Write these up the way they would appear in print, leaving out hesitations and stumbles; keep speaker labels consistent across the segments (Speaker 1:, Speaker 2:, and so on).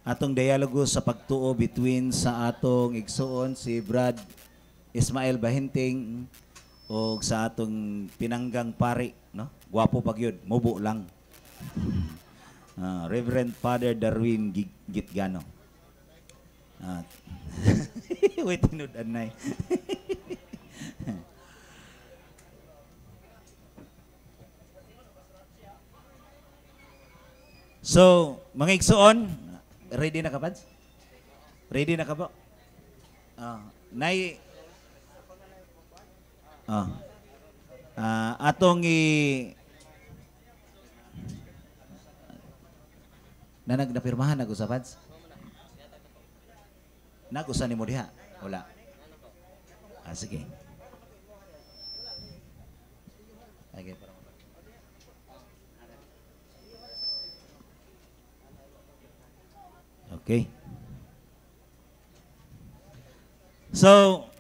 Speaker 1: atong dialogo sa pagtuo between sa atong igsuon si Brad Ismael Bahinting o sa atong pinanggang pari, no? Gwapo pag yun, mubo lang. Reverend Father Darwin Gitgano. Uh, Wait, tinudan na. So, mga igsuon, ready na ka, Pads? Ready na ka po? Nay, atong napirmahan ako sa Pads? Nagusan ni mo diha? Wala. Sige. Okay, okay. So,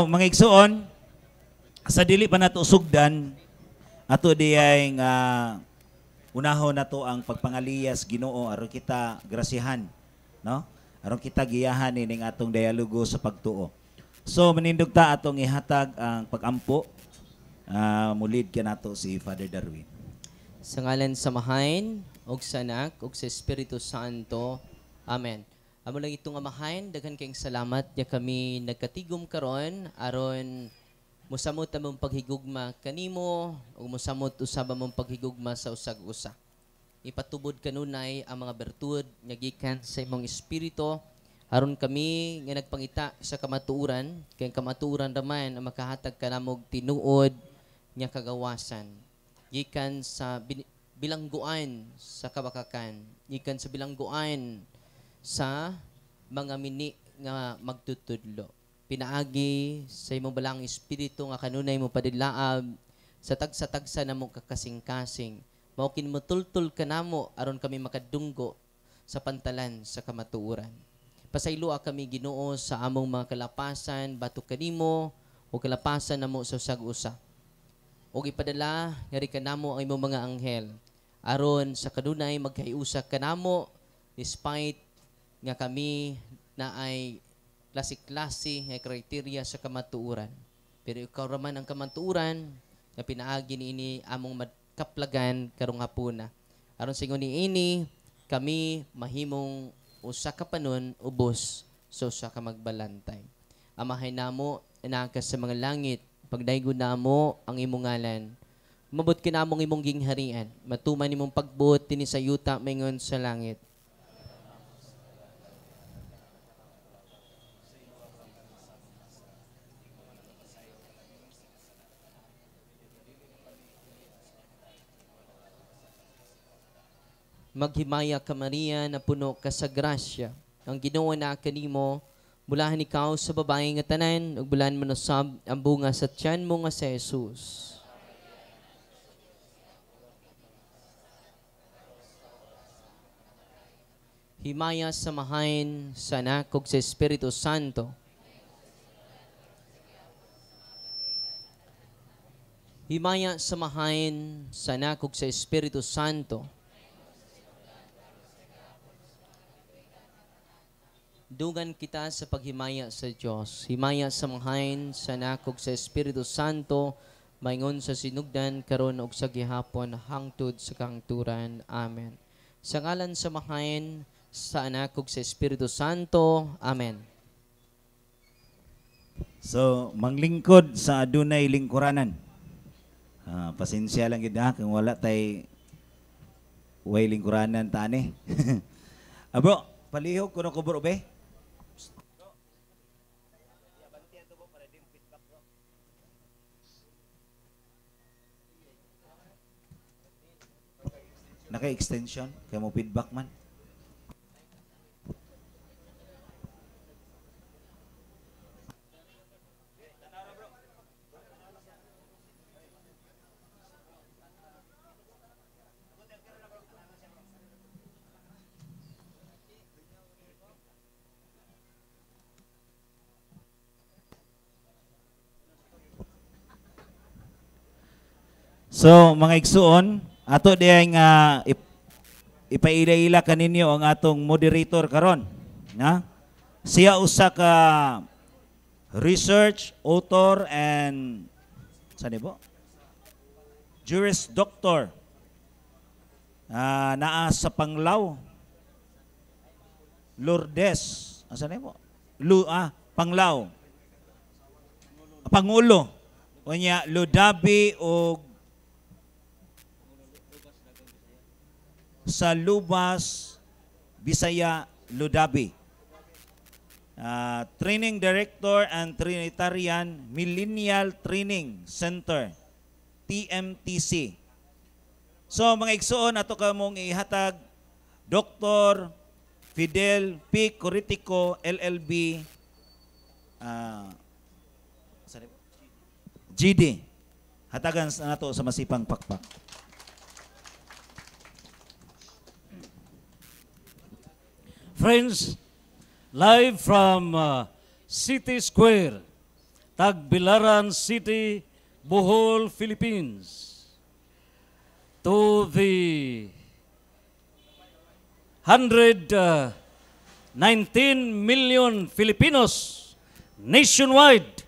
Speaker 1: mga igsuon, sa dili pa nato sugdan, ato diyay nga unahon nato ang pagpangaliyas Ginoo aron kita grasyahan, no? Aron kita giyahan ining atong dialogo sa pagtuo. So manindog ta atong ihatag ang pagampo. Mulid ka nato si Father Darwin.
Speaker 2: Sa ngalan sa Amahan, og sa Anak, og sa Espiritu Santo. Amen. Amo lang itong Amahan, daghan kayong salamat ya kami nagkatigom karon aron mosamot among paghigugma kanimo ug mosamot usab among paghigugma sa usag-usa. Ipatubod kanunay ang mga bertud nga gikan sa imong espiritu aron kami nga nagpangita sa kamatuoran kay kamatuoran raman ang makahatag kanamog tinuod nga kagawasan. Gikan sa bilangguan sa kabakakan, gikan sa bilangguan sa mga mini nga magtutudlo. Pinaagi sa imong balang espiritu nga kanunay mo padilaab sa tagsa-tagsa na mo kakasing-kasing. Mao kinmutultul kanamo aron kami makadunggo sa pantalan sa kamatuoran. Pasayloa kami Ginoo sa among mga kalapasan batok kanimo o kalapasan namo sa usag-usa. O ipadala ngari kanamo ang imong mga anghel aron sa kanunay magkaiusa kanamo despite nga kami na ay klase-klase nga kriteria sa kamatuoran. Pero ikaw raman ang kamatuoran nga pinaagi niini among kaplagan karong hapuna. Aron sa ini kami mahimong usa ka panon ubos sa usa ka magbalantay. Amahay namo inakas sa mga langit, pagdaygon namo ang imong ngalan. Mabot kinamong imong gingharian, matuman imong pagbuot dinhi sa yuta maingon sa langit. Maghimaya ka Maria na puno ka sa grasya. Ang Ginoo na kanimo, bulahan ikaw sa babae nga tanan, ug bulahan manusab ang bunga sa tiyan mo nga si Jesus. Himaya sa Amahan, sa Anak, ug sa Espiritu Santo. Himaya sa Amahan, sa Anak, ug sa Espiritu Santo. Dugan kita sa paghimaya sa Diyos. Himaya sa Amahan, sa Anak, ug sa Espiritu Santo, maingon sa sinugdan, karon ug sa gihapon, hangtod sa kahangturan. Amen. Sa ngalan sa Amahan, sa Anak, ug sa Espiritu Santo. Amen.
Speaker 1: So, manglingkod sa adunay lingkuranan. Pasensya lang gid kung wala tay way lingkuranan tani. Abo, palihog kuno ko bro be. Naka-extension? Kaya mo feedback man? So, mga igsuon, ato diay nga ipaila-ila kaninyo ang atong moderator karon. Na? Siya usa ka research author and saan po? Juris Doctor. Naa sa Panglao. Lourdes. Saan po? Panglao. Pangulo. Unya Ludabi o sa Lubas, Bisaya, Ludabi. Training Director and Trinitarian Millennial Training Center, TMTC. So mga igsuon, ato ka mong ihatag Dr. Fidel P. Coritico, LLB, GD. Hatagan na nato sa masipang pakpak.
Speaker 3: Friends, live from City Square, Tagbilaran City, Bohol, Philippines, to the 119 million Filipinos nationwide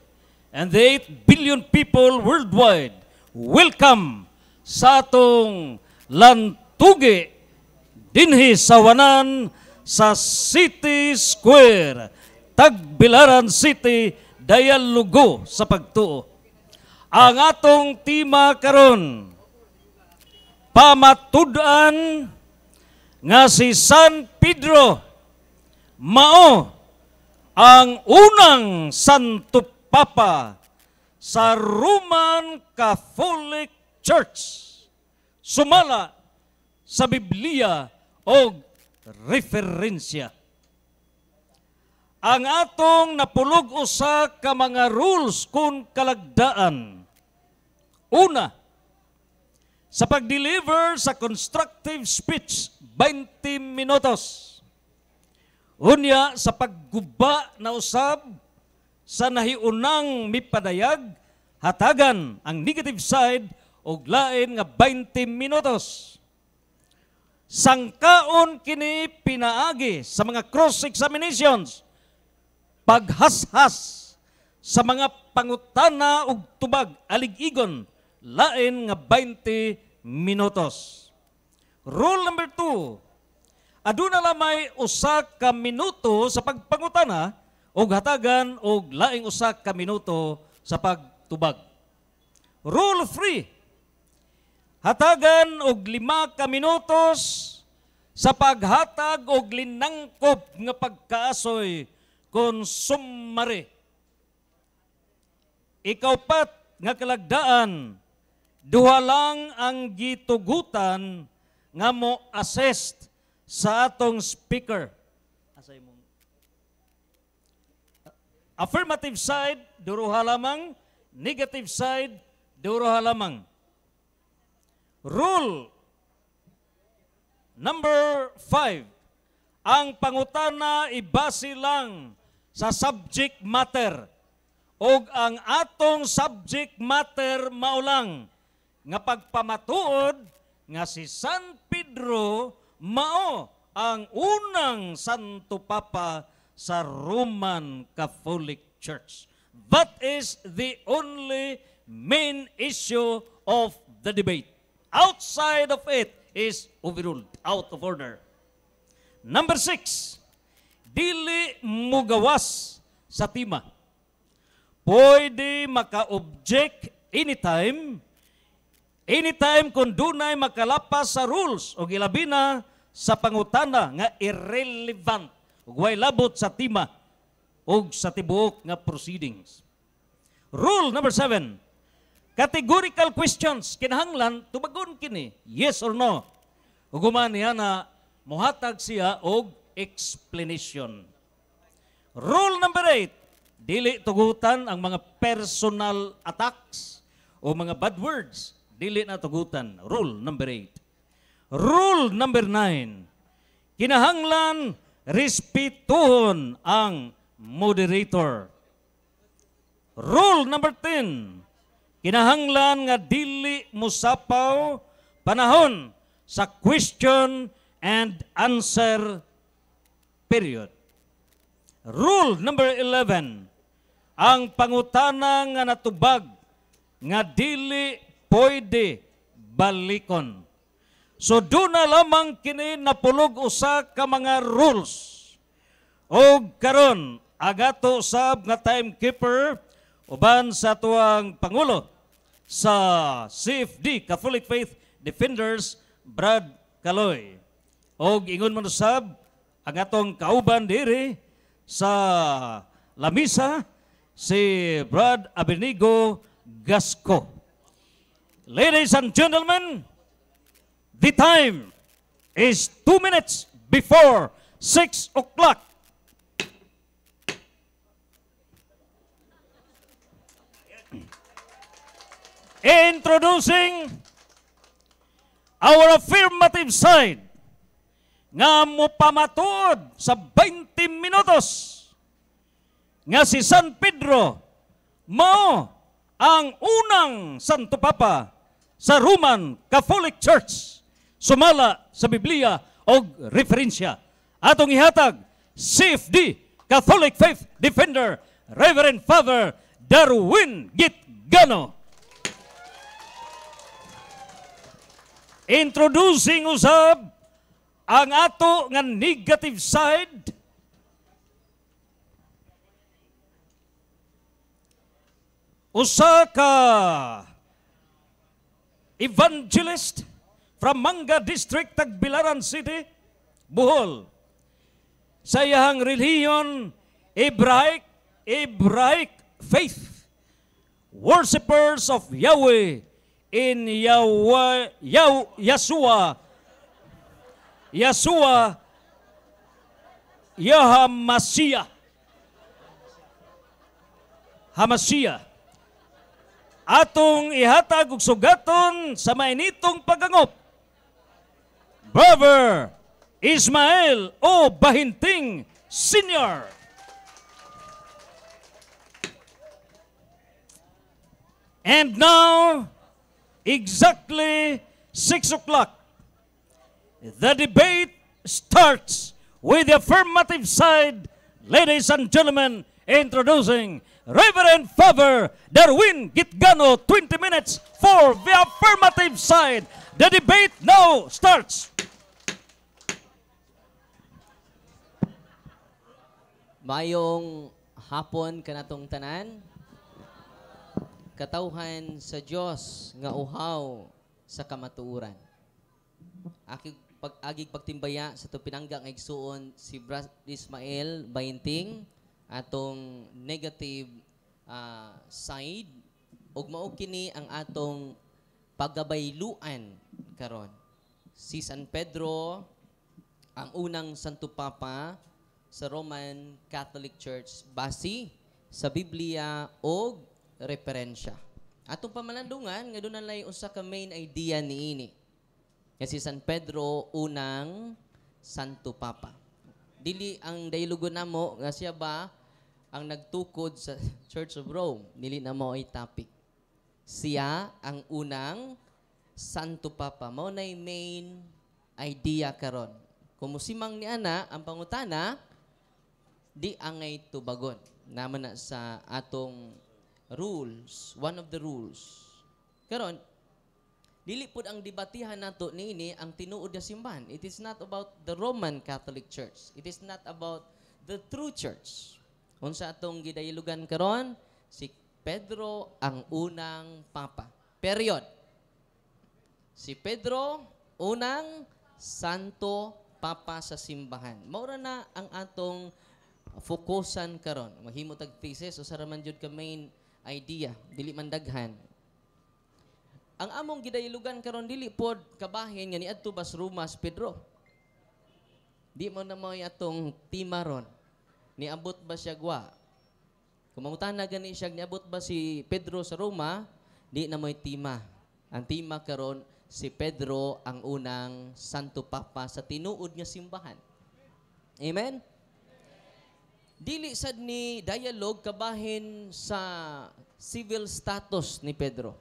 Speaker 3: and the 8 billion people worldwide, welcome sa atong lantugi dinhi sa wanan sa City Square, Tagbilaran City, Dayalugo sa pagtuo. Ang atong tema karon, pamatud-an nga si San Pedro mao ang unang Santo Papa sa Roman Catholic Church, sumala sa Biblia o referensya. Ang atong napulog usa ka mga rules kung kalagdaan. Una, sa pag-deliver sa constructive speech, 20 minutos. Unya, sa pagguba na usab, sa nahiunang mipadayag, hatagan ang negative side o lain nga 20 minutos. Sangkaon kini pinaagi sa mga cross-examinations, paghashas sa mga pangutana ug tubag alig-igon, lain nga 20 minutos. Rule number 2, aduna lamay usa ka minuto sa pagpangutana ug hatagan og laing usa ka minuto sa pagtubag. Rule 3, hatagan og 5 ka minutos sa paghatag og linangkob nga pagkaasoy kon summary. Ikaw pat nga kalagdaan, duha lang ang gitugutan nga mo assist sa atong speaker. Asay mo. Affirmative side, duha lamang. Negative side, duha lamang. Rule number 5, ang pangutana ibase lang sa subject matter o ang atong subject matter maulang nga pagpamatuod nga si San Pedro mao ang unang Santo Papa sa Roman Catholic Church. That is the only main issue of the debate. Outside of it is overruled, out of order. Number 6, dili mugawas sa tema. Pwede maka-object anytime kung dunay makalapas sa rules o gilabi na sa pangutana nga irrelevant ug way labot sa tema o sa tibuok nga proceedings. Rule number 7, categorical questions, kinahanglan tubagon kini, yes or no. Ug human niya na mohatag siya og explanation. Rule number 8, dili tugutan ang mga personal attacks o mga bad words, dili na tugutan. Rule number 8. Rule number 9, kinahanglan respetuhon ang moderator. Rule number 10, kinahanglan nga dili musapaw panahon sa question and answer period. Rule number 11, ang pangutana nga natubag nga dili pwede balikon. So doon na lamang kini napulog usa ka mga rules. O karon agato usab nga timekeeper uban sa tuang pangulo sa CFD Catholic Faith Defenders Brad Caloy. Og ingon man usab ang atong kauban diri sa lamisa si Brad Abenigo Gasco. Ladies and gentlemen, the time is 2 minutes before 6 o'clock. Introducing our affirmative side nga mupamatud sa 20 minutos nga si San Pedro mao ang unang Santo Papa sa Roman Catholic Church sumala sa Biblia o referensya. Atong ihatag CFD Catholic Faith Defender Reverend Father Darwin Gitgano. Introducing usab ang ato nga negative side usa ka evangelist from Manga District, Tagbilaran City, Bohol. Sa iyang relihiyon, Hebraic faith, worshippers of Yahweh in Yeshua Hamashiach. Atong ihatag og sugaton sa mainitong pagangop. Brother Ismael O. Bahinting Sr. And now, exactly 6 o'clock, the debate starts with the affirmative side. Ladies and gentlemen, introducing Reverend Father Darwin Gitgano, 20 minutes for the affirmative side. The debate now starts.
Speaker 2: Mayong hapon kanatong tanan. Katawhan sa Dios nga uhaw sa kamatuoran. Agig pagtimbaya sa to pinangga nga igsuon si Brad Ismael Bainting atong negative side ug mao kini ang atong pagabayluan karon. Si San Pedro ang unang Santo Papa sa Roman Catholic Church base sa Biblia o referensya. Atong pamalandungan nga doon nalay usa ka main idea niini. Nga si San Pedro unang Santo Papa. Dili ang dialogo namo nga siya ba ang nagtukod sa Church of Rome. Dili namo ay topic. Siya ang unang Santo Papa. Mao nay main idea karon. Kumusimang ni ana ang pangutana di angay tubagon. Naman na sa atong rules, one of the rules. Karon, dili pud ang debatihan nato niini ang tinuod nga simbahan. It is not about the Roman Catholic Church. It is not about the true church. Unsa atong gidaylugan karon, si Pedro ang unang papa. Period. Si Pedro unang santo papa sa simbahan. Mao na ang atong fokusan karon. Mahimo tag thesis o saraman jud ka main idea, dili man daghan. Ang among gidaylugan karon dili pod kabahin nga niadto bas Rumas Pedro. Di mo na moy atong tima ron. Niabot ba siya gwa? Kung mangutana gani siya niabot ba si Pedro sa Roma, di na moy tima. Ang tima karon si Pedro ang unang Santo Papa sa tinuod nga simbahan. Amen. Dili sad ni dialogue kabahin sa civil status ni Pedro.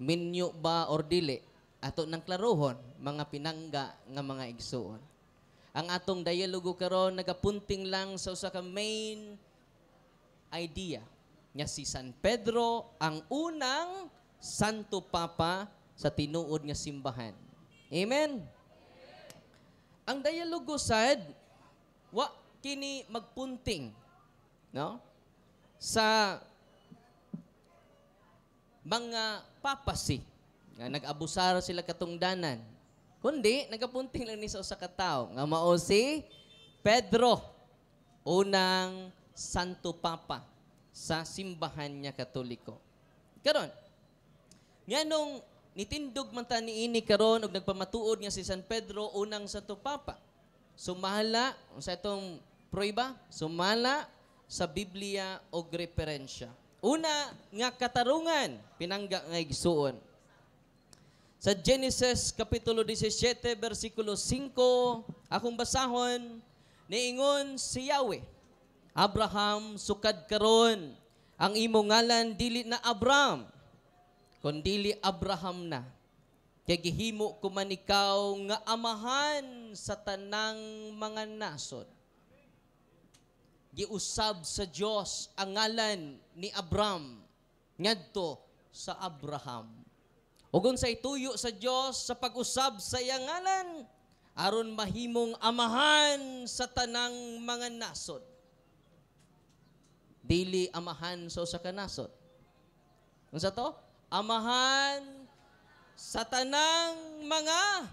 Speaker 2: Minyo ba or dili? Ato nang klarohon, mga pinangga nga mga igsuon. Ang atong dialogo karon nagapunting lang sa usa ka main idea nga si San Pedro ang unang Santo Papa sa tinuod nga simbahan. Amen. Ang dialogo sad wa kini magpunting no sa mga papasi nga nag-abusar sila katungdanan, kundi nagapunting lang ni sa usa ka tawo nga mao si Pedro, unang Santo Papa sa simbahan niya Katoliko. Karon, nganong nitindog man ta niini karon og nagpamatuod nga si San Pedro unang Santo Papa. Sumala sa itong prueba, sumala sa Biblia og referensya. Una nga katarungan, pinangga nga igsuon. Sa Genesis Kapitulo 17, versikulo 5, akong basahon, niingon si Yahweh, Abraham, sukad karon, ang imo ngalan dili na Abram, kundili Abraham na. Kaya gihimo ko man ikaw nga amahan sa tanang mga nasod. Giusab sa Dios ang ngalan ni Abram ngadto sa Abraham. Ug unsay tuyo sa Dios sa pag-usab sa iyang ngalan aron mahimong amahan sa tanang mga nasod. Dili amahan sa usa ka nasod. Unsa to? Amahan sa tanang mga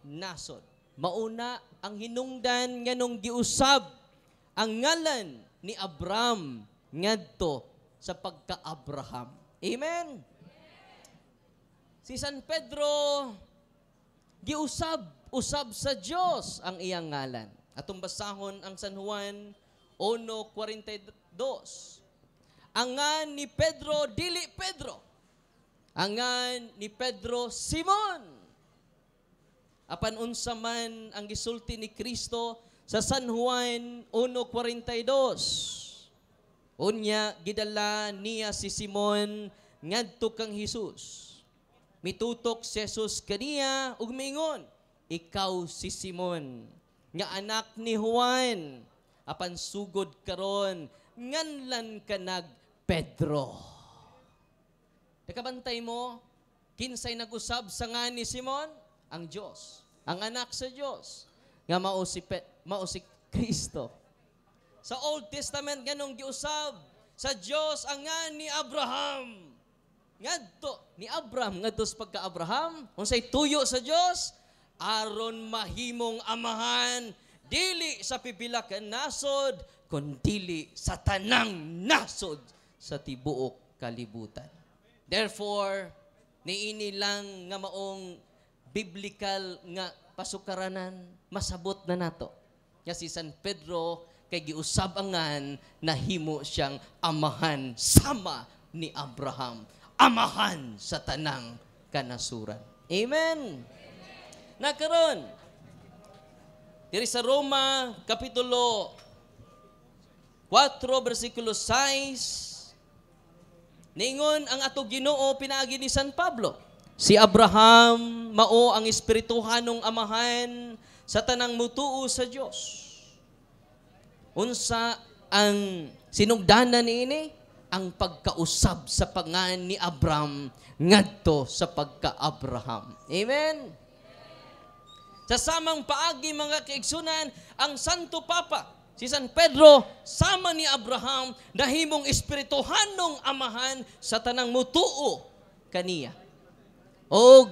Speaker 2: nasod. Mauna ang hinungdan nganong giusab ang ngalan ni Abram ngadto sa pagka-Abraham. Amen. Si San Pedro giusab sa Dios ang iyang ngalan. Atong basahon ang San Juan 1:42. Ang ngan ni Pedro dili Pedro. Ang ngan ni Pedro Simon. Apan unsa man ang gisulti ni Kristo sa San Juan 1:42. Unya gidala niya si Simon ngadto kang Hesus. Mitutok si Jesus kaniya ug miingon, ikaw si Simon, nga anak ni Juan, apan sugod karon nganlan ka nag Pedro. Nakabantay mo, kinsay nag-usab sa nga ni Simon? Ang Diyos, ang anak sa Diyos, nga mao si Kristo. Sa Old Testament ganong giusab sa Diyos ang nga ni Abraham. Ngadto ni Abraham ngadto sa pagka-Abraham, unsay tuyo sa Dios aron mahimong amahan dili sa pipila ka nasod kundi sa tanang nasod sa tibuok kalibutan. Therefore, niini lang nga maong biblical nga pasukaranan masabot na nato. Nga si San Pedro kay giusabangan na himo siyang amahan sama ni Abraham. Amahan sa tanang kanasuran. Amen. Nakaron, diri sa Roma, Kapitulo 4, versikulo 6, ningon ang ato Ginoo pinaagi ni San Pablo. Si Abraham, mao ang espirituhanong amahan sa tanang mutuo sa Dios. Unsa ang sinugdanan niini? Ang pagkausab sa pangan ni Abram ngadto sa pagka-Abraham. Amen? Sa samang paagi mga kaigsunan, ang Santo Papa, si San Pedro, sama ni Abraham, nahimong espirituhanong amahan sa tanang mutuo kaniya. O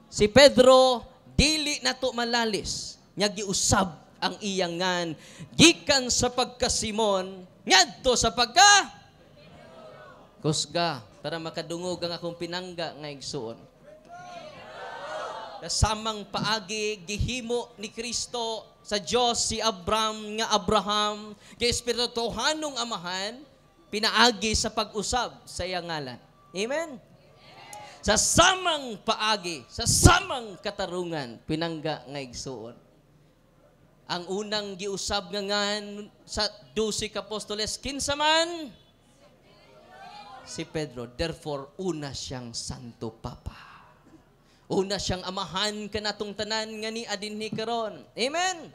Speaker 2: si Pedro, dili nato malalis, nga giusab ang iyang ngan, gikan sa pagka-Simon, ngadto sa pagka kusga, para makadungog ang akong pinangga nga igsuon. Kasamang paagi, gihimo ni Kristo sa Diyos si Abram nga Abraham, kay espirituhanong amahan, pinaagi sa pag-usab sa iyang ngalan. Amen? Sa samang paagi, sa samang katarungan, pinangga nga igsuon. Ang unang giusab nga ngan sa 12 ka apostoles, kinsa man? si Pedro. Therefore, una siyang Santo Papa. Una siyang amahan kanatong tanan nga ni adinhi karon. Amen?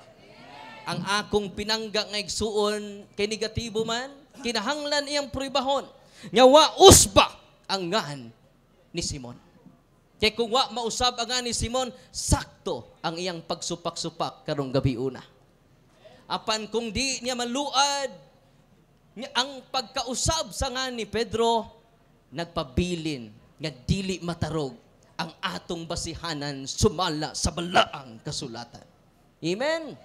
Speaker 2: Ang akong pinangga nga igsuon kay negatibo man, kinahanglan iyang pribahon. Nga wa usba ang ngan ni Simon. Kay kung wa mausab ang ngan ni Simon, sakto ang iyang pagsupak-supak karong gabi una. Apan kung di niya maluad, ang pagkausab sa nga ni Pedro, nagpabilin nga dili matarog ang atong basihanan sumala sa balaang kasulatan. Amen?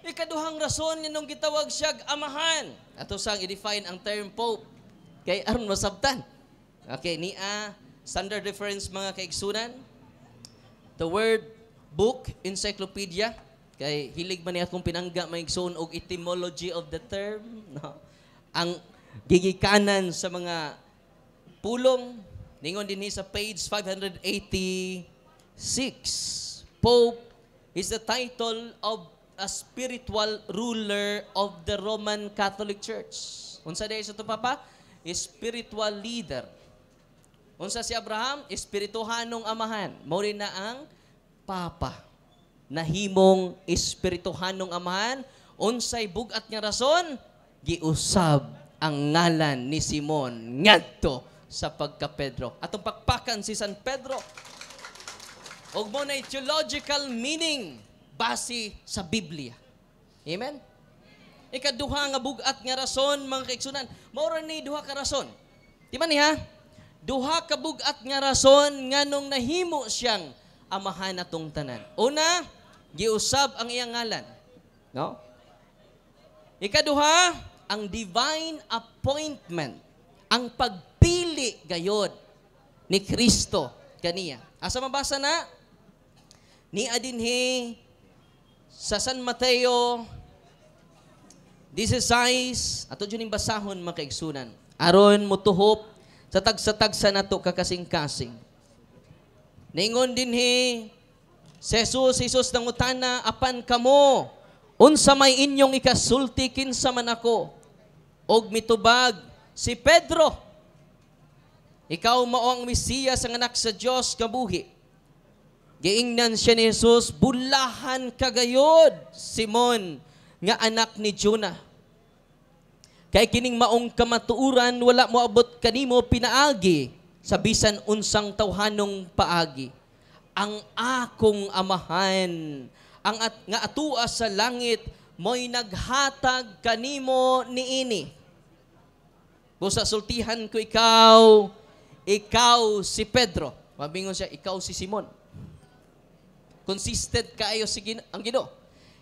Speaker 2: Ikaduhang rason nung gitawag siya amahan. Ato sang i-define ang term Pope. Kay aron masabtan. Okay, niya standard reference mga kaigsunan. The word book, encyclopedia. Kay hilig man niya akong pinangga maigsoon og etymology of the term. No? Ang gigikanan sa mga pulong, ningon din sa page 586. Pope is the title of a spiritual ruler of the Roman Catholic Church. Unsa day sa to papa? Spiritual leader. Unsa si Abraham? Espirituhanong amahan. Mao rin na ang papa. Nahimong espirituhanong amahan. Unsay bugat nga rason? Giusab ang ngalan ni Simon ngadto sa pagka-Pedro. Atong pakpakan si San Pedro. Og mo na theological meaning base sa Biblia. Amen? Ikaduha nga bugat nga rason, mga kaigsunan, mao ra ni duha ka rason. Di man niya? Duha ka bugat nga rason nganong nahimo siyang amahan atong tanan. Una, giusab ang iyang ngalan. No? Ikaduha, ang divine appointment, ang pagpili gayod ni Kristo kaniya. Asa mabasa na? Ni adinhi sa San Mateo 16, ato dyan yung basahon mga kaigsunan. Aron mutuhop sa tagsa-tagsa nato kakasing-kasing. Ningon dinhi si Jesus nangutana, apan kamo, unsa may inyong ikasulti kinsa man ako? Og mitubag si Pedro, ikaw mao ang Mesiyas ang anak sa Dios kabuhi. Giingnan siya ni Jesus, bulahan kagayod, Simon, nga anak ni Jonah. Kay kining maong kamatuuran, wala mo abot kanimo pinaagi, sa bisan unsang tawhanong paagi. Ang akong amahan, ang nga atua sa langit, mo'y naghatag kanimo niini. Busa sultihan ko ikaw si Pedro. Mabingon siya, ikaw si Simon. Consistent kaayo ang Ginoo.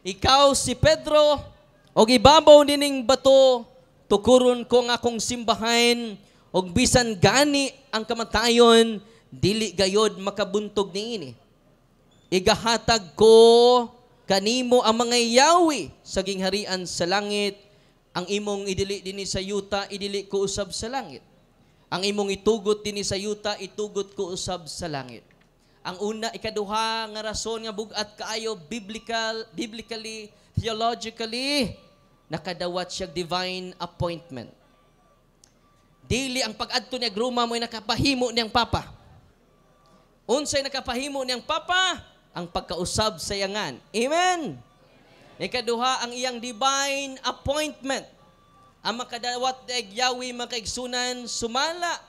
Speaker 2: Ikaw si Pedro, og ibabaw nining bato, tukuron ko nga akong simbahan, og bisan gani ang kamatayon, dili gayod makabuntog niini. Igahatag ko kanimo ang mga yawi sa gingharian sa langit. Ang imong idili dinhi sa yuta, idili ko usab sa langit. Ang imong itugot dinhi sa yuta, itugot ko usab sa langit. Ang una, ikaduha nga rason nga bugat kaayo biblically, theologically, nakadawat siya divine appointment. Dili ang pag-adto niya gruma mo'y nakapahimo niyang papa. Unsay nakapahimo niyang papa? Ang pagkausab sa yangan. Amen? Ikaduha, ang iyang divine appointment. Ang makadawat na Yahweh makaigsunan sumala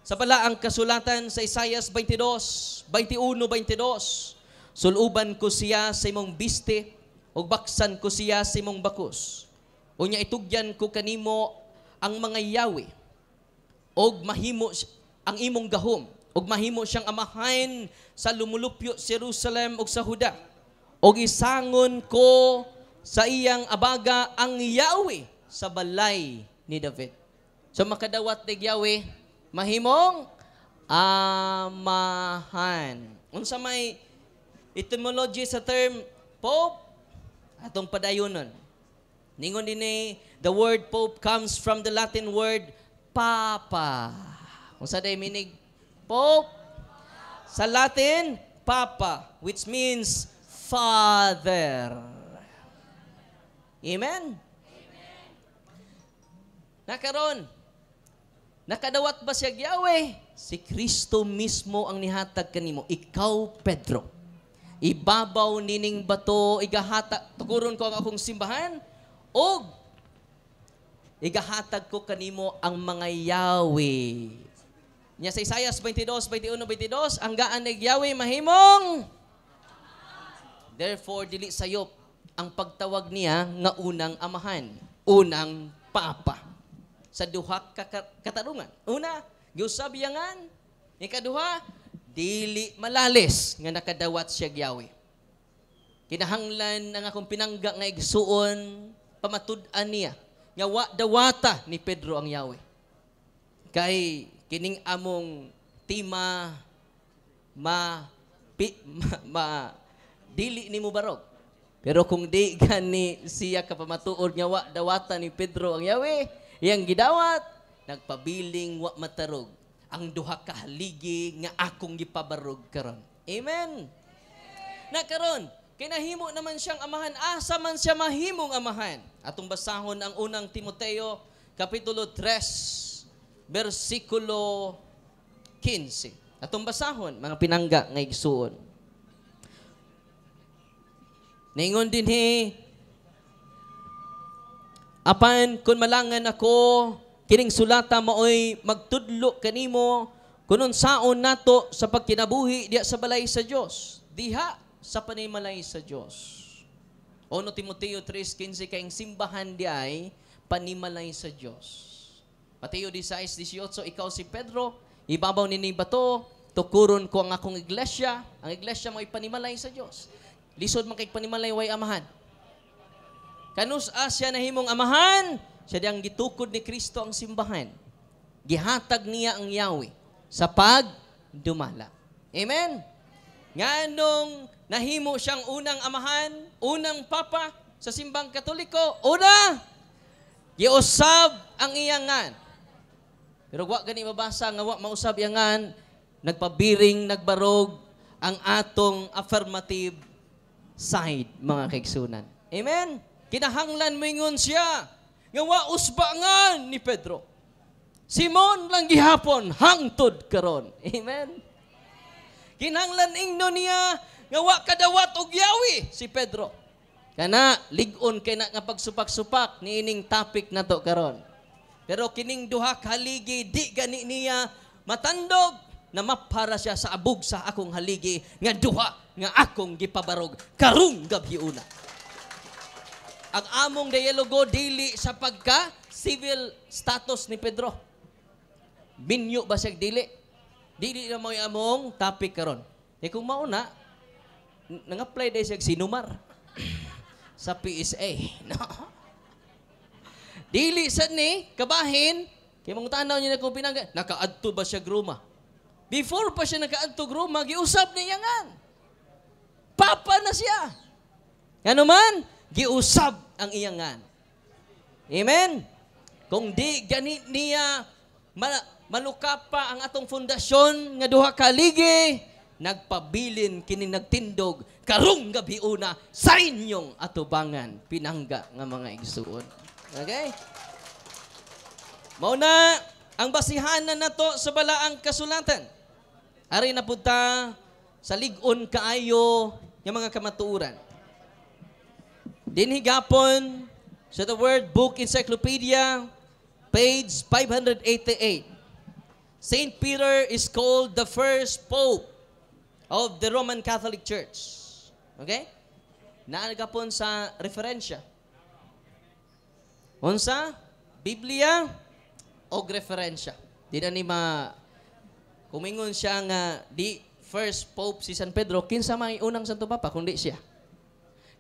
Speaker 2: sa balaang kasulatan sa Isaias 22, 21-22. Suluban ko siya sa imong biste, o baksan ko siya sa imong bakos. Unya itugyan ko kanimo ang mga Yahweh, og mahimo ang imong gahom, og mahimo siyang amahan sa lumulupyo Jerusalem og sa Huda. Og isangon ko sa iyang abaga ang Yahweh sa balay ni David. So makadawat ni Yahweh, mahimong amahan. Unsa may etymology sa term Pope? Atong padayonon. Ningon din the word Pope comes from the Latin word Papa. Unsa day meaning Pope? Sa Latin, Papa, which means Father. Amen? Nakaron, Nakadawat ba siya Yahweh? Si Kristo mismo ang nihatag kanimo. Ikaw, Pedro. Ibabaw nining bato, igahatag, tuguron ko ang akong simbahan, o igahatag ko kanimo ang mga Yahweh. Nya sa Isaias 22, 21, 22, ang gaan ni Yahweh mahimong. Therefore, dili sayop ang pagtawag niya nga unang amahan, unang papa. Sa duha katarungan. Una, giusab yangan. Ikaduha, dili malalis nga nakadawat siya Yahweh. Kinahanglan ang akong pinangga nga igsuon, pamatud-an niya. Nga dawata ni Pedro ang Yahweh. Kay kining among tima dili ni mo barog. Pero kung di gani siya kapamatuod nga dawata ni Pedro ang Yahweh, iyang gidawat, nagpabiling wa matarog ang duha ka haligi nga akong gipabarog karon. Amen. Na karon, kinahimo naman siyang amahan. Asa man siya mahimong amahan? Atong basahon ang unang Timoteo, Kapitulo 3, versikulo 15. Atong basahon, mga pinangga nga igsuon. Ningon din apan kung malangan ako, kining sulata maoy magtudlo kanimo, kunon saon nato sa pagkinabuhi diya sa balay sa Dios. Diha sa panimalay sa Dios. 1 Timoteo 3:15 kayong simbahan di ay panimalay sa Dios. Mateo 16:18, ikaw si Pedro, ibabaw ni bato, tukuron ko ang akong iglesia. Ang iglesia mo ipanimalay sa Dios. Lisod man kay panimalay way amahan. Kanus asya na himong amahan, siya diyang gitukod ni Kristo ang simbahan. Gihatag niya ang Yahweh sa pagdumala. Amen? Nga nung nahimo siyang unang amahan, unang papa sa simbang Katoliko, una, giusab ang iyangan. Pero wa gani mabasa nga wa mausab iyangan, nagpabiring, nagbarog ang atong affirmative side, mga kaigsunan. Amen? Kinahanglan mo ingon siya, nga wa usbangan ni Pedro. Simon lang gihapon, hangtod karon. Amen? Kinahanglan ingno niya, nga wa kadawat og Yahweh si Pedro. Kana, ligon kay na nga pagsupak-supak ni ining topic na to karon. Pero kining duha haligi, di gani niya matandog na mapara siya sa abog sa akong haligi nga duha nga akong gipabarog karong gabiuna. Ang among dialogo dili sa pagka civil status ni Pedro. Binyo ba siya dili? Dili na mo among topic karon. E kung mauna, nang-apply dahil siya sinumar sa PSA. No? Dili sa ni, kabahin, kaya mong tanaw niya na kung pinangga, nakaadto ba siya gruma? Before pa siya nakaadto gruma, giusap niya yan. Papa na siya. Ano man, giusap ang iyangan. Amen? Kung di ganit niya malukap pa ang atong fundasyon nga duha ka ligi, nagpabilin kini nagtindog karong gabiuna sa inyong atubangan pinangga nga mga igsuon. Okay? Mao na ang basihanan nato sa balaang kasulatan. Ari na punta sa lig-on kaayo nga mga kamatuoran. Dinhigapon sa The Word Book Encyclopedia, page 588. Saint Peter is called the first Pope of the Roman Catholic Church. Okay? Naanagapon sa referensya. Unsa? Biblia o referensya. Di na ni kumingon siya nga di first Pope si San Pedro, kinsa may unang Santo Papa, kundi siya.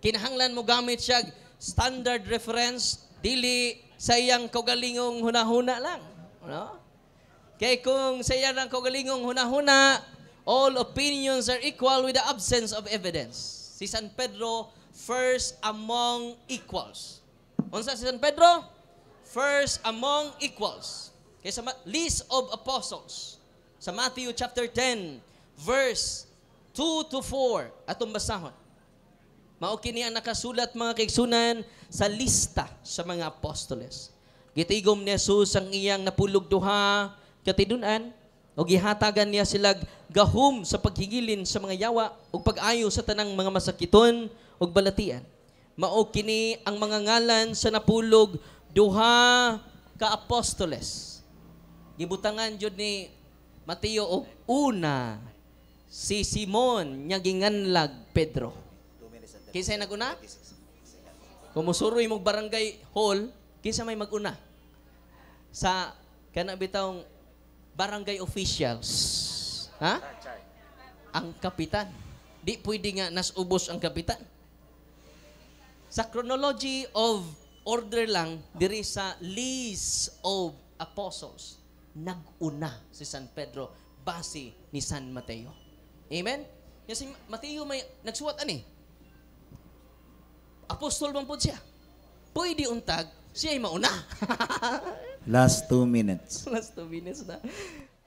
Speaker 2: Kinahanglan mo gamit siya standard reference, dili sa iyang kaugalingong hunahuna lang. No? Kaya kung sa iyang kaugalingong hunahuna, all opinions are equal with the absence of evidence. Si San Pedro, first among equals. Unsa si San Pedro? First among equals. Kaya sa list of apostles, sa Matthew chapter 10, verse 2 to 4, atong basahon. Mao kini ang nakasulat mga kaigsunan sa lista sa mga apostoles. Gitigom ni Jesus ang iyang napulog duha katidunan o gihatagan niya sila gahom sa paghigilin sa mga yawa ug pag-ayo sa tanang mga masakiton ug balatian. Mao kini ang mga ngalan sa napulog duha ka apostoles. Gibutangan jud ni Mateo og una si Simon nya ginganlag Pedro. Kinsa naguna? Kumusuroy mong barangay hall, kinsa may maguna? Sa kana bitawng barangay officials. Ha? Ang kapitan. Di pwede nga nasubos ang kapitan. Sa chronology of order lang, diri sa list of apostles, nag-una si San Pedro base ni San Mateo. Amen? Yan si Mateo may nagsuwat ani. Apostol man po siya. Pwede untag, siya ay mauna.
Speaker 1: Last 2 minutes.
Speaker 2: Last 2 minutes na.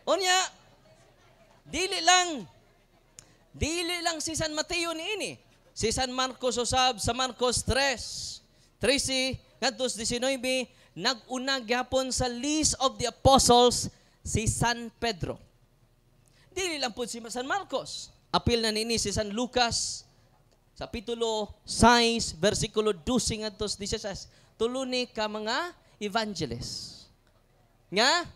Speaker 2: Onya, dili lang si San Mateo niini. Si San Marcos usab sa Marcos 3:13 ngadto 19 nag-una gyapon sa list of the apostles si San Pedro. Dili lang po si San Marcos. Apil na nini si San Lucas sa kapitulo 6 versikulo 12 ngadto 16. Tulo ni ka mga evangelists. Nga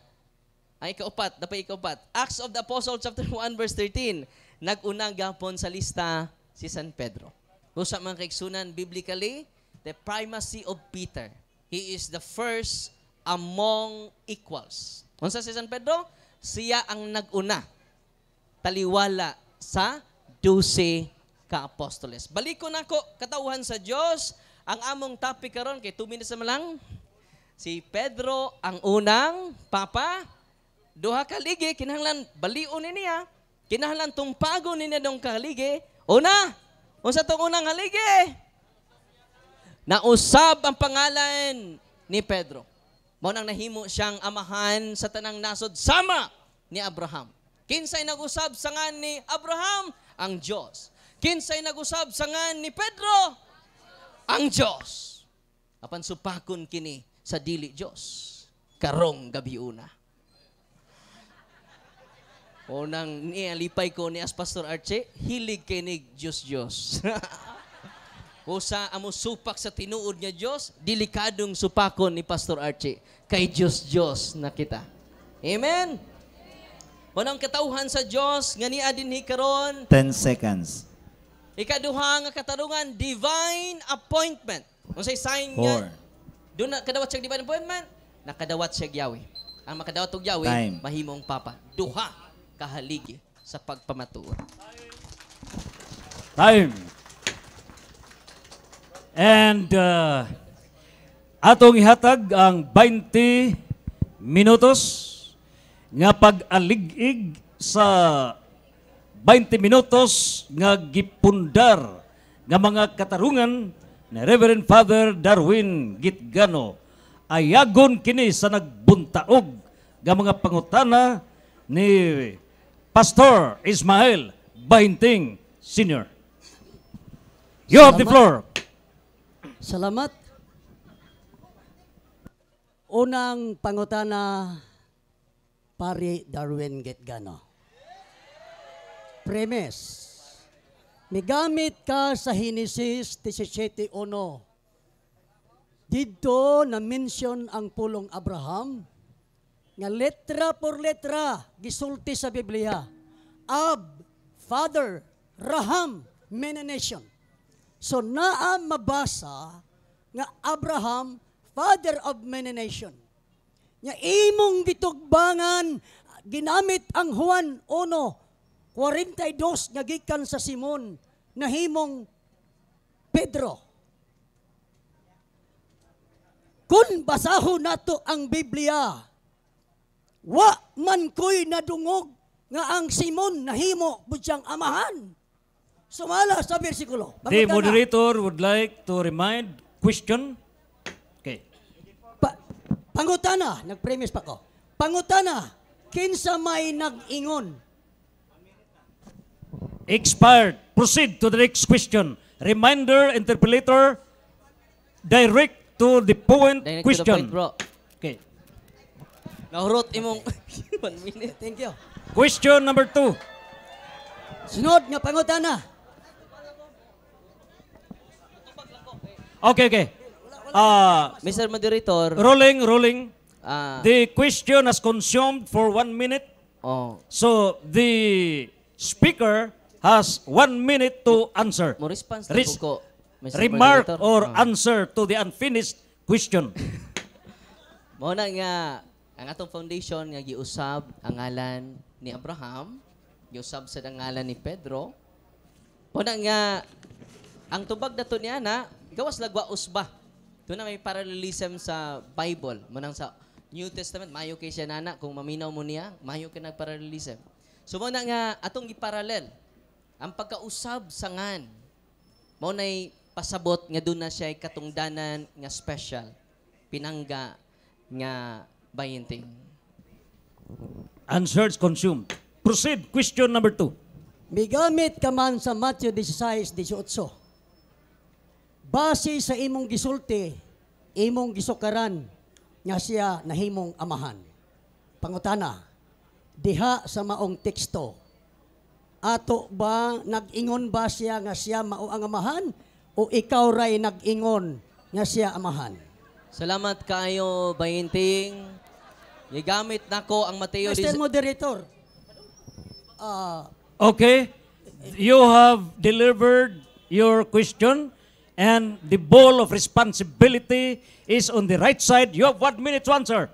Speaker 2: ay kaupat, dapat ikaupat. Acts of the Apostles chapter 1 verse 13. Nag-una gapon sa lista si San Pedro. Usa man kaigsunan biblically, the primacy of Peter. He is the first among equals. Unsa si San Pedro? Siya ang nag-una. Taliwala sa 12 ka apostoles. Balik ko nako katawhan sa Dios. Ang among topic karon kay 2 minutes na lang. Si Pedro ang unang papa. Duha ka ligi kinahanglan balion niya. Kinahanglan tumpagon niya dong kaligi. Una, unsa tong unang haligi? Nausab ang pangalan ni Pedro. Mao nang nahimo siyang amahan sa tanang nasod sama ni Abraham. Kinsay nag-usab sa ngan ni Abraham? Ang Dios. Kinsay nag-usab sa ngan ni Pedro? Ang Dios. Apan supakon kini sa dili Dios. Karong gabi una. Unang nialipay ko ni as Pastor Archie, hilig kinig Diyos. Usa amo supak sa tinuod nga Dios, delikadong supakon ni Pastor Archie kay Diyos na kita. Amen. Unang katawhan sa Dios nga niya dinhi karon
Speaker 1: 10 seconds.
Speaker 2: ikaduha nga katarungan divine appointment. Unsay sign nga
Speaker 1: 4.
Speaker 2: doon na kadawat siya divine appointment, nakadawat siya Yahweh. Ang makadawat og Yahweh,
Speaker 1: Time.
Speaker 2: mahimong papa. Duha kahaligi sa pagpamatuod.
Speaker 3: Time. And atong ihatag ang 20 minutos nga pag-alig-ig sa 20 minutos nga gipundar nga mga katarungan ni Reverend Father Darwin Gitgano. Ayagon kini sa nagbuntaog nga mga pangutana ni Pastor Ismael Bahinting Sr. You have the floor.
Speaker 4: Salamat. Unang pangutana, Pari Darwin Gitgano. Premise. Migamit ka sa Genesis 17:1. Dito na-mention ang pulong Abraham nga letra por letra gisulti sa Biblia. Ab, Father, Raham, many nation. So naa mabasa nga Abraham, father of many nation. Nga imong gitugbangan ginamit ang Juan 1:42 nga gikan sa Simon nahimong Pedro. Kung basahon nato ang Biblia, wa man ko'y nadungog nga ang Simon nahimo budyang amahan. Sumala sa bersikulo.
Speaker 3: The moderator would like to remind question. Okay.
Speaker 4: Pangutana, nag-premise pa ko. Pangutana, kinsa may nag-ingon?
Speaker 3: Expired. Proceed to the next question. Reminder, interpolator, direct to the point
Speaker 2: Direct to the
Speaker 3: question.
Speaker 2: point, bro.
Speaker 3: Okay.
Speaker 2: Nahurot imong 1 minute.
Speaker 4: Thank you.
Speaker 3: Question number 2.
Speaker 4: Sunod nga pangutana.
Speaker 3: Okay.
Speaker 2: Mr. Moderator,
Speaker 3: Rolling.
Speaker 2: ah,
Speaker 3: The question has consumed for 1 minute.
Speaker 2: oh,
Speaker 3: So the speaker has 1 minute to answer.
Speaker 2: mo response na
Speaker 3: Res-
Speaker 2: ko, Mr.
Speaker 3: Remark
Speaker 2: Moderator.
Speaker 3: or answer to the unfinished question.
Speaker 2: Mao na nga ang atong foundation nga giusab ang ngalan ni Abraham, giusab sa ngalan ni Pedro. Mao na nga ang tubag dato niya na gawas lagwa usba. Ito na may parallelism sa Bible. Manang sa New Testament, mayo kay siya nana kung maminaw mo niya, mayo kay nagparallelism. So mao na nga atong giparallel ang pagkausab sa ngan. Mao nay pasabot nga doon na siya katungdanan nga special. Pinangga nga bayinting.
Speaker 3: Answers consumed. Proceed. Question number 2.
Speaker 4: Migamit ka man sa Matthew 16:18. Base sa imong gisulti, imong gisukaran nga siya nahimong amahan. Pangutana, diha sa maong teksto, ato ba nag-ingon ba siya nga siya mao ang amahan o ikaw ray nag-ingon nga siya amahan?
Speaker 2: Salamat kayo, bayinting. Gigamit nako ang Mateo
Speaker 4: Mr. Moderator,
Speaker 3: Okay. You have delivered your question and the ball of responsibility is on the right side. You have 1 minute to answer.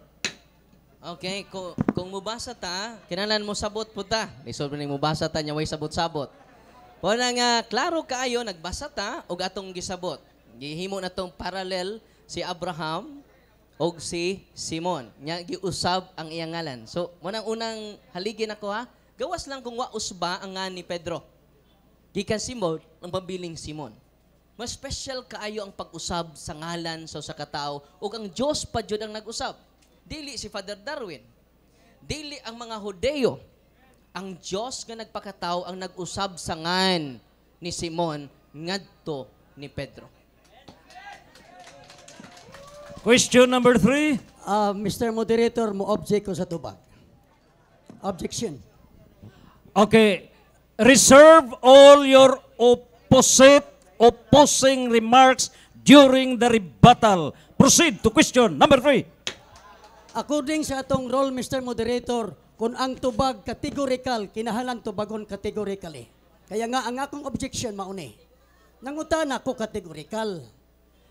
Speaker 2: Okay, kung mubasa ta, kinalan mo sabot po ta. Isolve ni mubasa ta nya way sabot-sabot. Po na nga klaro kaayo nagbasa ta og atong gisabot. Gihimo na tong parallel si Abraham og si Simon. Nya giusab ang iyang ngalan. So, mo nang unang haligin ako ha. Gawas lang kung wa usba ang nga ni Pedro. Gikan Simon ang pabiling Simon. Mas special kaayo ang pag-usab sa ngalan sa katao ug ang Dios pa jud ang nag-usab. Dili si Father Darwin. Dili ang mga Hudeo. Ang Dios nga nagpakatao ang nag-usab sa ngan ni Simon ngadto ni Pedro.
Speaker 3: Question number 3.
Speaker 4: Mr. Moderator, mo object ko sa tubag. Objection.
Speaker 3: Okay. Reserve all your opposing remarks during the rebuttal. Proceed to question number 3.
Speaker 4: According sa atong role, Mr. Moderator, kung ang tubag categorical, kinahanglan tubagon categorically. Kaya nga, ang akong objection mauni. Nangutana ko categorical.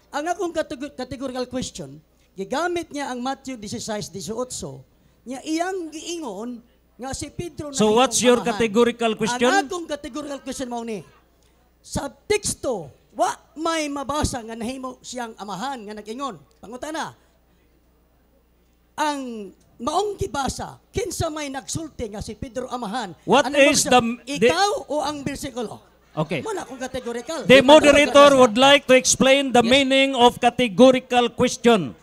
Speaker 4: Ang akong categorical question, gigamit niya ang Matthew 16:18, niya iyang giingon nga si Pedro na
Speaker 3: So
Speaker 4: iyong
Speaker 3: what's your
Speaker 4: amahan.
Speaker 3: categorical question?
Speaker 4: Ang akong categorical question mauni. Sa teksto, wa may mabasa nga nahimo siyang amahan nga nag-ingon. Pangutana, ang maong gibasa, kinsa may nagsulti nga si Pedro amahan.
Speaker 3: What
Speaker 4: Ano
Speaker 3: is
Speaker 4: ba siya?
Speaker 3: the-
Speaker 4: Ikaw o ang bersikulo?
Speaker 3: Okay.
Speaker 4: Muna akong categorical.
Speaker 3: The
Speaker 4: Di ba
Speaker 3: moderator
Speaker 4: talaga
Speaker 3: would like to explain the
Speaker 2: Yes.
Speaker 3: meaning of categorical question.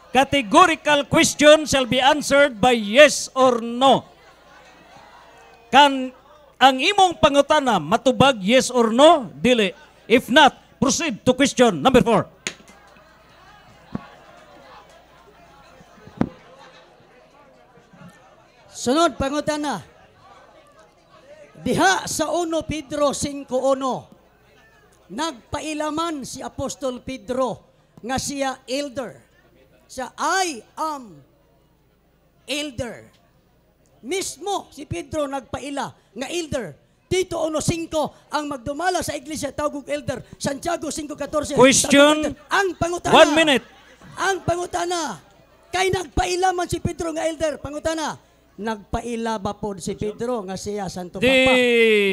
Speaker 3: Categorical question shall be answered by yes or no. Kan ang imong pangutana matubag yes or no? Dili. If not, proceed to question number 4.
Speaker 4: Sunod, pangutana. Diha sa 1 Pedro 5:1, nagpailaman si Apostol Pedro nga siya elder. Siya, I am elder. Mismo si Pedro nagpaila nga elder. Tito 1:5 ang magdumala sa iglesia tawag elder. Santiago 5:14.
Speaker 3: Question.
Speaker 4: Ang pangutana.
Speaker 3: 1 minute.
Speaker 4: Ang pangutana. Kay nagpailaman si Pedro nga elder. Pangutana. Nagpaila ba po si Pedro nga siya Santo Papa?
Speaker 3: The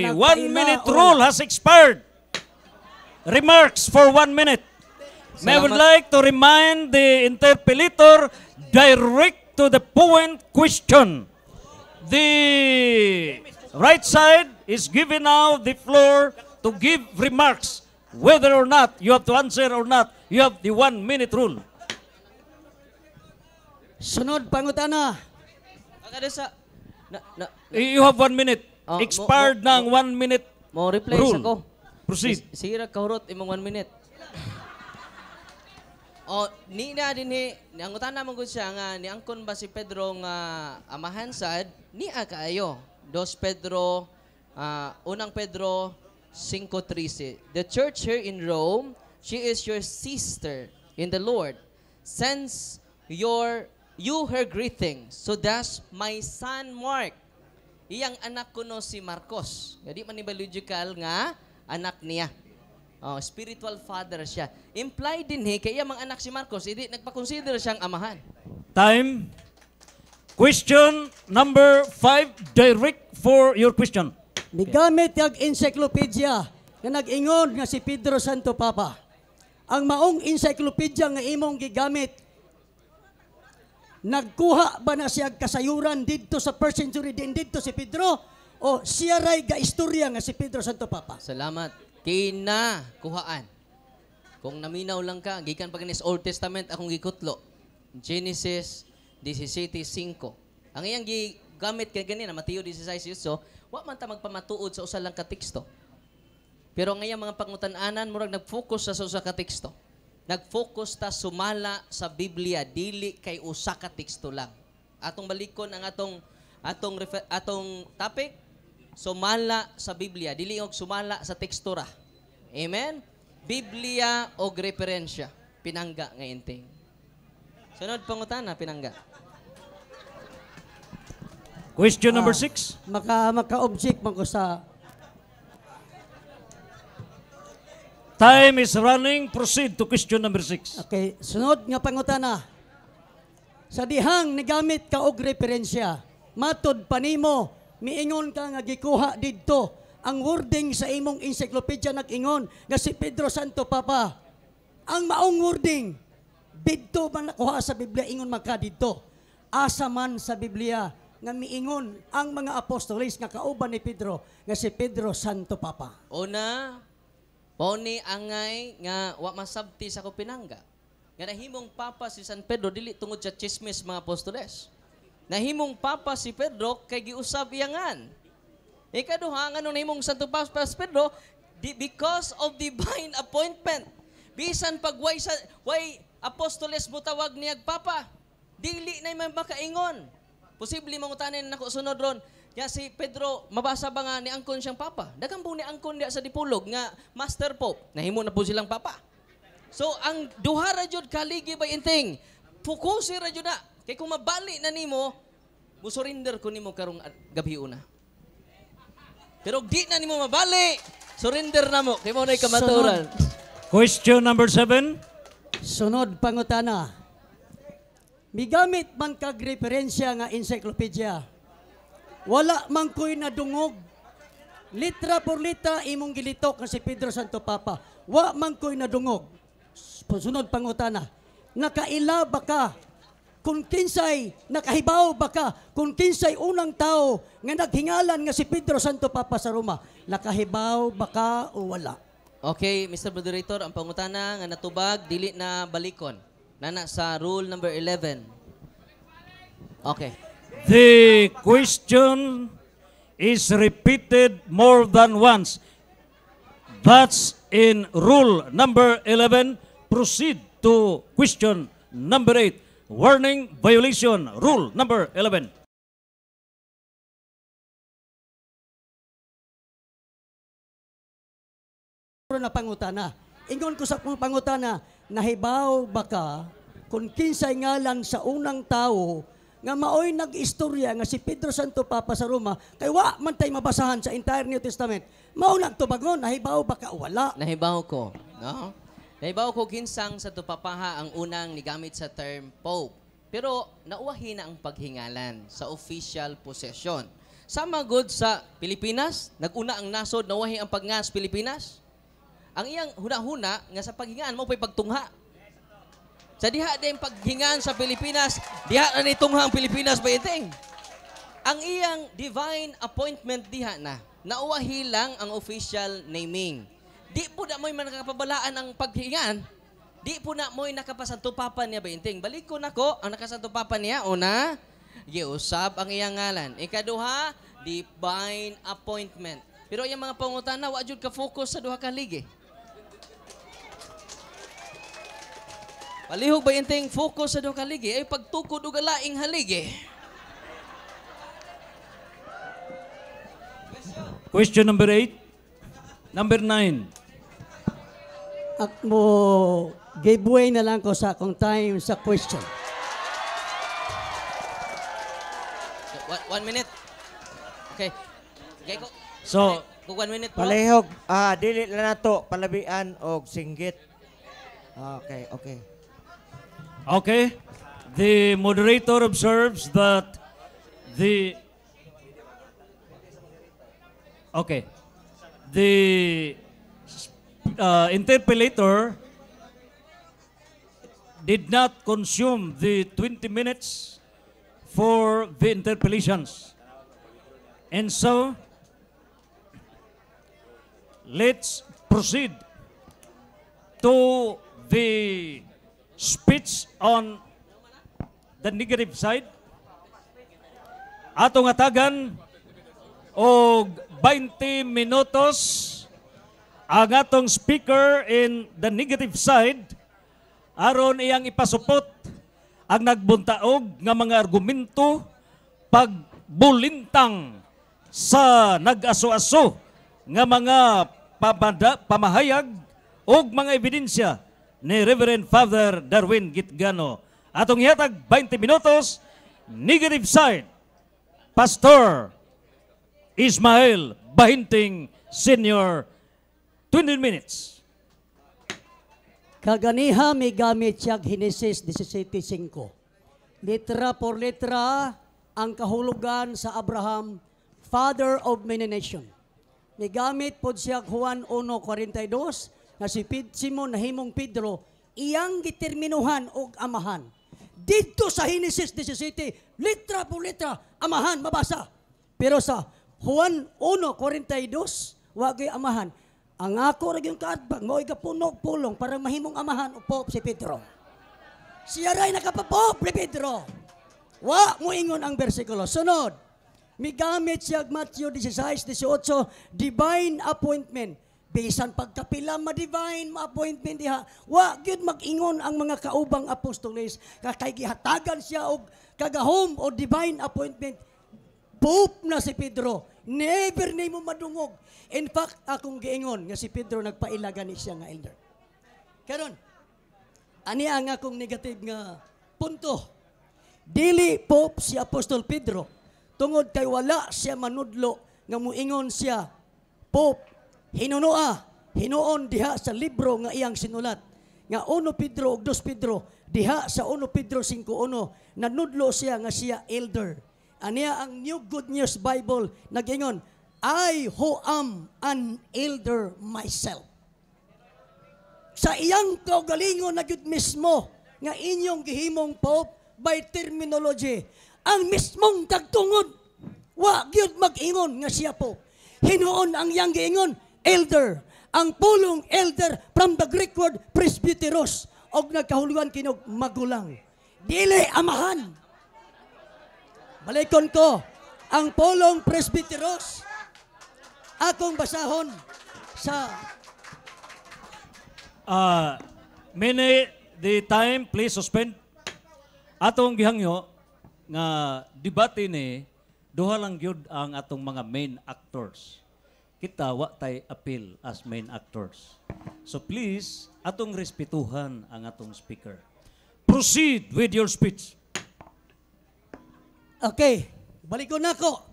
Speaker 3: 1
Speaker 4: Nagpaila
Speaker 3: minute
Speaker 4: o-
Speaker 3: rule has expired. Remarks for 1 minute. May I would
Speaker 2: Salamat.
Speaker 3: like to remind the interpellator direct to the point question. The right side is giving now the floor to give remarks. Whether or not you have to answer or not, you have the 1 minute rule.
Speaker 4: Sunod pangutana.
Speaker 2: Kada sa
Speaker 3: You have 1 minute.
Speaker 2: Oh,
Speaker 3: Expired na ang 1 minute
Speaker 2: mo replace
Speaker 3: rule.
Speaker 2: ako.
Speaker 3: Proceed.
Speaker 2: Sige ra kahurot imong 1 minute. O, ni na din ang utana mong siya nga, ni angkon ba si Pedro nga amahan sad, ni kaayo. 2 Pedro, unang Pedro 5:13. The church here in Rome, she is your sister in the Lord. Sends you her greeting. So that's my son Mark. Iyang anak ko no si Marcos. Hindi man biological nga anak niya. Oh, spiritual father siya. Implied din kaya mga anak si Marcos, hindi nagpa-consider siyang amahan.
Speaker 3: Time. Question number 5. Direct for your question.
Speaker 4: Migamit yung encyclopedia nga nag-ingon nga si Pedro Santo Papa. Ang maong encyclopedia nga imong gigamit, nagkuha ba na siya kasayuran dito sa first century din dito si Pedro? O siya ray ga istorya nga si Pedro Santo Papa?
Speaker 2: Salamat. Kinakuhaan. Kung naminaw lang ka, gikan pa ganis Old Testament akong gikutlo. Genesis 17:5. Ang iyang gigamit kay ganina Mateo 16:8, so wa man ta magpamatuod sa usa lang ka teksto. Pero ang iyang mga pangutan-anan murag nag-focus sa usa ka teksto. Nag-focus ta sumala sa Biblia dili kay usa ka teksto lang. Atong balikon ang atong topic, sumala sa Biblia, dili og sumala sa tekstura. Amen? Biblia og referensya. Pinangga nga inting. Sunod pangutana, pinangga.
Speaker 3: Question number 6.
Speaker 4: Maka-object man ko sa
Speaker 3: Time is running. Proceed to question number 6.
Speaker 4: okay, sunod nga pangutana. Sa dihang nigamit ka og referensya, matod panimo miingon ka nga gikuha didto ang wording sa imong encyclopedia nag-ingon nga si Pedro Santo Papa. Ang maong wording didto man nakuha sa Biblia ingon magka didto. Asa man sa Biblia nga miingon ang mga apostoles nga kauban ni Pedro nga si Pedro Santo Papa.
Speaker 2: Una, pauni angay nga wa masabti sa ko pinangga. Nga nahimong papa si San Pedro dili tungod sa chismis mga apostoles. Nahimong papa si Pedro kay giusab iyangan. Ikaduha nga nahimong Santo Papa si Pedro because of divine appointment. Bisan pag way apostoles mo tawag niyag papa, dili na man makaingon. Posible mangutanin nako sunod ron. Ya si Pedro mabasa ba nga ni angkon siyang papa? Daghang po ni angkon diya sa dipulog nga Master Pope. Nahimo na po silang papa. So ang duha ra jud kaligi ba inting. Fokusi ra jud na. Kay kung mabali na nimo, musurrender ko nimo karong gabi una. Pero di na nimo mabali, surrender na mo. Kay mo na kamaturan.
Speaker 3: Question number 7.
Speaker 4: Sunod pangutana. Migamit man kag referensya nga encyclopedia. Wala man ko'y nadungog. Litra por litra imong gilitok nga si Pedro Santo Papa. Wa man ko'y nadungog. Sunod pangutana. Nakaila ba ka? Kung kinsay nakahibaw ba ka? Kung kinsay unang tao nga naghingalan nga si Pedro Santo Papa sa Roma, nakahibaw ba ka o wala?
Speaker 2: Okay, Mr. Moderator, ang pangutana nga natubag, dili na balikon. Nana sa rule number 11. Okay.
Speaker 3: The question is repeated more than once. That's in rule number 11. Proceed to question number 8. Warning violation. Rule number 11.
Speaker 4: Na pangutana. Ingon ko sa pangutana, nahibaw ba ka kung kinsay ngalan sa unang tao nga maoy nag-istorya nga si Pedro Santo Papa sa Roma, kay wa man tay mabasahan sa entire New Testament. Mao nagtubagon, nahibaw ba ka o wala?
Speaker 2: Nahibaw ko. No? Nahibaw ko kinsang sa tupapaha ang unang nigamit sa term Pope. Pero nauwahi na ang paghingalan sa official possession. Sama good sa Pilipinas, naguna ang nasod, nauwahi ang pagngas Pilipinas. Ang iyang huna-huna nga sa paghingaan mo pa'y pagtungha. Sa diha din paghingaan sa Pilipinas, diha na ni tungha ang Pilipinas ba iting? Ang iyang divine appointment diha na, nauwahi lang ang official naming. Di po na mo'y nakapabalaan ang paghingaan, di po na mo'y nakapasanto papa niya ba inting. Balik ko na ko, ang nakasanto papa niya, una, giusab ang iyang ngalan. Ikaduha, divine appointment. Pero yung mga pangutana, wa jud ka focus sa duha ka ligi. Palihog ba yung focus sa doon kaligi? Ay pagtukod o galaing haligi.
Speaker 3: Question number 8. Number 9.
Speaker 4: Ako, giveaway na lang ko sa akong time sa question.
Speaker 2: 1 minute. Okay. Okay ko.
Speaker 3: So,
Speaker 2: 1 minute po.
Speaker 5: Palihog, dili na nato palabian og singgit. Okay, okay.
Speaker 3: okay. The moderator observes that the interpellator did not consume the 20 minutes for the interpellations. And so, let's proceed to the speech on the negative side. Atong atagan og 20 minutos ang atong speaker in the negative side aron iyang ipasupot ang nagbuntaog nga mga argumento pagbulintang sa nag-aso-aso nga mga pamahayag o mga ebidensya ni Reverend Father Darwin Gitgano. Atong ihatag 20 minutos, negative side, Pastor Ismael Bahinting Senior, 20 minutes.
Speaker 4: Kaganiha may gamit siya Genesis 17:5. Litra por litra ang kahulugan sa Abraham, father of many nations. May gamit po siya Juan 1:42 na si Simon na himong Pedro iyang determinuhan og amahan. Dito sa Genesis 17, litra por litra, amahan, mabasa. Pero sa Juan 1:42, wagay amahan. Ang ako rin yung kaadbang, mo'y kapunog pulong, parang mahimong amahan, upop si Pedro. Siya rin nakapapop ni Pedro. Wa mo ingon ang bersikulo. Sunod, may gamit siya Matthew 16:18, divine appointment. Bisan pagkapila ma-divine ma-appointment diha. Wa gyud mag-ingon ang mga kaubang apostoles kay gihatagan siya og kagahom o divine appointment. Pope na si Pedro. Never na mo madungog. In fact, akong giingon nga si Pedro nagpailagan ni siya nga elder. Karon, ani ang akong negative nga punto. Dili Pope si Apostol Pedro tungod kay wala siya manudlo nga muingon siya Pope hinuon diha sa libro nga iyang sinulat nga 1 Pedro ug 2 Pedro diha sa 1 Pedro 5:1 nanudlo siya nga siya elder. Aniya ang New Good News Bible nagingon, I who am an elder myself. Sa iyang kaugalingon na gyud mismo nga inyong gihimong Pope by terminology, ang mismong kagtungod wa gyud mag-ingon nga siya Pope. Hinuon ang iyang giingon elder. Ang pulong elder from the Greek word presbyteros og nagkahulugan kinog magulang. Dili amahan. Balikon ko, ang pulong presbyteros akong basahon sa
Speaker 3: Many the time, please suspend. Atong gihangyo nga debate ni duha lang gyud ang atong mga main actors. Kita wa tay appeal as main actors. So please, atong respetuhan ang atong speaker. Proceed with your speech.
Speaker 4: okay, balikon nako.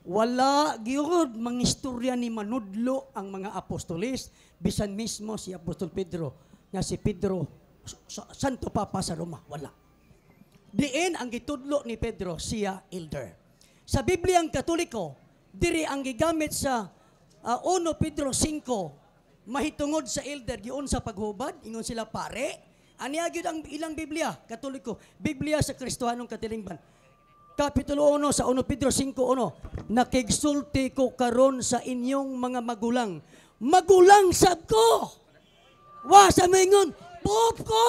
Speaker 4: Wala gyud mangistorya ni manudlo ang mga apostoles bisan mismo si Apostol Pedro nga si Pedro Santo Papa sa Roma, wala. Diin ang gitudlo ni Pedro siya elder. Sa Bibliang Katoliko, diri ang gigamit sa 1 Pedro 5 mahitungod sa elder giun sa paghubad, ingon sila pare. Aniya gyud ang ilang Biblia, Katoliko, Biblia sa Kristohanong Katilingban. Kapitulo 1 sa 1 Pedro 5:1, nakigsulti ko karon sa inyong mga magulang. Magulang sab ko. Wa sa mingon, Pope ko.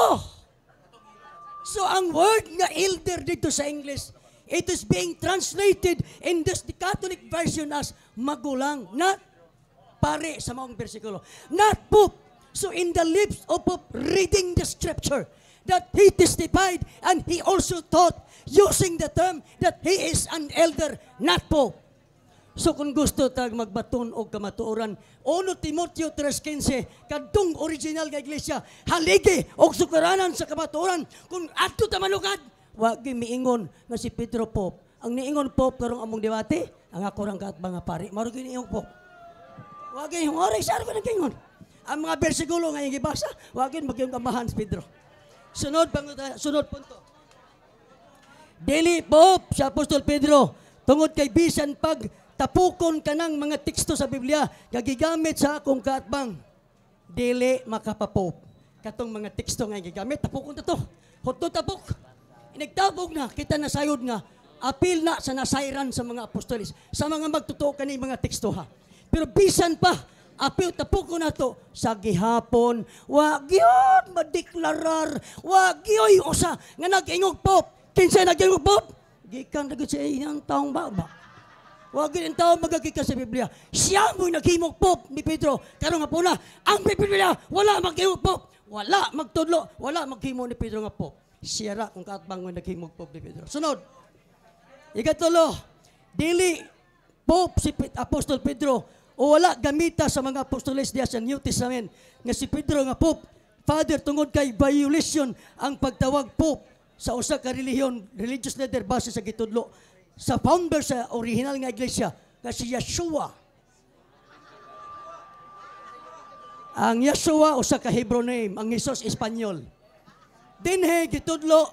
Speaker 4: So ang word nga elder dito sa English, it is being translated in this the Catholic version as magulang, not pare sa maong bersikulo, not Pope. So in the lips of Pope reading the scripture, that he testified and he also taught using the term that he is an elder, not pope. So kung gusto tag magbaton og kamatuoran, 1 Timoteo 3:15, kadtong original nga iglesia, haligi og sukaranan sa kamatuoran. Kung adto ta manukad, wa gyud miingon nga si Pedro Pope. Ang niingon Pope karong among debate, ang ako rang kaatbang nga pari. Maro gyud niingon Pope. Wa gyud oray sa ko nagkingon. Ang mga bersikulo nga yung gibasa, wa gyud magyong amahan si Pedro. Sunod punto. Dili Pope sa Apostol Pedro, tungod kay bisan pag tapukon ka ng mga teksto sa Biblia, gagigamit sa akong kaatbang, dili makapapop. Katong mga teksto nga gigamit, tapukon na to. Hotto tapok. Nagtabog na, kita nasayod nga, apil na sa nasayran sa mga apostolis, sa mga magtotoo ka mga teksto ha. Pero bisan pa, apil tapukon na to, sa gihapon, wag yun madeklarar, wag yun usa, nga nag-ingog pop. Kinsay nag-ingog pop? Gikan na sa inyang taong baba. Wag din tao magagika sa Biblia. Siya mo'y naghimog pop ni Pedro. Karong nga po na, ang Biblia, wala maghimog pop. Wala magtudlo, wala maghimog ni Pedro nga pop. Siya ra kung kaatbang mo'y naghimog pop ni Pedro. Sunod. Ikatulo, dili pop si Apostol Pedro o wala gamita sa mga apostoles diya sa New Testament nga si Pedro nga pop. Father, tungod kay violation ang pagtawag pop sa usa ka relihiyon, religious leader base sa gitudlo sa founder sa original nga iglesia, nga si Yeshua. Ang Yeshua, usa ka Hebrew name, ang Jesus, Espanyol. Dinhi, gitudlo,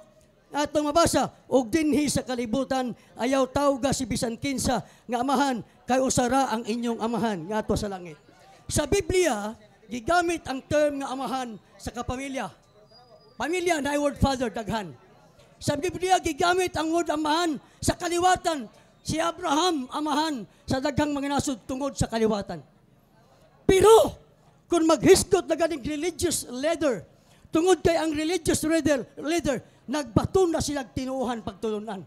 Speaker 4: atong mabasa, og dinhi sa kalibutan, ayaw tawga si bisan kinsa nga amahan, kay usara ang inyong amahan, nga ato sa langit. Sa Biblia, gigamit ang term nga amahan sa kapamilya. Pamilya, na word father, daghan. Sa Biblia, gigamit ang word amahan sa kaliwatan. Si Abraham, amahan sa daghang mga nasod tungod sa kaliwatan. Pero, kung maghisgot na ganing religious leader, tungod kay ang religious leader nagbaton na silang tinuuhan pagtulunan.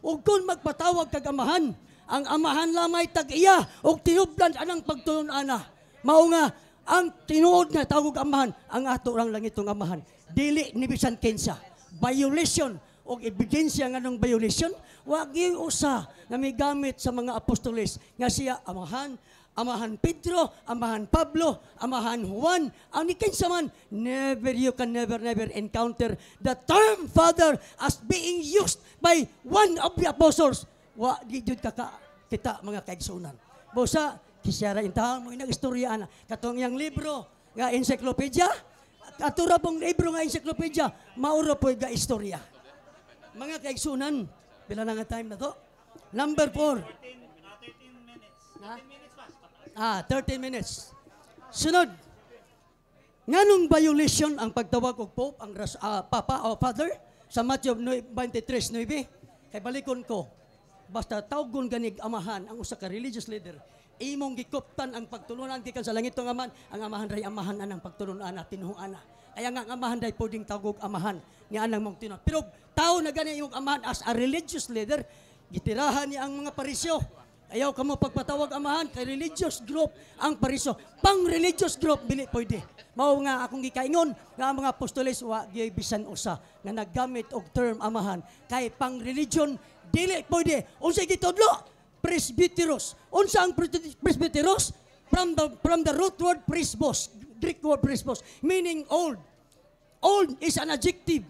Speaker 4: O kung magpatawag kag amahan, ang amahan lamay tag-iya o tinublan anang pagtulunan na. Mao nga, ang tinuod nga tawag amahan, ang ato rang langitong amahan. Dili ni bisan kinsa. Violation o ebidensya nga ng violation, wag yung usa na may gamit sa mga apostoles nga siya amahan, amahan Pedro, amahan Pablo, amahan Juan, ang ni kinsa man, you can never encounter the term father as being used by one of the apostles. Wa di jud kita mga kaigsunan. Bosa, kisara intahan mo inang istorya na katong yang libro nga encyclopedia, katura pong libro nga encyclopedia, mauro po ga istorya. Mga kaigsunan, pila na nga time na to? Number 4. 13 minutes. Sunod. Nganong violation ang pagtawag og Pope, ang Papa o Father? Sa Matthew 23:9. Kay balikon ko, basta tawgon ganig amahan ang usa ka religious leader, imong gikuptan ang pagtulunan gikan sa langit ng amahan, ang amahan ray amahan anang pagtulunan na tinuhuan na. Kaya nga ang amahan day pwedeng tawag amahan nga anang mong tinuhuan. Pero tao na gani yung amahan as a religious leader, gitirahan niya ang mga parisyo. Ayaw ka mo pagpatawag amahan kay religious group ang parisyo. Pang religious group dili pwede. Mao nga akong gikaingon nga ang mga apostoles wa gyud bisan usa nga naggamit og term amahan kay pang religion dili pwede. Unsa gitudlo? Presbyteros. Unsa ang presbyteros? From the root word presbos, Greek word presbos, meaning old. Old is an adjective.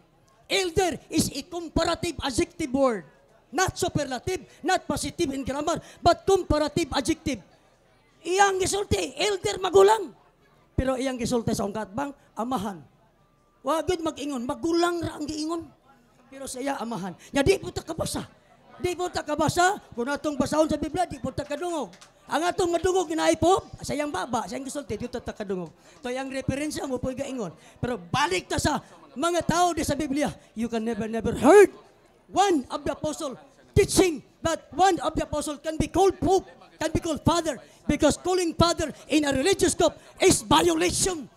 Speaker 4: Elder is a comparative adjective word. Not superlative, not positive in grammar, but comparative adjective. Iyang gisulti, elder magulang. Pero iyang gisulti sa ungkatbang, amahan. Wagod mag-ingon, magulang ra ang giingon. Pero sa iya, amahan. Ya di po ta kabasa. Di po ta kabasa, kung atong basahon sa Biblia, di po ta kadungog. Ang atong madungog, ginaipop, sa iyang baba, sa iyang gisulti, di po ta kadungog. Ito yung referensya mo po gaingon. Pero balik ta sa mga tao di sa Biblia, you can never heard one of the apostle teaching that one of the apostle can be called Pope, can be called Father, because calling Father in a religious group is violation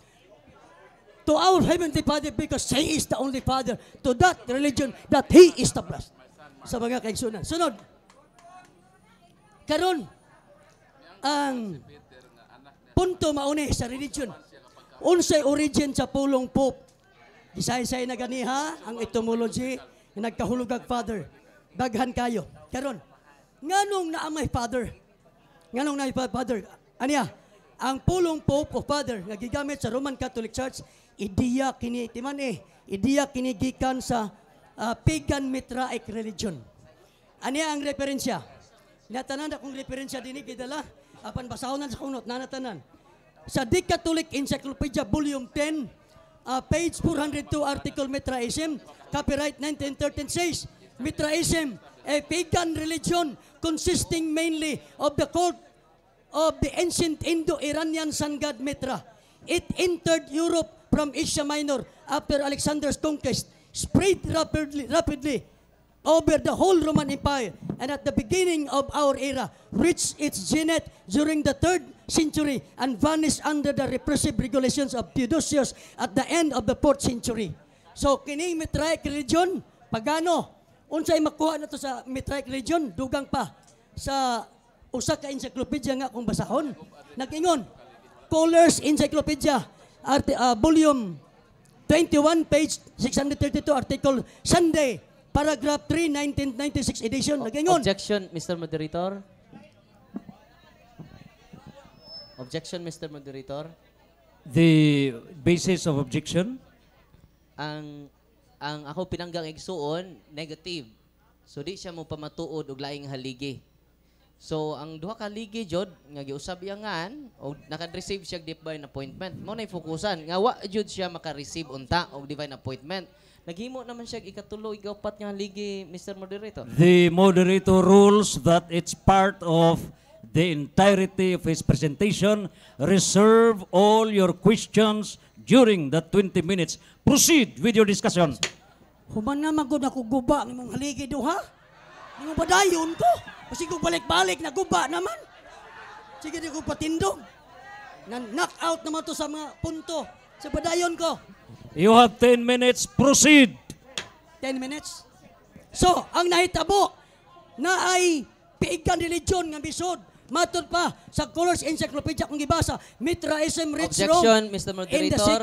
Speaker 4: to our Heavenly Father because He is the only Father to that religion that He established. Sa mga kaigsunan. Sunod. Karon, ang punto mauni sa religion. Unsay origin sa pulong Pope? Gisay-say na ganiha ang etymology nga nagkahulugag father. Daghan kayo. Karon, nganong naamay father? Nganong naamay father? Aniya, ang pulong Pope o Father nga gigamit sa Roman Catholic Church, ideya kini timan ideya kini gikan sa pagan Mitraic religion. Aniya ang referensya. Natanan akong referensya dinhi gidala apan basahon sa kunot nanatanan. Sa The Catholic Encyclopedia Volume 10, page 402, article Mitraism, copyright 1913 says, Mitraism, a pagan religion consisting mainly of the cult of the ancient Indo-Iranian sun god Mitra. It entered Europe from Asia Minor after Alexander's conquest, spread rapidly over the whole Roman Empire, and at the beginning of our era, reached its zenith during the 3rd century and vanished under the repressive regulations of Theodosius at the end of the 4th century. So, kining Mitraic religion, pagano, unsay makuha na to sa Mitraic religion, dugang pa sa usa ka encyclopedia nga kung basahon. Nag-ingon, Kohler's Encyclopedia, volume 21, page 632, article Sunday, paragraph 3, 1996 edition. Nag-ingon.
Speaker 2: Objection, Mr. Moderator. Objection, Mr. Moderator.
Speaker 3: The basis of objection?
Speaker 2: Ang ako pinanggang igsuon, negative. So di siya mo pamatuod og laing haligi. So ang duha ka haligi jud nga giusab iyangan og naka-receive siya divine appointment. Mao nay fokusan nga wa jud siya maka-receive unta og divine appointment. Naghimo naman siya ikatulo igaupat nga haligi, Mr. Moderator.
Speaker 3: The moderator rules that it's part of the entirety of his presentation. Reserve all your questions during the 20 minutes. Proceed with your discussion.
Speaker 4: Human na magod ako guba ng mong haligi duha. Hindi mo padayon ko. Kasi kung balik-balik na guba naman. Sige di ko patindog. Na-knock out naman to sa mga punto. Sa padayon ko.
Speaker 3: You have 10 minutes. Proceed.
Speaker 4: 10 minutes. So, ang nahitabo na ay piigan religion nga bisod. Matod pa sa Kohler's Encyclopedia kung gibasa, Mitraism reached
Speaker 2: Objection,
Speaker 4: Rome
Speaker 2: Mr.
Speaker 4: in the
Speaker 2: Moderator.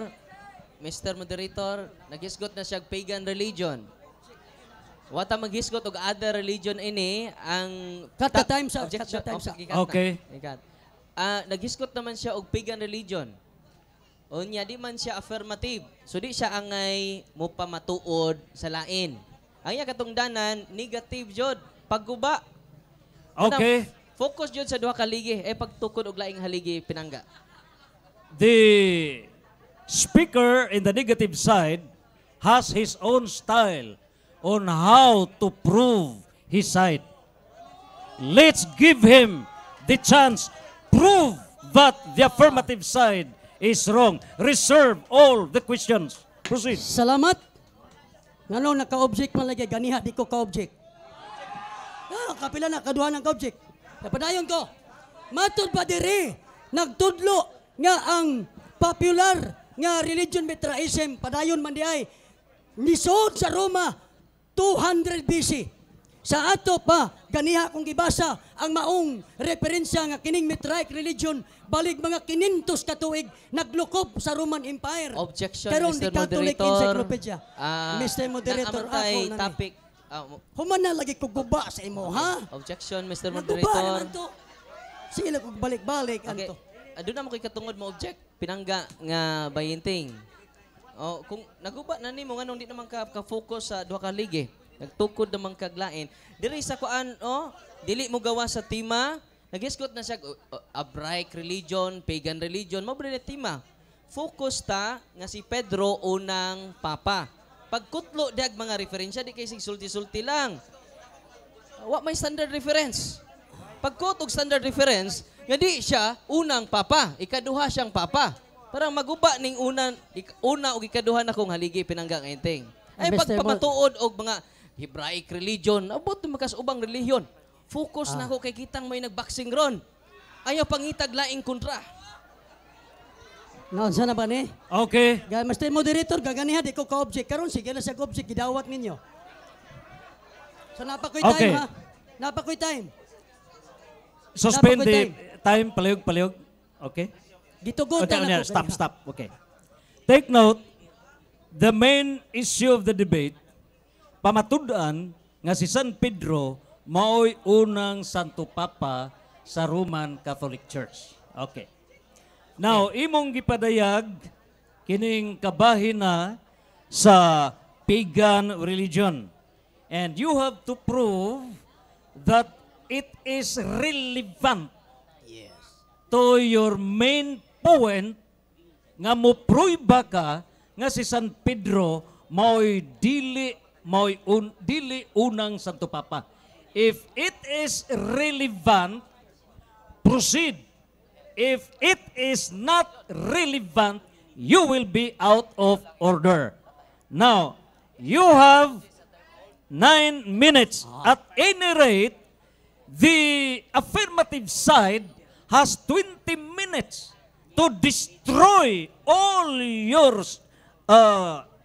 Speaker 2: Mr. Moderator, naghisgot na siya pagan religion. Wata maghisgot og other religion ini ang
Speaker 4: Cut the time, sir.
Speaker 2: Objection.
Speaker 4: Cut the time, sir.
Speaker 3: Okay.
Speaker 2: Naghisgot naman siya og pagan religion. Unya di man siya affirmative. So di siya angay mo pamatuod sa lain. Ang iya katungdanan negative jud pagguba.
Speaker 3: Okay.
Speaker 2: Focus jud sa duha ka haligi pagtukod og laing haligi pinangga.
Speaker 3: The speaker in the negative side has his own style on how to prove his side. Let's give him the chance. Prove that the affirmative side is wrong. Reserve all the questions. Proceed.
Speaker 4: Salamat. Ngano naka-object man lagi ganiha di ko ka-object. Kapila na kaduha ng ka-object. Napadayon ko. Matod pa diri nagtudlo nga ang popular nga religion Mitraism padayon man di ay nisod sa Roma 200 BC. Sa ato pa ganiha kung gibasa ang maong referensya nga kining Mitraic religion balig mga 500 ka tuig naglukop sa Roman Empire.
Speaker 2: Objection,
Speaker 4: Karon
Speaker 2: Mr.
Speaker 4: di Catholic
Speaker 2: Moderator.
Speaker 4: Encyclopedia. Mr. Moderator,
Speaker 2: naamantay
Speaker 4: ako
Speaker 2: topic.
Speaker 4: Human na lagi ko guba sa imo, ha?
Speaker 2: Objection, Mr.
Speaker 4: Naguba
Speaker 2: Moderator.
Speaker 4: naman to. Sige lang kung balik-balik.
Speaker 2: Okay.
Speaker 4: Anto.
Speaker 2: Doon naman ko'y katungod mo object. Pinangga nga bayinting. Kung naguba na nimo nganong di naman ka-focus sa duha ka ligi. Nagtukod naman kaglain. Diri sa kuan, dili mo gawa sa tema. Nag-isgot na siya, Abraic religion, pagan religion, mabre na tema. Focus ta nga si Pedro unang papa. Pagkutlo dag mga referensya, di kay sig sulti-sulti lang. Wa may standard reference. Pagkutog standard reference, nga di siya unang papa, ikaduha siyang papa. Parang maguba ning una o ikaduha na kong haligi pinanggang enteng. Ay
Speaker 4: Mr.
Speaker 2: pagpamatuod og mga Hebraic religion, abot makas ubang relihiyon. Focus na ko kay kitang may nagboxing ron. Ayaw pangitag laing kontra.
Speaker 4: Naon sana ba ni?
Speaker 3: Okay.
Speaker 4: Mr. Moderator, gaganiha di ko ka-object. Karon sige na sa object gidawat ninyo. So napakoy time,
Speaker 3: Okay.
Speaker 4: ha? Napakoy time.
Speaker 3: Suspend the
Speaker 4: Dapat
Speaker 3: time. Palihog. Okay.
Speaker 4: Gitugod
Speaker 3: Okay,
Speaker 4: na
Speaker 3: okay,
Speaker 4: ako.
Speaker 3: stop. Okay. Take note, the main issue of the debate, pamatud-an nga si San Pedro mao'y unang Santo Papa sa Roman Catholic Church. Okay. Now, imong gipadayag kining kabahin na sa pagan religion. And you have to prove that it is relevant to your main point nga mo pruiba ka nga si San Pedro mao'y dili unang Santo Papa. If it is relevant, proceed. If it is not relevant, you will be out of order. Now, you have 9 minutes. At any rate, the affirmative side has 20 minutes to destroy all your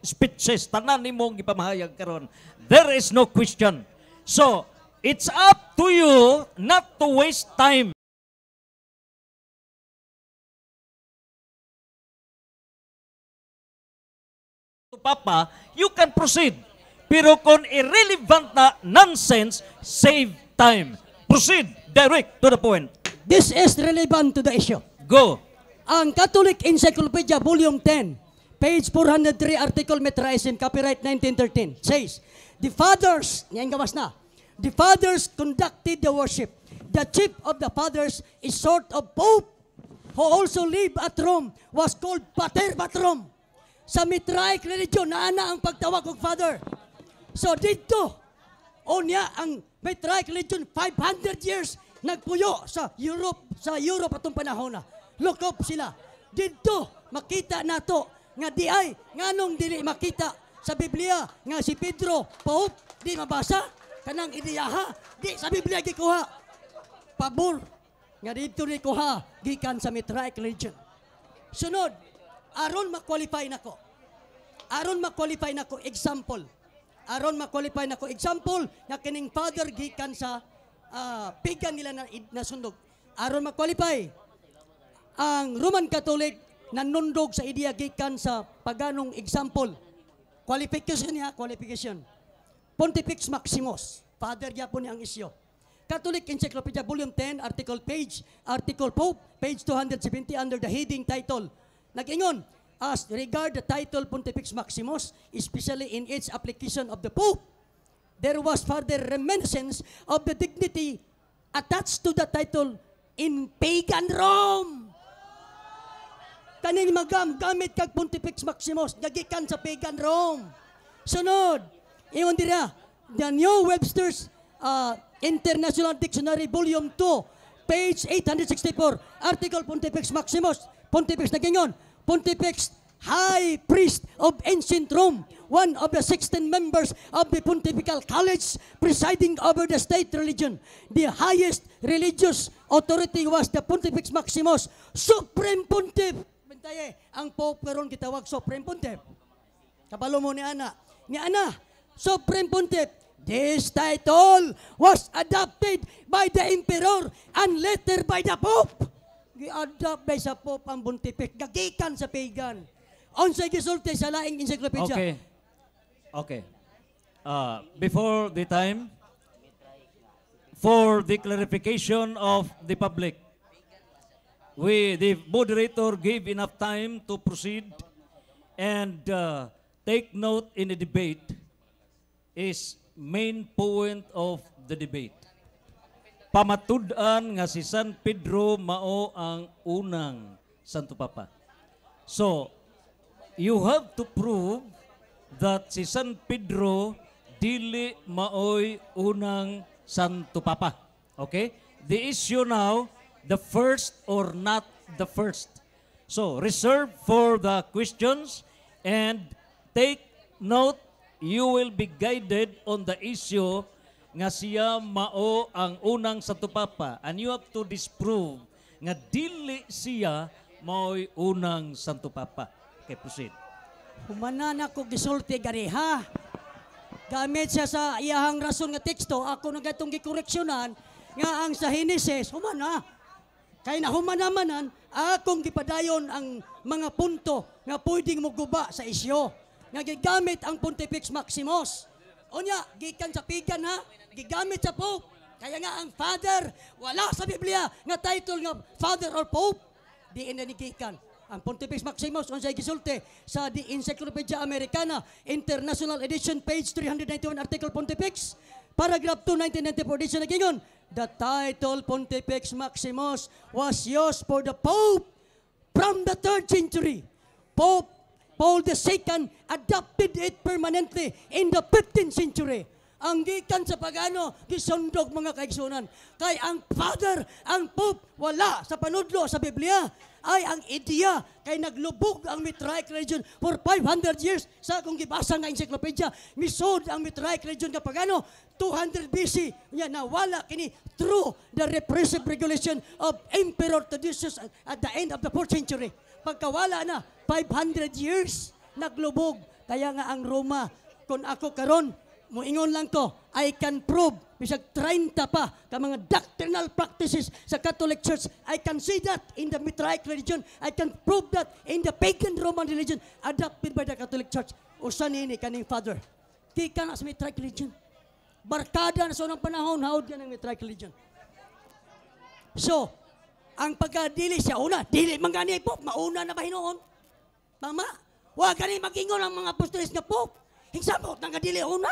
Speaker 3: speeches. Tanan nimong gipamahayag karon. There is no question. So, it's up to you not to waste time. Papa, you can proceed. Pero kung irrelevant na nonsense, save time. Proceed direct to the point.
Speaker 4: This is relevant to the issue.
Speaker 3: Go.
Speaker 4: Ang Catholic Encyclopedia, Volume 10, page 403, article Metraism, copyright 1913, says, the fathers, yan gawas na, the fathers conducted the worship. The chief of the fathers is sort of pope, who also lived at Rome, was called Pater Patrum. Sa Mitraic religion, naana ang pagtawag og father. So dito, niya ang Mitraic religion, 500 years nagpuyo sa Europe atong panahon na. Look up sila. Dito, makita nato nga di ay, nganong dili makita sa Biblia nga si Pedro, Pope, di mabasa, kanang idiyaha, di sa Biblia gikuha. Pabor, nga dito ni kuha, gikan sa Mitraic religion. Sunod, aron ma-qualify nako. Example. Na kining father gikan sa pagan nila na sundog. Aron ma-qualify, ang Roman Catholic nanundog sa ideya gikan sa paganong example. Qualification. Pontifex Maximus. Father gyapon ni ang isyo. Catholic Encyclopedia Volume 10, Article Pope, page 270 under the heading title. Nag-ingon, as regard the title Pontifex Maximus, especially in its application of the Pope, there was further reminiscence of the dignity attached to the title in pagan Rome. Kaning gamit kag Pontifex Maximus, nagikan sa pagan Rome. Sunod, ingon dira, the New Webster's International Dictionary Volume 2, page 864, article Pontifex Maximus, Pontifex nagingon, Pontifex, High Priest of Ancient Rome, one of the 16 members of the Pontifical College presiding over the state religion. The highest religious authority was the Pontifex Maximus, Supreme Pontiff. Bantaye, ang Pope karon gitawag Supreme Pontiff. Kabalo mo ni Ana. Supreme Pontiff. This title was adopted by the Emperor and later by the Pope. Gi-adopt by sa Pope ang Pontifex. Gagikan sa pagan. Unsay gisulti sa laing encyclopedia.
Speaker 3: Okay. Before the time, for the clarification of the public, the moderator gave enough time to proceed and take note in the debate is main point of the debate. Pamatud-an nga si San Pedro mao ang unang Santo Papa. So, you have to prove that si San Pedro dili maoy unang Santo Papa. Okay? The issue now, the first or not the first. So, reserve for the questions and take note, you will be guided on the issue nga siya mao ang unang Santo Papa, and you have to disprove nga dili siya mao'y unang Santo Papa. Okay, proceed.
Speaker 4: Humanan ako gisulti gani ha. Gamit siya sa iyahang rason nga teksto, ako nagatong gikoreksyonan nga ang sa Henesis, humana. Kaya na humanamanan, akong gipadayon ang mga punto nga pwedeng muguba sa isyo. nga gigamit ang Pontifex Maximus. Unya, gikan sa pigan ha, gigamit sa Pope. Kaya nga ang Father, wala sa Biblia nga title nga Father or Pope. Di inanigikan. Ang Pontifex Maximus, unsay gisulti sa The Encyclopedia Americana, International Edition, page 391, Article Pontifex, paragraph 2, 1994 edition, nagingon, the title Pontifex Maximus was used for the Pope from the 3rd century. Pope Paul II adopted it permanently in the 15th century. Ang gikan sa pagano, gisundog mga kaigsunan. Kay ang Father, ang Pope, wala sa panudlo sa Biblia. Ay ang ideya, kay naglubog ang Mitraic religion for 500 years. Sa akong gibasa nga encyclopedia, misod ang Mitraic religion nga pagano, 200 BC, niya nawala kini through the repressive regulation of Emperor Theodosius at the end of the 4th century. Pagkawala na, 500 years, naglubog. Kaya nga ang Roma, kung ako karon, muingon lang ko, I can prove, bisag 30 pa, ka mga doctrinal practices sa Catholic Church, I can see that in the Mitraic religion, I can prove that in the pagan Roman religion, adopted by the Catholic Church. Usan ini kaning Father. Di ka na sa Mitraic religion. Barkada na sa unang panahon, haod ka ng Mitraic religion. So, ang pagkadili siya, una, dili man gani Pope, mauna na ba hinoon? Tama? Huwag gani mag-ingon ang mga apostolis na Pope. Hingsabot ng kadili una.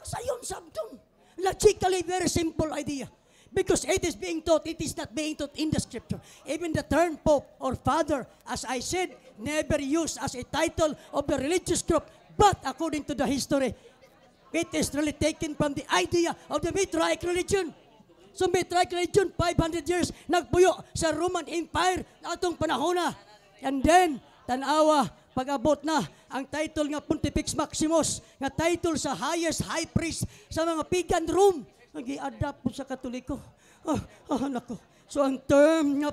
Speaker 4: Sayon sabdon. Logically, very simple idea. Because it is being taught, it is not being taught in the scripture. Even the term Pope or Father, as I said, never used as a title of the religious group. But according to the history, it is really taken from the idea of the Mitraic religion. So Mitraic religion, 500 years, nagpuyo sa Roman Empire na atong panahon na. And then, tanawa, pag-abot na ang title nga Pontifex Maximus, nga title sa highest high priest sa mga pagan Rome, nag-i-adapt po sa Katoliko. Nako. So ang term nga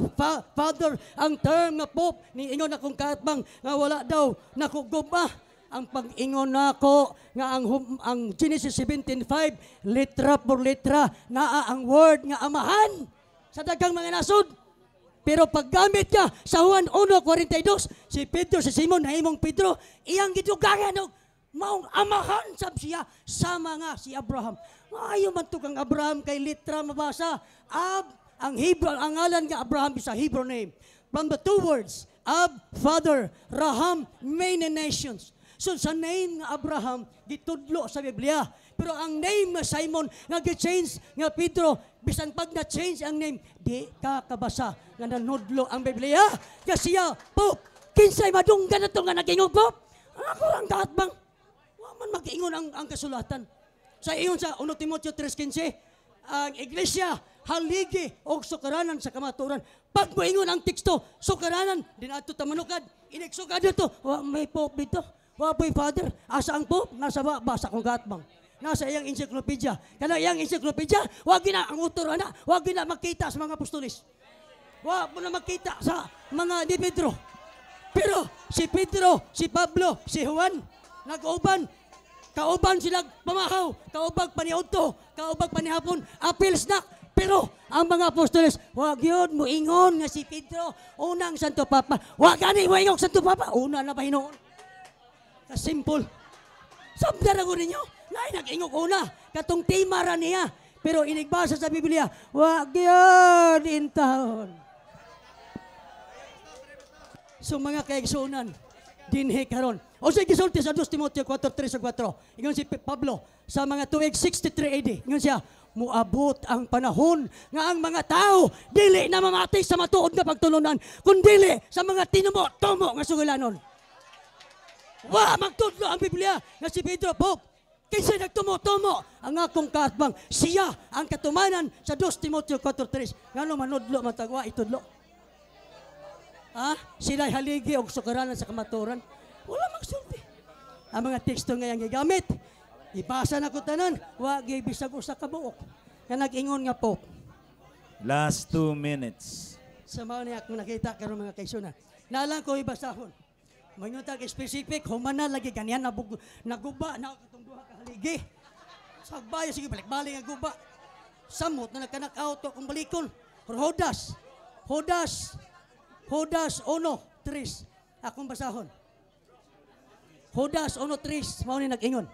Speaker 4: Father, ang term nga Pope, niingon akong katbang nga wala daw nakuguma. Ang pag-ingon nako nga ang Genesis 17:5, letra por letra, naa ang word nga amahan sa daghang mga nasod. Pero paggamit niya sa Juan 1:42, si Pedro, si Simon, nahimong Pedro, iyang gidugangan og maong amahan sab siya sama nga si Abraham. Maayo man to kang Abraham kay litra mabasa. Ang Hebrew, ang ngalan nga Abraham is a Hebrew name. From the two words, Ab, Father, Raham, many nations. So sa name nga Abraham, gitudlo sa Biblia. Pero ang name nga Simon, nga gi-change nga Pedro, bisan pag na-change ang name, di ka kabasa nga nanudlo ang Biblia. Kasi siya, Pope, kinsay madunggan na ito nga nag-ingog Pope. Ako ang katbang. Waman mag-ingon ang kasulatan. Sa iyon sa 1 Timoteo 3:15, ang iglesia, haligi o sukaranan sa kamaturan. Pag moingon ang teksto, sukaranan, din ato tamanukad, ineksukad ito, may Pope dito. Wapoy Father, asa ang Pope? Nasa basa kong katbang. Nasa iyang encyclopedia. Kana iyang encyclopedia, wag na ang author ana, wag na makita sa mga apostolis. Wag mo na makita sa mga ni Pedro. Pero si Pedro, si Pablo, si Juan, nag-uban. Kauban sila pamahaw, kaubag paniudto, kaubag panihapon, apil snack. Pero ang mga apostoles, wag yun, muingon nga si Pedro, unang Santo Papa. Wag gani muingon Santo Papa, una na ba hinoon? Simple. Sabda ko ninyo. Nay, nag-ingok una. Katong timara niya. Pero inigbasa sa Biblia, wag yan intahon. So mga kaigsunan, dinhi karon. O sige, gisulti sa 2 Timoteo 4:3-4. Ingon si Pablo, sa mga tuig 63 AD. Ingon siya, muabot ang panahon nga ang mga tao dili na mamatay sa matuod nga pagtulunan, kundi sa mga tinumo-tumo nga sugalanon. Magtudlo ang Biblia nga si Pedro Pope. Kaysa nagtumo-tumo ang akong katbang, siya ang katumanan sa 2 Timoteo 4:3. Ngano manudlo matagwa itudlo? Sila'y haligi og sukaranan sa kamaturan. Wala magsulti. Ang mga teksto nga yang gigamit, ibasa na ko tanan, wa gyud bisag usa ka buok. Nga nag-ingon nga Pope.
Speaker 1: Last 2 minutes.
Speaker 4: Sa mao ni akong nakita karon mga kaigsunan. Nalang ko ibasahon. Mayroon tag specific, humana lagi ganyan, naguba, na katong duha ka haligi. Sagbayo, sige, balik-balik ang guba. Samot na nagkanak-out kung balikon. Hodas 1:3. Akong basahon. Judas 1:3 mao ni nag-ingon.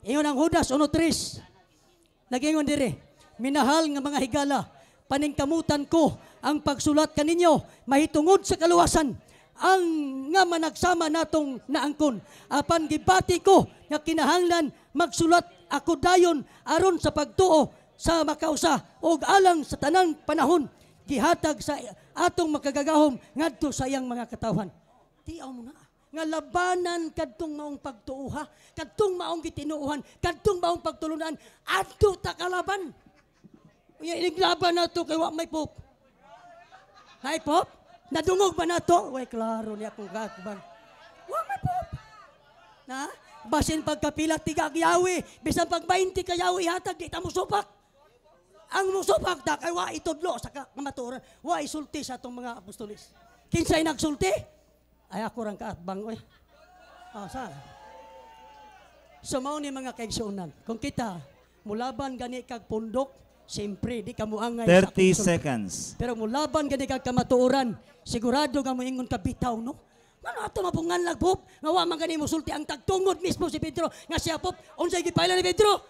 Speaker 4: Ingon ang Judas 1:3. Nag-ingon dire, minahal nga mga higala, paningkamutan ko ang pagsulat kaninyo mahitungod sa kaluwasan ang nga managsama natong naangkon. Apan gibati ko nga kinahanglan magsulat ako dayon aron sa pagtuo sa makausa ug alang sa tanang panahon gihatag sa atong makagagahom ngadto sa iyang mga katawhan. Tiaw mo na nga labanan kadtong maong pagtuuha, kadtong maong gitinuuhan, kadtong maong pagtulunan, adto ta kalaban. Unya iniglaban nato kay wa may pop. Hay pop? Nadungog ba nato? Way klaro niya kung kakban. Wa may pop. Na? Basin pagkapila tiga yawi, bisan pag 20 ka yawi hatag di ta mo supak. Ang musupak ta kay wa itudlo sa kamaturan, wa isulti sa atong mga apostolis. Kinsay nagsulti? Ay ako rang kaatbang oy. Sa. So mao ni mga kaigsuonan. Kung kita mulaban gani kag pundok, siyempre di ka muangay
Speaker 1: 30 seconds.
Speaker 4: pero mulaban gani kag kamatuoran, sigurado nga moingon ka bitaw no. Ngano ato mapungan lagbop, nga wa man gani mosulti ang tagtungod mismo si Pedro nga siya pop unsay gipailan ni Pedro?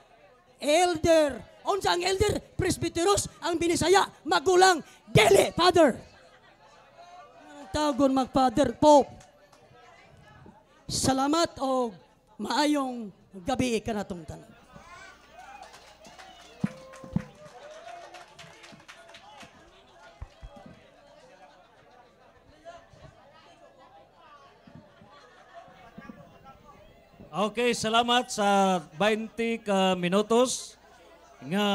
Speaker 4: Elder. Unsa ang elder? Presbyteros, ang binisaya magulang, dili father. Tagon mag-father Pope. Salamat o maayong gabi ka natong tanan.
Speaker 3: Okay, salamat sa 20 ka minutos nga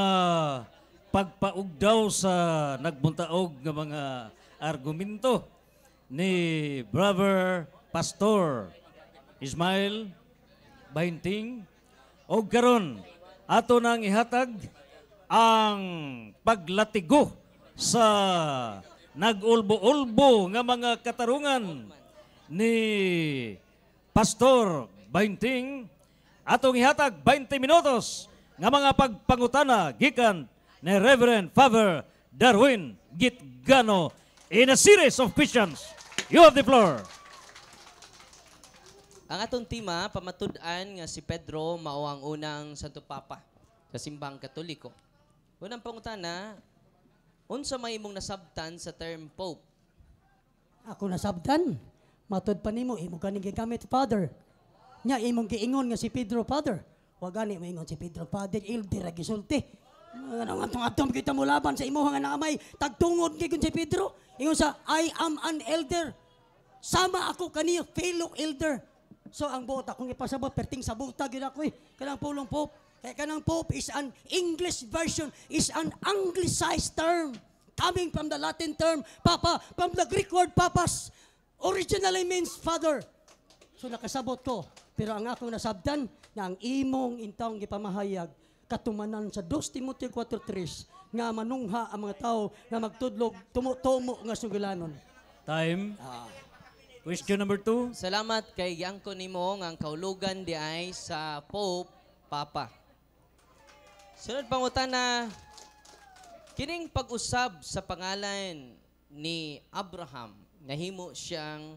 Speaker 3: pagpaugdaw sa nagbuntaog nga mga argumento ni Brother Pastor Ismael Bahinting. O karon ato nang ihatag ang paglatigo sa nag-ulbo-ulbo nga mga katarungan ni Pastor Bahinting. Atong ihatag 20 minutos nga mga pagpangutana gikan ni Reverend Father Darwin Gitgano in a series of questions. You have the floor.
Speaker 2: Ang atong tema, pamatud-an nga si Pedro mao ang unang Santo Papa sa simbang Katoliko. Unang pangutana, unsa may imong nasabtan sa term Pope?
Speaker 4: Ako nasabtan. Matod pa nimo imo gani gigamit father. Nya imong giingon nga si Pedro father. Wa gani mo ingon si Pedro father elder ra gisulti. Ano nga atong kita mo laban sa imo nga naamay tagtungod kay si Pedro. Ingon sa I am an elder. Sama ako kaniya fellow elder. So ang buot akong ipasabot perting sa buta gyud ako kanang pulong pope. Kaya kanang pope is an English version, is an anglicized term coming from the Latin term papa, from the Greek word papas. Originally means father. So nakasabot ko. Pero ang akong nasabtan na ang imong intawong gipamahayag katumanan sa 2 Timoteo 4:3 nga manungha ang mga tao nga magtudlog tumo-tumo nga sugalanon.
Speaker 3: Time. Question number 2.
Speaker 2: Salamat kay giangko nimo nga ang kaulugan di ay sa Pope Papa. Sunod pangutana, kining pag-usab sa pangalan ni Abraham, nahimo siyang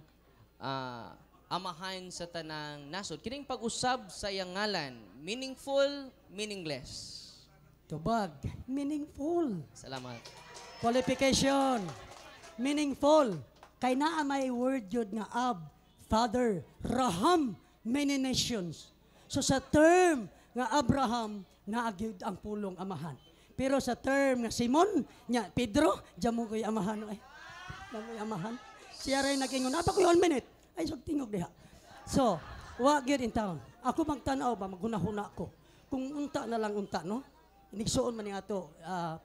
Speaker 2: amahan sa tanang nasod. Kining pag-usab sa iyang ngalan, meaningful, meaningless?
Speaker 4: Tubag, meaningful.
Speaker 2: Salamat.
Speaker 4: Qualification, meaningful. Kay naa may word yun nga Ab, Father, Raham, many nations. So sa term nga Abraham, naagyud ang pulong amahan. Pero sa term nga Simon, nya Pedro, jamo ko'y amahan. Ay, jamo'y amahan. Siya rin nag-ingon, apa ko 1 minute? Ay, tingog diha. So, wa gyud in town. Ako magtanaw ba, maghunahuna ko. Kung unta na lang unta, no? Inigsuon man ni ato,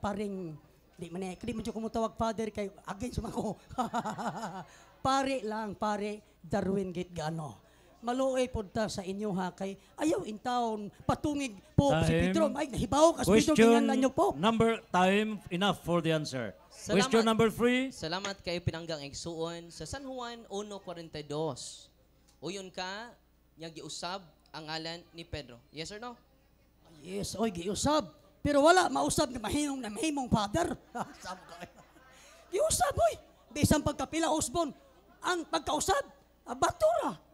Speaker 4: paring, di man ko mutawag father kay against man ko. Pare lang, pare Darwin Gitgano. Maluoy pod ta sa inyo ha kay ayaw in town patungig po si Pedro ay nahibaw kas Pedro ganyan lang po.
Speaker 3: Number time enough for the answer.
Speaker 2: Salamat.
Speaker 3: Question number 3.
Speaker 2: Salamat kay pinanggang igsuon sa San Juan 1:42. Uyon ka nya giusab ang ngalan ni Pedro. Yes or no?
Speaker 4: Yes, oy giusab. Pero wala mausab nga mahimong father. Sabi ko. Giusab oy. Bisan pagkapila usbon ang pagkausab batura.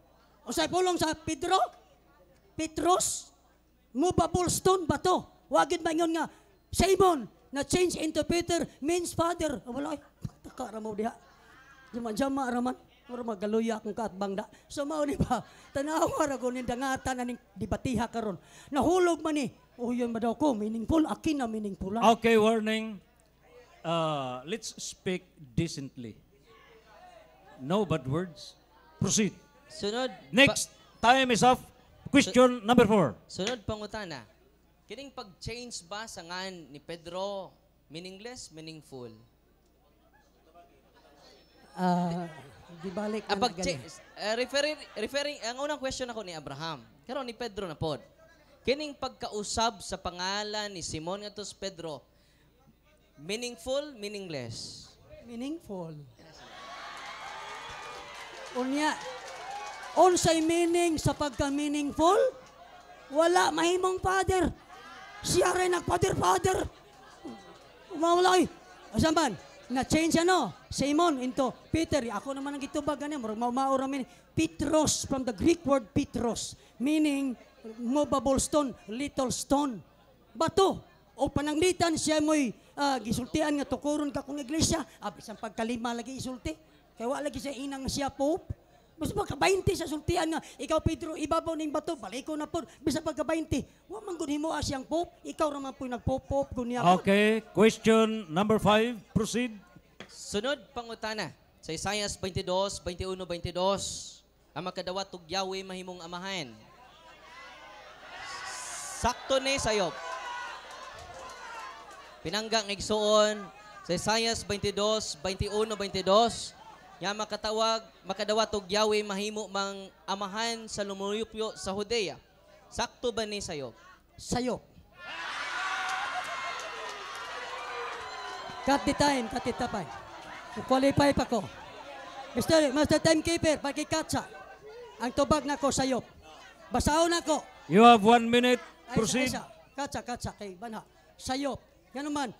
Speaker 4: Usay pulong sa Pedro? Petros? Movable stone ba to? Wagid man nga, Simon, na change into Peter means father. Wala, taka ramo diha. Jama-jama raman. Mura magaluya akong kaatbang da. So mao ni ba, tanawa ra ko ni dangatan na ning dibatiha karon. Nahulog man ni, yun ba daw ko, meaningful, akin na meaningful.
Speaker 3: Okay, warning. Let's speak decently. No bad words. Proceed.
Speaker 2: Sunod.
Speaker 3: Next, time is up. Question number 4.
Speaker 2: Sunod pangutana. Kining pag-change ba sa ngan ni Pedro meaningless, meaningful?
Speaker 4: Di balik
Speaker 2: Ang referring ang unang question ako ni Abraham. Karon ni Pedro na pod. Kining pagkausab sa pangalan ni Simon ngadto Pedro meaningful, meaningless?
Speaker 4: Meaningful. Unya, unsay meaning sa pagka-meaningful? Wala mahimong father. Siya rin nag-father. Umawalay. Asaman, na-change Simon into Peter. Ako naman ang gitubag ganyan. Maura min. Petros, from the Greek word Petros, meaning movable stone, little stone. Bato. O pananglitan siya mo'y gisultian nga tukuron ka kung iglesia. Isang pagkalima lagi isulti. Kaya wala lagi siya inang siya pope. Basta pagka-20 sa sultian nga, ikaw Pedro, ibabaw ning bato, baliko na po. Bisa pagka-20, wa man gud himo siyang pope, ikaw raman po nagpop-pop gunya.
Speaker 3: Okay, question number 5. Proceed.
Speaker 2: Sunod pangutana. Sa Isaiah 22, 21, 22. Ang makadawat og Yahweh mahimong amahan. Sakto ni sayop. Pinanggang igsuon sa Isaiah 22, 21, 22. Nga makadawat og Yahweh mahimo mang amahan sa lumulupyo sa Judea. Sakto ba ni sayop?
Speaker 4: Sayop. Cut the time, cut the tapay. Qualify pa ko. Master Timekeeper, pakikatsa. Ang tubag na ko sayop. Basahon ako.
Speaker 3: You have 1 minute. Proceed.
Speaker 4: Katsa, kay banha. Sayop. Yan naman,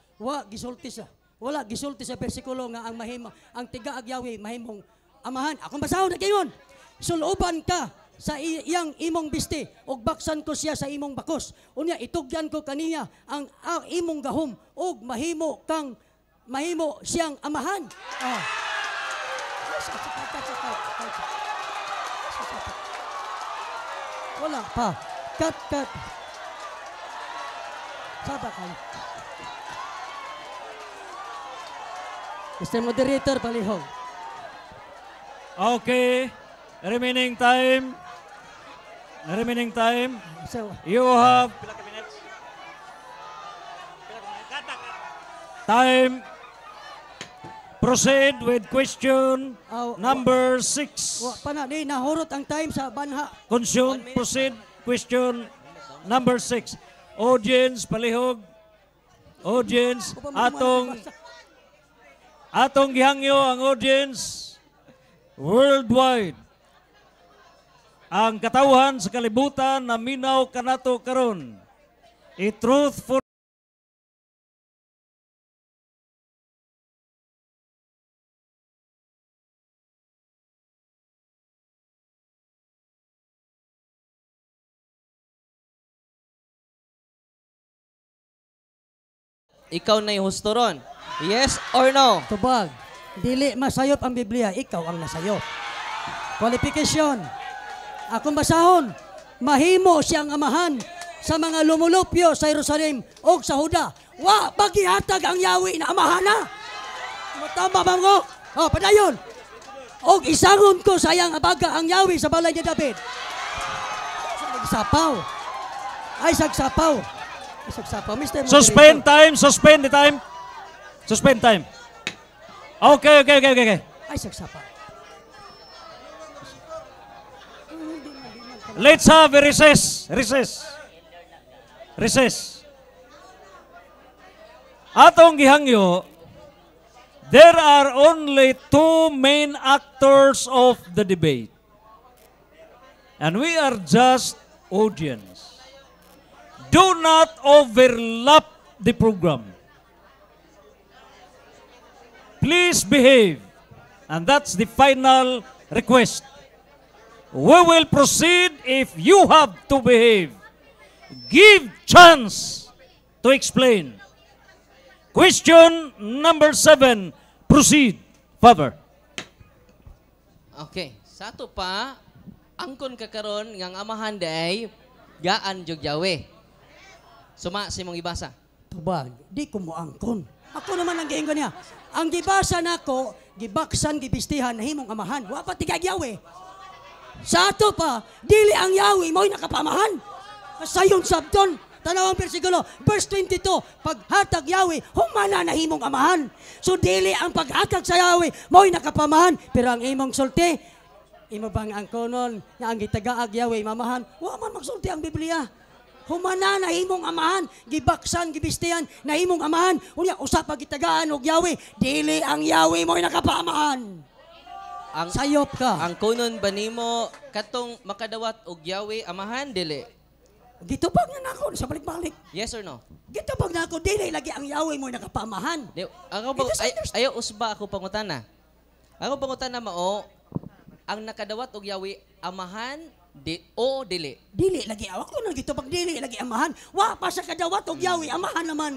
Speaker 4: gisulti siya. Wala gisulti sa bersikulo nga ang mahimo, ang tiga Yahweh mahimong amahan. Akong basahon na kayon. Suluban ka sa iyang imong bisti ug baksan ko siya sa imong bakos. Unya itugyan ko kaniya ang imong gahom ug mahimo siyang amahan. Wala pa. Cut. Saba kayo. Mr. Moderator, palihog.
Speaker 3: Okay. Remaining time.
Speaker 4: So,
Speaker 3: You have time. Proceed with question number 6.
Speaker 4: pa na, di nahurot ang time sa banha.
Speaker 3: Consume. Proceed. Question number 6. Audience, palihog. Audience, atong gihangyo ang audience worldwide. Ang katawhan sa kalibutan na minaw kanato karon. A truthful
Speaker 2: Ikaw na yung husto ron. Yes or no?
Speaker 4: Tubag, dili masayop ang Biblia, ikaw ang nasayop. Qualification, akong basahon, mahimo siyang amahan sa mga lumulupyo sa Jerusalem o sa Huda. Wa, pagihatag ang Yahweh na amahana. Matama ba mo? Padayon. O isangon ko sayang abaga ang Yahweh sa balay ni David. Sagsapaw. Ay, sagsapaw. Mr.
Speaker 3: Suspend time. Suspend the time. Suspend time. Okay.
Speaker 4: Ay, sagsapaw.
Speaker 3: Let's have a recess. Atong gihangyo, there are only two main actors of the debate. And we are just audience. Do not overlap the program. Please behave. And that's the final request. We will proceed if you have to behave. Give chance to explain. Question number 7. Proceed, Father.
Speaker 2: Okay. Sa ato pa, angkon kakaron ngang amahan day gaan jud Yahweh. Suma si mong ibasa.
Speaker 4: Tubag, di ko mo angkon. Ako naman ang giingon niya. Ang gibasa nako, gibaksan, gibistihan, nahimong amahan. Wa pa tigag Yahweh. Sa ato pa, dili ang Yahweh mo'y nakapamahan. Sayon sabton, tanawang persikulo, verse 22, paghatag Yahweh, humana nahimong amahan. So dili ang paghatag sa Yahweh mo'y nakapamahan. Pero ang imong sulti, imo bang angkonon nga ang gitagaag Yahweh mamahan? Wa man magsulti ang Biblia. Humana na himong amahan, gibaksan, gibistihan, na himong amahan. Unya, usap pagitagaan og Yahweh, dili ang Yahweh mo'y nakapamahan.
Speaker 2: Ang
Speaker 4: Sayop ka.
Speaker 2: ang kunon ba nimo katong makadawat og Yahweh amahan dili?
Speaker 4: Gitubag na nako sa balik-balik.
Speaker 2: Yes or no?
Speaker 4: Gitubag na ako, dili lagi ang Yahweh mo'y nakapamahan.
Speaker 2: Di, ako ba,
Speaker 4: It is
Speaker 2: ayaw usba ako pangutana. Ako pangutana mao, ang nakadawat og Yahweh amahan o dili?
Speaker 4: Dili lagi, ako nang gitubag, dili lagi amahan. Wa pa sa kadawat og Yahweh, amahan naman.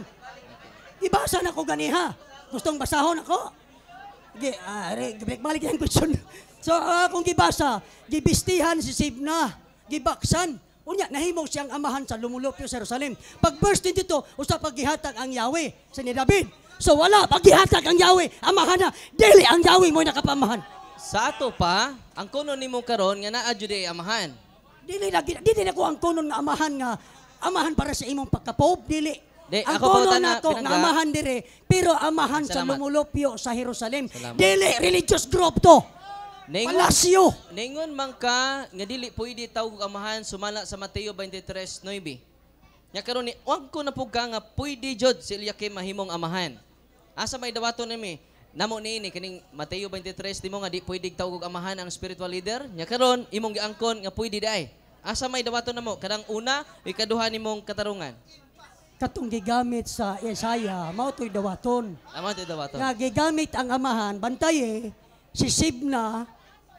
Speaker 4: Ibasa na ko ganiha. Gustong basahon ako? Balik-balik yung question. So, kung gibasa, gibistihan si Sibna, gibaksan, unya, nahimo siyang amahan sa lumulupyo sa Jerusalem. Pag verse 22, usa paggihatag ang Yahweh sa ni David. So, wala, paggihatag ang Yahweh, amahan na, dili ang Yahweh mo'y nakapamahan.
Speaker 2: Sa ato pa, ang kuno nimo karon nga naa jud ay amahan.
Speaker 4: Dili na ko ang kunon nga amahan para sa imong pagkapob, dili.
Speaker 2: Di,
Speaker 4: Ang
Speaker 2: ako
Speaker 4: kunon
Speaker 2: pangutana,
Speaker 4: nako nga
Speaker 2: pinangga.
Speaker 4: amahan dire, pero amahan sa
Speaker 2: Salamat.
Speaker 4: lumulupyo sa Jerusalem.
Speaker 2: Salamat.
Speaker 4: Dili, religious group to.
Speaker 2: Ningon,
Speaker 4: Palasyo.
Speaker 2: ningon man ka nga dili pwede tawag og amahan sumala sa Mateo 23:9. Nya karon ni wag ko na pug ka nga pwede jud si Eliakim mahimong amahan. Asa may dawaton nimi? Namo niini kining Mateo 23 dimo nga di pwede tawag og amahan ang spiritual leader. Nya karon imong giangkon nga pwede daay. Asa may dawaton namo? Kanang una, ikaduha nimong katarungan.
Speaker 4: Katong gigamit sa Isaiah, mao to'y dawaton.
Speaker 2: Amo ti dawaton.
Speaker 4: Nga gigamit ang amahan, bantaye, si Sibna,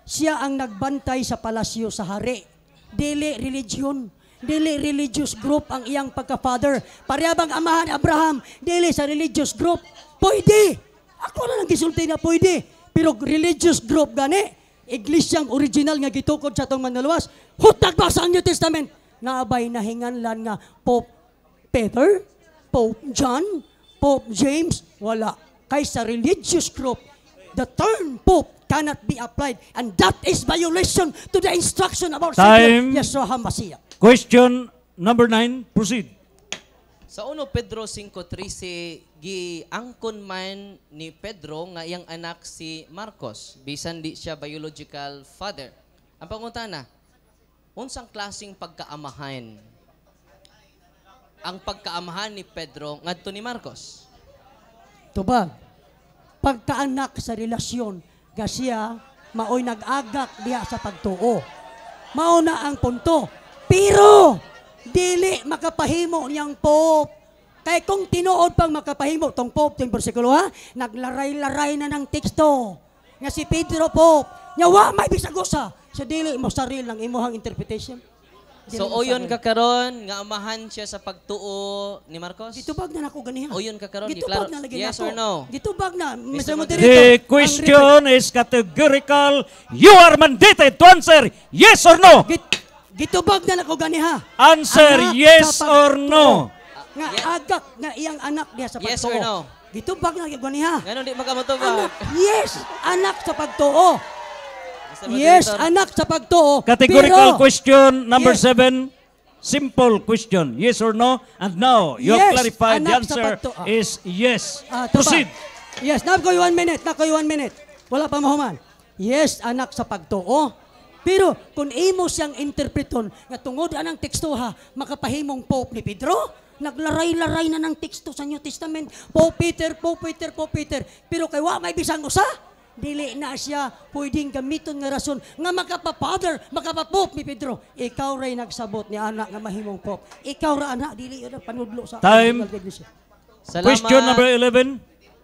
Speaker 4: siya ang nagbantay sa palasyo sa hari. Dili religion, dili religious group ang iyang pagka-father. Parehab ang amahan Abraham, dili sa religious group. Pwede. Ako na lang gisulti na pwede. Pero religious group gani, iglesyang original nga gitukod sa atong manluwas. Hutag ba sa New Testament? Naabay na hinganlan nga Pope Peter, Pope John, Pope James, wala. Kay sa religious group, the term Pope cannot be applied. And that is violation to the instruction of our
Speaker 3: Time.
Speaker 4: Savior, Yeshua HaMashiach.
Speaker 3: Question number 9. Proceed.
Speaker 2: Sa 1 Pedro 5:13 giangkon man ni Pedro nga iyang anak si Marcos bisan di siya biological father. Ang pangutana, unsang klaseng pagkaamahan ang pagkaamahan ni Pedro ngadto ni Marcos?
Speaker 4: Tubag, pagkaanak sa relasyon, siya maoy nag-agak diya sa pagtuo. Mao na ang punto. Pero, dili makapahimo niyang Pope. Kaya kung tinuod pang makapahimo tong Pope, yung versikulo ha, naglaray-laray na ng teksto. Nga si Pedro Pope, nyawa may bisagosa. So dili mo saril ng imuhang interpretation. Dili
Speaker 2: So
Speaker 4: mo
Speaker 2: oyon
Speaker 4: saril.
Speaker 2: ka karon nga amahan siya sa pagtuo ni Marcos?
Speaker 4: Gitubag na nako ganiha.
Speaker 2: Oyon ka karon,
Speaker 4: Gitubag
Speaker 2: giklaro-
Speaker 4: na lagi
Speaker 2: yes
Speaker 4: nako.
Speaker 2: or no?
Speaker 4: Gitubag na. Mr.
Speaker 2: Mr.
Speaker 4: Moderator.
Speaker 3: The
Speaker 4: ang
Speaker 3: question is categorical. You are mandated to answer yes or no.
Speaker 4: Gitubag na nako ganiha.
Speaker 3: Answer
Speaker 4: Anak
Speaker 3: yes
Speaker 4: sa
Speaker 3: or
Speaker 4: pagtuo.
Speaker 3: no.
Speaker 4: Nga agak nga iyang anak diya sa pagtuo.
Speaker 2: Yes or no?
Speaker 4: Gitubag na ganiha.
Speaker 2: Ganon di makamutubag.
Speaker 4: Anak, yes, anak sa pagtuo.
Speaker 2: Mr.
Speaker 4: Yes,
Speaker 2: Moderator.
Speaker 4: anak sa pagtuo.
Speaker 3: Categorical
Speaker 4: Pero,
Speaker 3: question number
Speaker 4: Yes.
Speaker 3: 7. Simple question. Yes or no. And now, you have
Speaker 4: Yes,
Speaker 3: clarified the
Speaker 4: anak sa
Speaker 3: answer
Speaker 4: pagtuo.
Speaker 3: is yes.
Speaker 4: tuba.
Speaker 3: Proceed.
Speaker 4: Yes, nakoy 1 minute, nakoy 1 minute. Wala pa mahuman. Yes, anak sa pagtuo. Pero kung imo siyang interpreton nga tungod anang teksto ha, makapahimong Pope ni Pedro, naglaray-laray na ng teksto sa New Testament. Pope Peter, Pope Peter, Pope Peter. Pero kay wa may bisang usa, dili na siya pwedeng gamiton nga rason nga makapa-father, makapa-pope ni Pedro. Ikaw ray nagsabot ni anak nga mahimong pope. Ikaw ra anak dili yun ang panudlo sa
Speaker 3: Time.
Speaker 2: Salamat.
Speaker 3: Question number 11.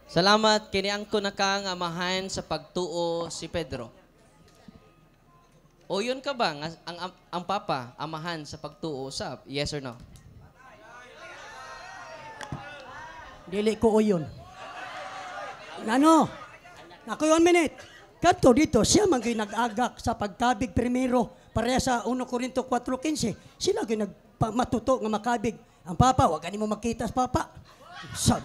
Speaker 2: Salamat kini angko na ka nga amahan sa pagtuo si Pedro. O yun ka ba nga ang papa amahan sa pagtuo usab? Yes or no?
Speaker 4: Dili ko o yun. Ano? Ako 1 minute. Kadto dito, siya man gyud nag-agak sa pagkabig primero pareha sa 1 Corinto 4:15. Sila gyud matuto nga makabig. Ang papa, wag kanimo makita sa papa. Sad.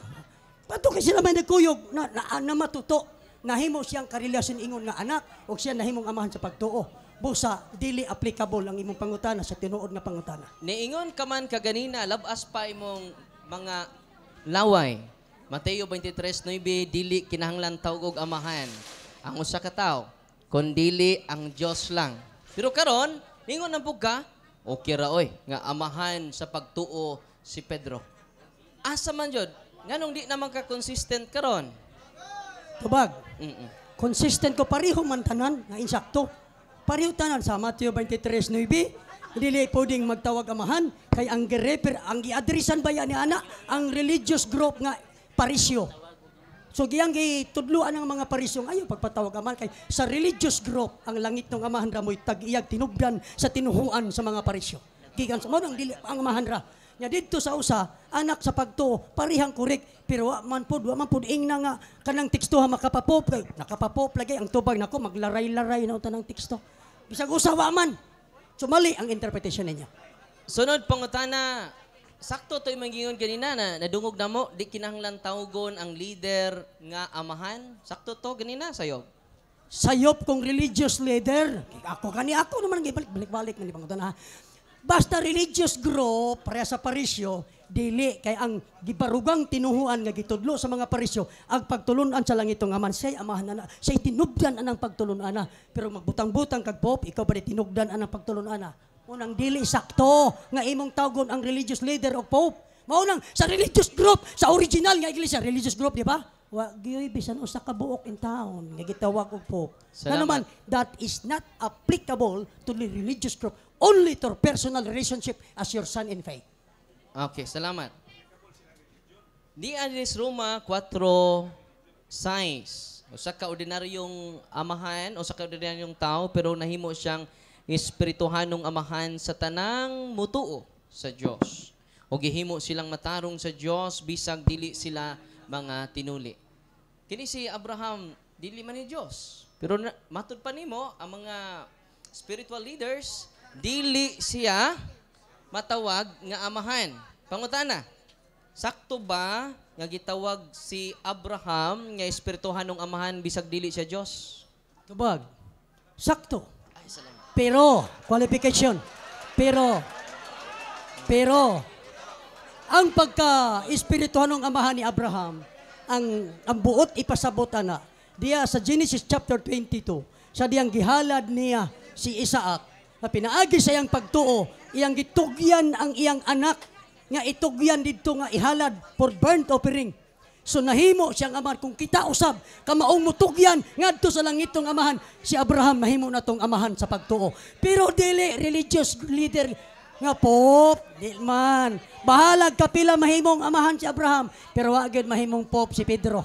Speaker 4: Pato kay sila may nagkuyog na matuto. Nahimo siyang karelasyon ingon nga anak o siya nahimong amahan sa pagtuo. Busa, dili applicable ang imong pangutana sa tinuod nga pangutana.
Speaker 2: Niingon ka man kaganina, labas pa imong mga laway. Mateo 23:9, dili kinahanglan tawag og amahan ang usa ka tawo, kun dili ang Dios lang. Pero karon, ningon ang ka, okay ra oy, nga amahan sa pagtuo si Pedro. Asa man jud, nganong di naman ka consistent karon?
Speaker 4: Tubag.
Speaker 2: Mm-mm.
Speaker 4: Consistent ko pareho man tanan nga insakto. Pareho tanan sa Mateo 23:9. Dili pwedeng magtawag amahan kay ang gireper ang giadresan bayan ni ana ang religious group nga parisyo. So giyang gitudluan ng mga parisyo ayo pagpatawag amahan kay sa religious group ang langit ng amahan ra mo'y tag-iyag tinubdan sa tinuhuan sa mga parisyo. Gikan sa mo ang dili ang amahan ra. Nya didto sa usa anak sa pagtuo parihang korek pero wa man pud ingna nga kanang teksto ha makapapop kay nakapapop lagi ang tubag nako maglaray-laray na utan ng teksto. Bisag usa wa man. Sumali ang interpretation niya.
Speaker 2: Sunod pangutana, sakto to imong gingon ganina na nadungog na mo di kinahanglan tawgon ang leader nga amahan. Sakto to ganina sayo.
Speaker 4: Sayop kong religious leader. Ako naman balik-balik man pangutana. Basta religious group pareha sa parisyo dili kay ang gibarugang tinuhuan nga gitudlo sa mga parisyo ang pagtulun-an sa langitong aman say amahan ana say tinubdan anang pagtulun ana pero magbutang-butang kag pop ikaw ba tinubdan anang pagtulun ana unang dili sakto nga imong tawgon ang religious leader o pope maunang sa religious group sa original nga iglesia religious group di ba wa gyud bisan usa ka buok in town nga gitawag og pope naman that is not applicable to the religious group only to personal relationship as your son in faith.
Speaker 2: Okay, salamat. Di anis Roma 4:6. Usa ka ordinaryong amahan, usa ka ordinaryong tao pero nahimo siyang espirituhanong amahan sa tanang mutuo sa Dios. O gihimo silang matarong sa Dios bisag dili sila mga tinuli. Kini si Abraham dili man ni Dios. Pero matud pa nimo ang mga spiritual leaders dili siya matawag nga amahan. Pangutana, sakto ba nga gitawag si Abraham nga espirituhanong amahan bisag dili siya Dios?
Speaker 4: Tubag. Sakto.
Speaker 2: Ay, salamat.
Speaker 4: Pero, qualification. Pero, ang pagka-espirituhanong amahan ni Abraham, ang buot ipasabot ana, diya sa Genesis chapter 22, sa diyang gihalad niya si Isaac, na pinaagi sa iyang pagtuo, iyang gitugyan ang iyang anak, nga itugyan dito nga ihalad for burnt offering. So nahimo siyang amahan. Kung kita usab, kamaong mutugyan, ngadto sa langitong amahan, si Abraham nahimo na tong amahan sa pagtuo. Pero dili, religious leader, nga pop, di man. Bahalag kapila mahimong amahan si Abraham, pero wagid mahimong pop si Pedro.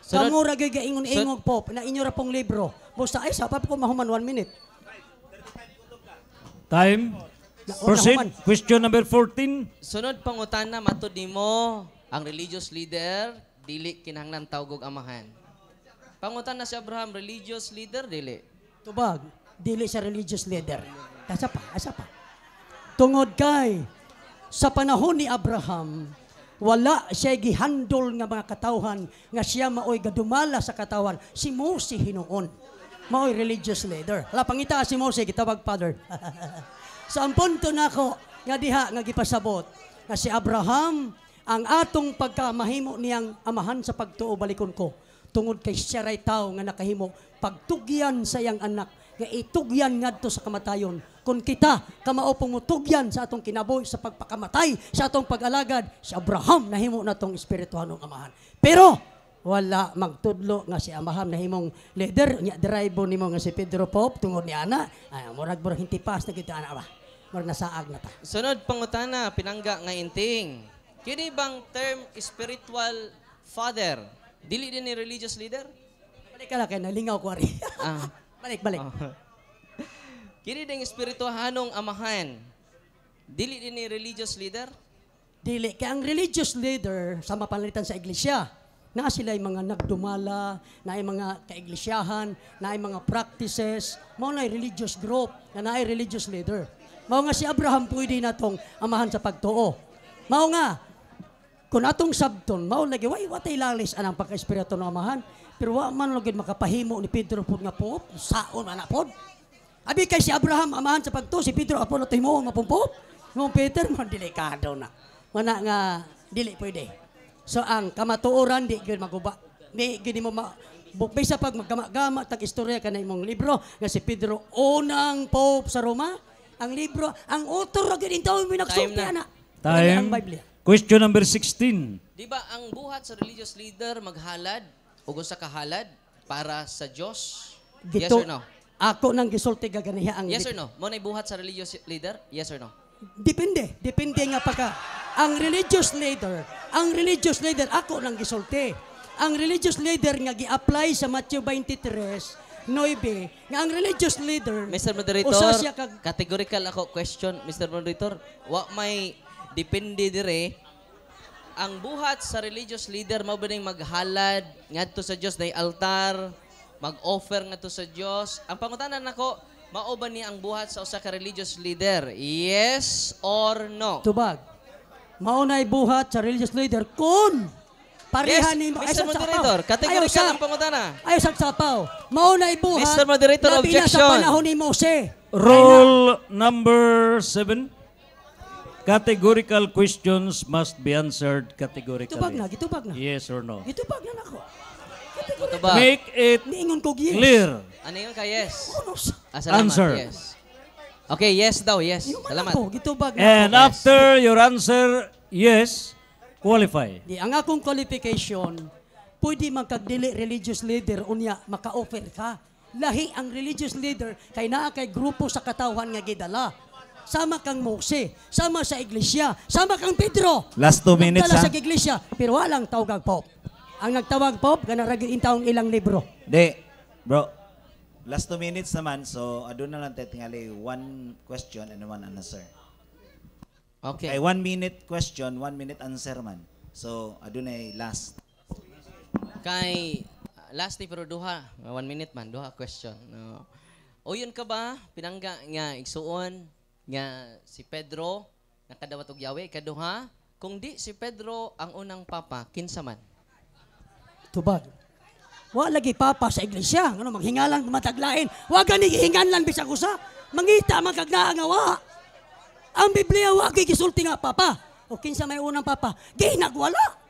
Speaker 4: Kamura gyud ingon-ingog pop, na inyo ra pong libro. Busta, ay, sa ko mahuman 1 minute.
Speaker 3: Time. Proceed. Question number 14.
Speaker 2: Sunod pangutana matud nimo ang religious leader dili kinahanglan tawag og amahan. Pangutana si Abraham religious leader dili.
Speaker 4: Tubag, dili sa religious leader. Asa pa. Tungod kay sa panahon ni Abraham, wala siya gihandol nga mga katawhan nga siya maoy gadumala sa katawan. Si Mose hinuon. Maoy religious leader. Hala pangita si Mose gitawag father. So ang punto nako nga diha nga gipasabot nga si Abraham ang atong pagkamahimo niyang amahan sa pagtuo balikon ko tungod kay siya ray tao nga nakahimo pagtugyan sa iyang anak nga itugyan ngadto sa kamatayon. Kung kita kamaupong mutugyan sa atong kinabuhi sa pagpakamatay sa atong pag-alagad, si Abraham nahimo na tong espirituhanong amahan. Pero wala magtudlo nga si Abraham nahimong leader nya driver nimo nga si Pedro Pop tungod ni ana ay murag hintipas na kita ana ba murag nasaag na ta.
Speaker 2: Sunod pangutana pinangga nga inting. Kini bang term spiritual father dili din ni religious leader?
Speaker 4: Balik ka lang kay nalingaw ko ari.
Speaker 2: Ah.
Speaker 4: Balik.
Speaker 2: Kini ding espirituhanong amahan. Dili din ni religious leader?
Speaker 4: Dili. Kaya ang religious leader sa mapanalitan sa iglesia, na sila ay mga nagdumala, na ay mga kaiglesiyahan, na ay mga practices, mao na ay religious group, na ay religious leader. Mao nga si Abraham pwede na tong amahan sa pagtuo. Mao nga, kung atong sabton, mao lagi, watay lalis anang pagka-espiritu ng amahan, pero wa man lagi makapahimo ni Pedro po nga po, saon man apod. Abi kay si Abraham amahan sa pagtuo, si Pedro apod na timo mapumpop. Ngong Peter, mga delikado na. Mana nga, dili pwede. So, ang kamatuoran, di gini maguba. Di gini mo bisa pag magkama-gama, tag-istorya ka na imong libro, nga si Pedro, unang pope sa Roma, ang libro, ang author, gini tayo may nagsulti, ana. Ang Biblia.
Speaker 3: Question number 16.
Speaker 2: Di ba ang buhat sa religious leader maghalad o sa kahalad para sa Diyos? Yes or no?
Speaker 4: Ako nang gisulti gaganiha ang...
Speaker 2: Yes or no? Mo na buhat sa religious leader? Yes or no?
Speaker 4: Depende. Depende nga pagka. Ang religious leader, ako nang gisulti. Ang religious leader nga gi-apply sa Matthew 23, 9, nga ang religious leader,
Speaker 2: Mr. Moderator,
Speaker 4: usa siya
Speaker 2: categorical ako question, Mr. Moderator. Wa may depende dire. Ang buhat sa religious leader mao ba ning maghalad ngadto sa Dios na altar, mag-offer ngadto sa Dios. Ang pangutanan nako, mao ba ni ang buhat sa usa ka religious leader? Yes or no?
Speaker 4: Tubag. Maunay buhat sa religious leader kun pareha
Speaker 2: Yes,
Speaker 4: ni
Speaker 2: Mr. Moderator, categorical ang pangutana.
Speaker 4: Ay sa sapaw. Maunay buhat.
Speaker 2: Mr. Moderator,
Speaker 4: labi na
Speaker 2: objection.
Speaker 4: sa panahon ni Mose.
Speaker 3: Rule number 7. Categorical questions must be answered categorically.
Speaker 4: Gitubag na.
Speaker 3: Yes or no?
Speaker 4: Gitubag na nako.
Speaker 2: Ito ba?
Speaker 3: Make it
Speaker 4: Niingon ko yes.
Speaker 3: clear.
Speaker 2: Ano yun ka yes?
Speaker 4: Unos.
Speaker 2: Salamat,
Speaker 3: Answer.
Speaker 2: yes. Okay, yes daw, yes.
Speaker 4: Yung
Speaker 2: Salamat.
Speaker 4: ako, gitubag na
Speaker 3: And
Speaker 4: ako.
Speaker 3: after your answer, yes, qualify.
Speaker 4: Di, ang akong qualification, pwede magkagdili religious leader unya maka-offer ka. Lahi ang religious leader kay naa kay grupo sa katawan nga gidala. Sama kang Mose, sama sa iglesia, sama kang Pedro.
Speaker 1: Last 2 minutes,
Speaker 4: Nagdala
Speaker 1: ha?
Speaker 4: sa iglesia, pero walang tawag Pope. Ang nagtawag Pope, ganaragin taong ilang libro.
Speaker 1: Di, bro. Last 2 minutes naman, so adun na lang tayo tingali 1 question and 1 answer.
Speaker 2: Okay.
Speaker 1: Kay 1 minute question, 1 minute answer man. So adun ay last.
Speaker 2: Kay last ni pero duha, 1 minute man, duha question. No. O yun ka ba pinangga nga igsuon nga si Pedro nakadawat og Yahweh kaduha kung di si Pedro ang unang papa kinsa man?
Speaker 4: Tubag. Wa lagi papa sa iglesia, ano maghingalan mataglain. Wa gani gihinganlan bisag usa. Mangita man kag naa nga wa. Ang Biblia wa kay gisulti nga papa. O kinsa may unang papa? Ginagwala.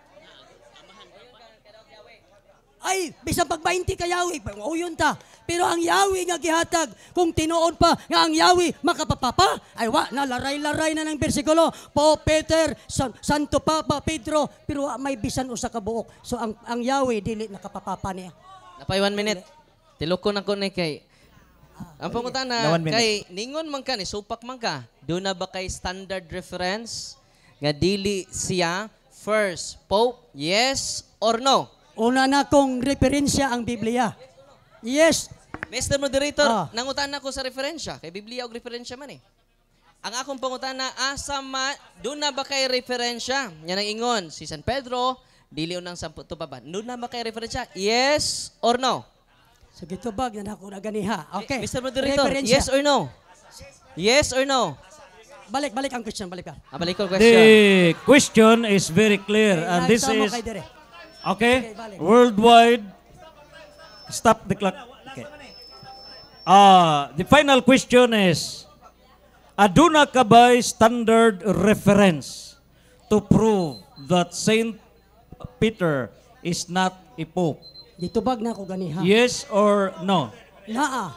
Speaker 4: Ay, bisan pag 20 ka Yahweh, uyon ta. Pero ang Yahweh nga gihatag, kung tinuod pa nga ang Yahweh makapapapa, ay wa, nalaray-laray na ng bersikulo. Peter, Santo Papa, Pedro, pero wa may bisan usa ka buok. So ang Yahweh, dili nakapapapa niya.
Speaker 2: Napay 1 minute. Tilukon ako ni kay ang pangutana
Speaker 1: Na 1 minute.
Speaker 2: kay ningon man ka ni supak man ka. Do na ba kay standard reference nga dili siya first pope? Yes or no?
Speaker 4: Una na kong referensya ang Biblia. Yes.
Speaker 2: Mr. Moderator,
Speaker 4: Ah.
Speaker 2: nangutan ako sa referensya. Kay Biblia og referensya man eh. Ang akong pangutana, doon na ba kay referensya? Yan ang ingon, si San Pedro, dili unang 10 pa. Doon na ba kay referensya? Yes or no?
Speaker 4: Sa gitubag na ako na ganiha. Okay.
Speaker 2: Mr. Moderator,
Speaker 4: Referensya.
Speaker 2: yes or no? Yes or no?
Speaker 4: Balik ang question, balik ka.
Speaker 2: Balik ko question.
Speaker 3: The question is very clear, and this
Speaker 4: Nagsama
Speaker 3: is
Speaker 4: kay dire.
Speaker 3: okay.
Speaker 4: balik.
Speaker 3: Worldwide. Stop the clock. Okay. The final question is: aduna ka ba'y standard reference to prove that Saint Peter is not a pope?
Speaker 4: Gitubag na ako ganiha.
Speaker 3: Yes or no?
Speaker 4: Naa.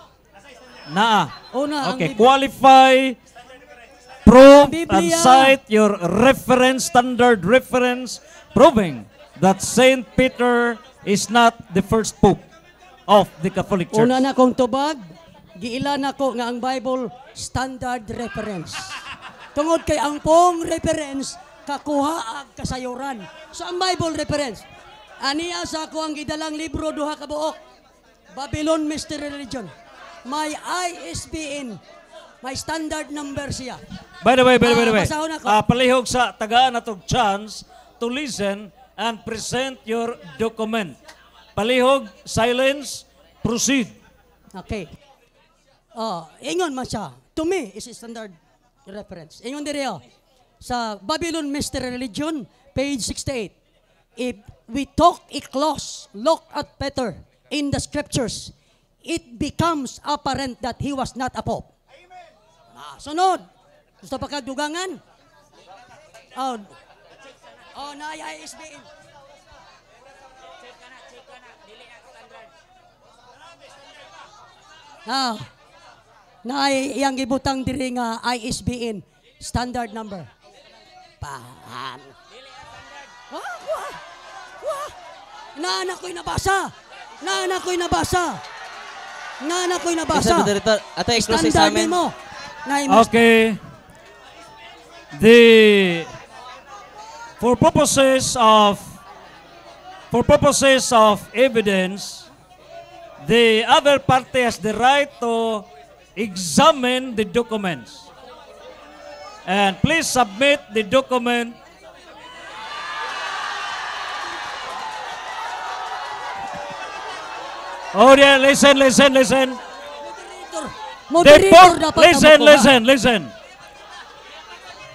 Speaker 3: Naa.
Speaker 4: Una, ang
Speaker 3: Okay,
Speaker 4: Biblia-
Speaker 3: qualify, prove,
Speaker 4: Ang
Speaker 3: and
Speaker 4: Biblia-
Speaker 3: cite your reference, standard reference, proving that Saint Peter is not the first pope of the Catholic Church.
Speaker 4: Una na kong tubag, giilan ako nga ang Bible standard reference. Tungod kay ang pong reference, kakuha ang kasayuran. So ang Bible reference, aniya sa ako ang gidalang libro duha ka buok, Babylon Mystery Religion. My ISBN May standard number siya.
Speaker 3: By the way,
Speaker 4: basahon ako.
Speaker 3: palihog sa tagaan natong chance to listen and present your document. Palihog, silence, proceed.
Speaker 4: Okay. Ingon man siya. To me, is a standard reference. Ingon diri sa Babylon Mystery Religion, page 68. If we talk a close look at Peter in the scriptures, it becomes apparent that he was not a pope. Sunod. Gusto pa kadugangan? Naya ISBN. Na iyang gibutang diri nga ISBN standard number. Paham. Naana ko'y nabasa.
Speaker 2: Mr. Moderator, ato i-close sa amin.
Speaker 4: mo.
Speaker 3: Okay. For purposes of evidence, the other party has the right to examine the documents. And please submit the document. Oh yeah, listen.
Speaker 4: Moderator dapat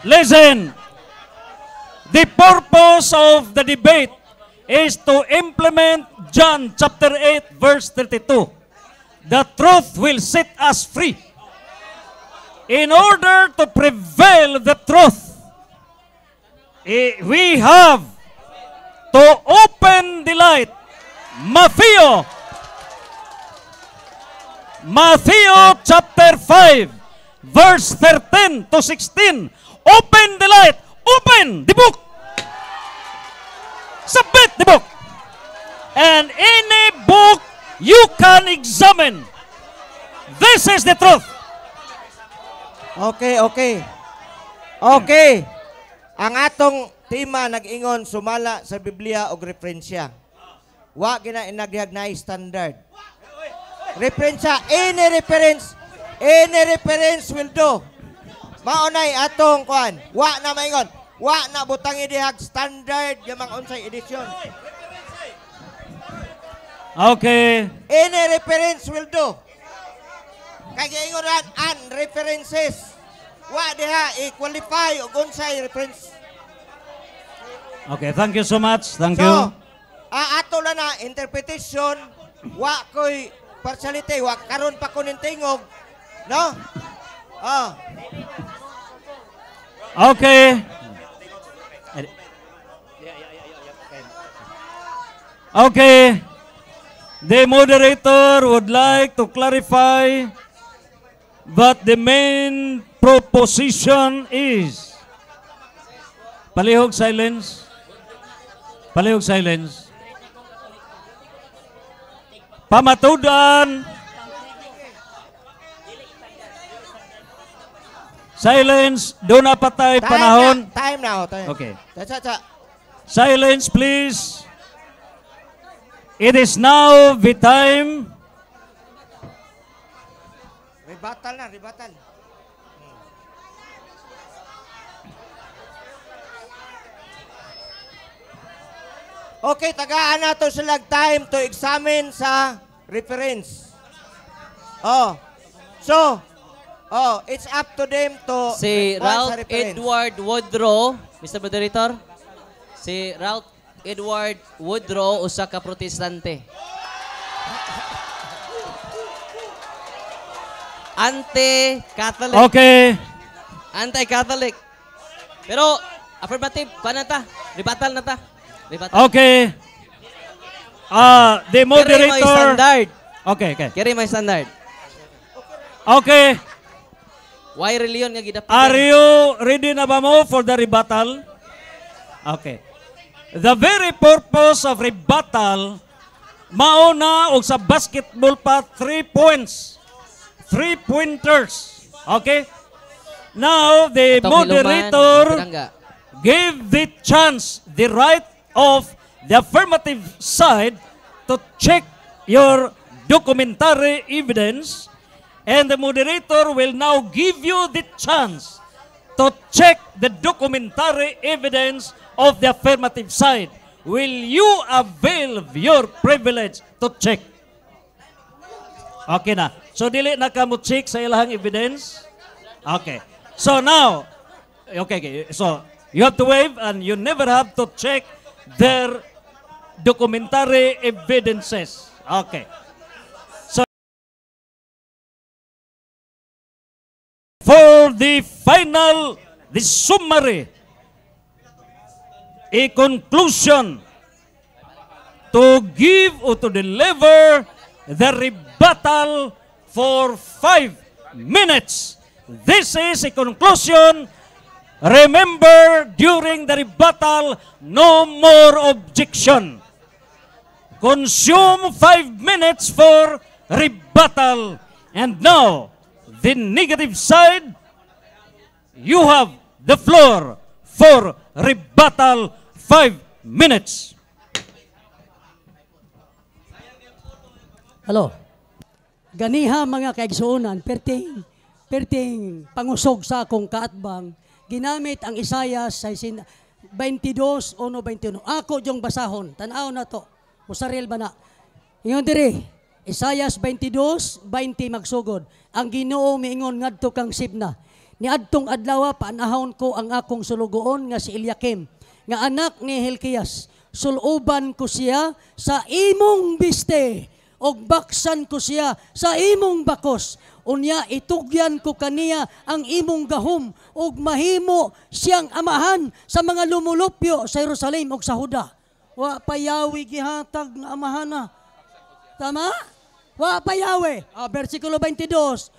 Speaker 3: Listen. The purpose of the debate is to implement John chapter 8 verse 32. The truth will set us free. In order to prevail the truth, we have to open the light. Matthew chapter 5 verse 13 to 16. Open the light. Open the book. Submit the book. And any book you can examine. This is the truth.
Speaker 5: Okay. Ang atong tema nag-ingon sumala sa Biblia og referensya. Wa gina inaghagna standard. Referensya, any reference will do. Maunay atong kuan. Wa na maingon. Wa na butang idihag standard gamang unsay edisyon.
Speaker 3: Okay.
Speaker 5: Any reference will do. Kaya ingon ran an references. Wa diha i-qualify og unsay reference.
Speaker 3: Okay, thank you so much. Thank you.
Speaker 5: So, ato lang na interpretation, wa ko'y partiality, wa karon pa ko tingog. No?
Speaker 3: Okay. Okay. The moderator would like to clarify that the main proposition is palihog silence. Pamatudan. Silence. Doon na patay panahon.
Speaker 5: Time now.
Speaker 3: Okay.
Speaker 5: Cha.
Speaker 3: Silence, please. It is now the time.
Speaker 5: Rebuttal. Okay, tagaan nato sila time to examine sa reference. It's up to them to
Speaker 2: Si
Speaker 5: respond sa
Speaker 2: Ralph
Speaker 5: reference.
Speaker 2: Edward Woodrow, Mr. Moderator. Si Ralph Edward Woodrow, usa ka protestante. Anti-Catholic.
Speaker 3: Okay.
Speaker 2: Anti-Catholic. Pero, affirmative, rebuttal na ta.
Speaker 3: Okay. The
Speaker 2: Carry my
Speaker 3: moderator.
Speaker 2: standard.
Speaker 3: Okay.
Speaker 2: Carry my standard.
Speaker 3: Okay.
Speaker 2: Why religion nga gidapat?
Speaker 3: Are you ready na ba mo for the rebuttal? Okay. The very purpose of rebuttal, mauna og sa basketball pa 3 points. 3 pointers. Okay? Now, the
Speaker 2: Atong
Speaker 3: moderator
Speaker 2: Hilungan,
Speaker 3: gave the chance, the right of the affirmative side to check your documentary evidence And the moderator will now give you the chance to check the documentary evidence of the affirmative side. Will you avail of your privilege to check? Okay na. So, dili na ka mo check sa ilahang evidence? Okay. So, now, okay. So, you have to wave and you never have to check their documentary evidences. Okay. So, for the final, the summary, a conclusion to give or to deliver the rebuttal for 5 minutes. This is a conclusion. Remember, during the rebuttal, no more objection. Consume 5 minutes for rebuttal. And now, the negative side, you have the floor for rebuttal 5 minutes.
Speaker 4: Hello. Ganiha mga kaigsuonan, perting pangusog sa akong kaatbang, ginamit ang Isaias 22:1-21. Ako yung basahon, tanaw na to. Musaril ba na? Ingon diri, Isaias 22:20 magsugod. Ang Ginoo miingon ngadto kang Sibna. Niadtong adlaw paanahon ko ang akong sulugoon nga si Eliakim, nga anak ni Hilkias. Suluban ko siya sa imong biste, og baksan ko siya sa imong bakos. Unya itugyan ko kaniya ang imong gahom, og mahimo siyang amahan sa mga lumulupyo sa Jerusalem ug sa Huda. Wa payawi gihatag nga amahana. Tama? Wa payawi. Versikulo 22.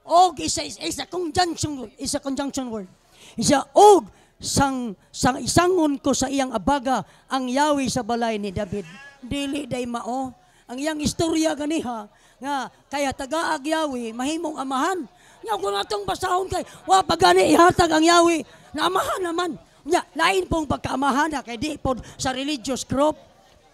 Speaker 4: Og isa conjunction word. Isa og sang isangon ko sa iyang abaga ang yawi sa balay ni David. Dili day mao. Ang iyang istorya ganiha nga kaya tagaag yawi mahimong amahan. Nya kung atong basahon kay wa pagani ihatag ang yawi na amahan naman. Nya lain pong pagkaamahan na kay di pod sa religious group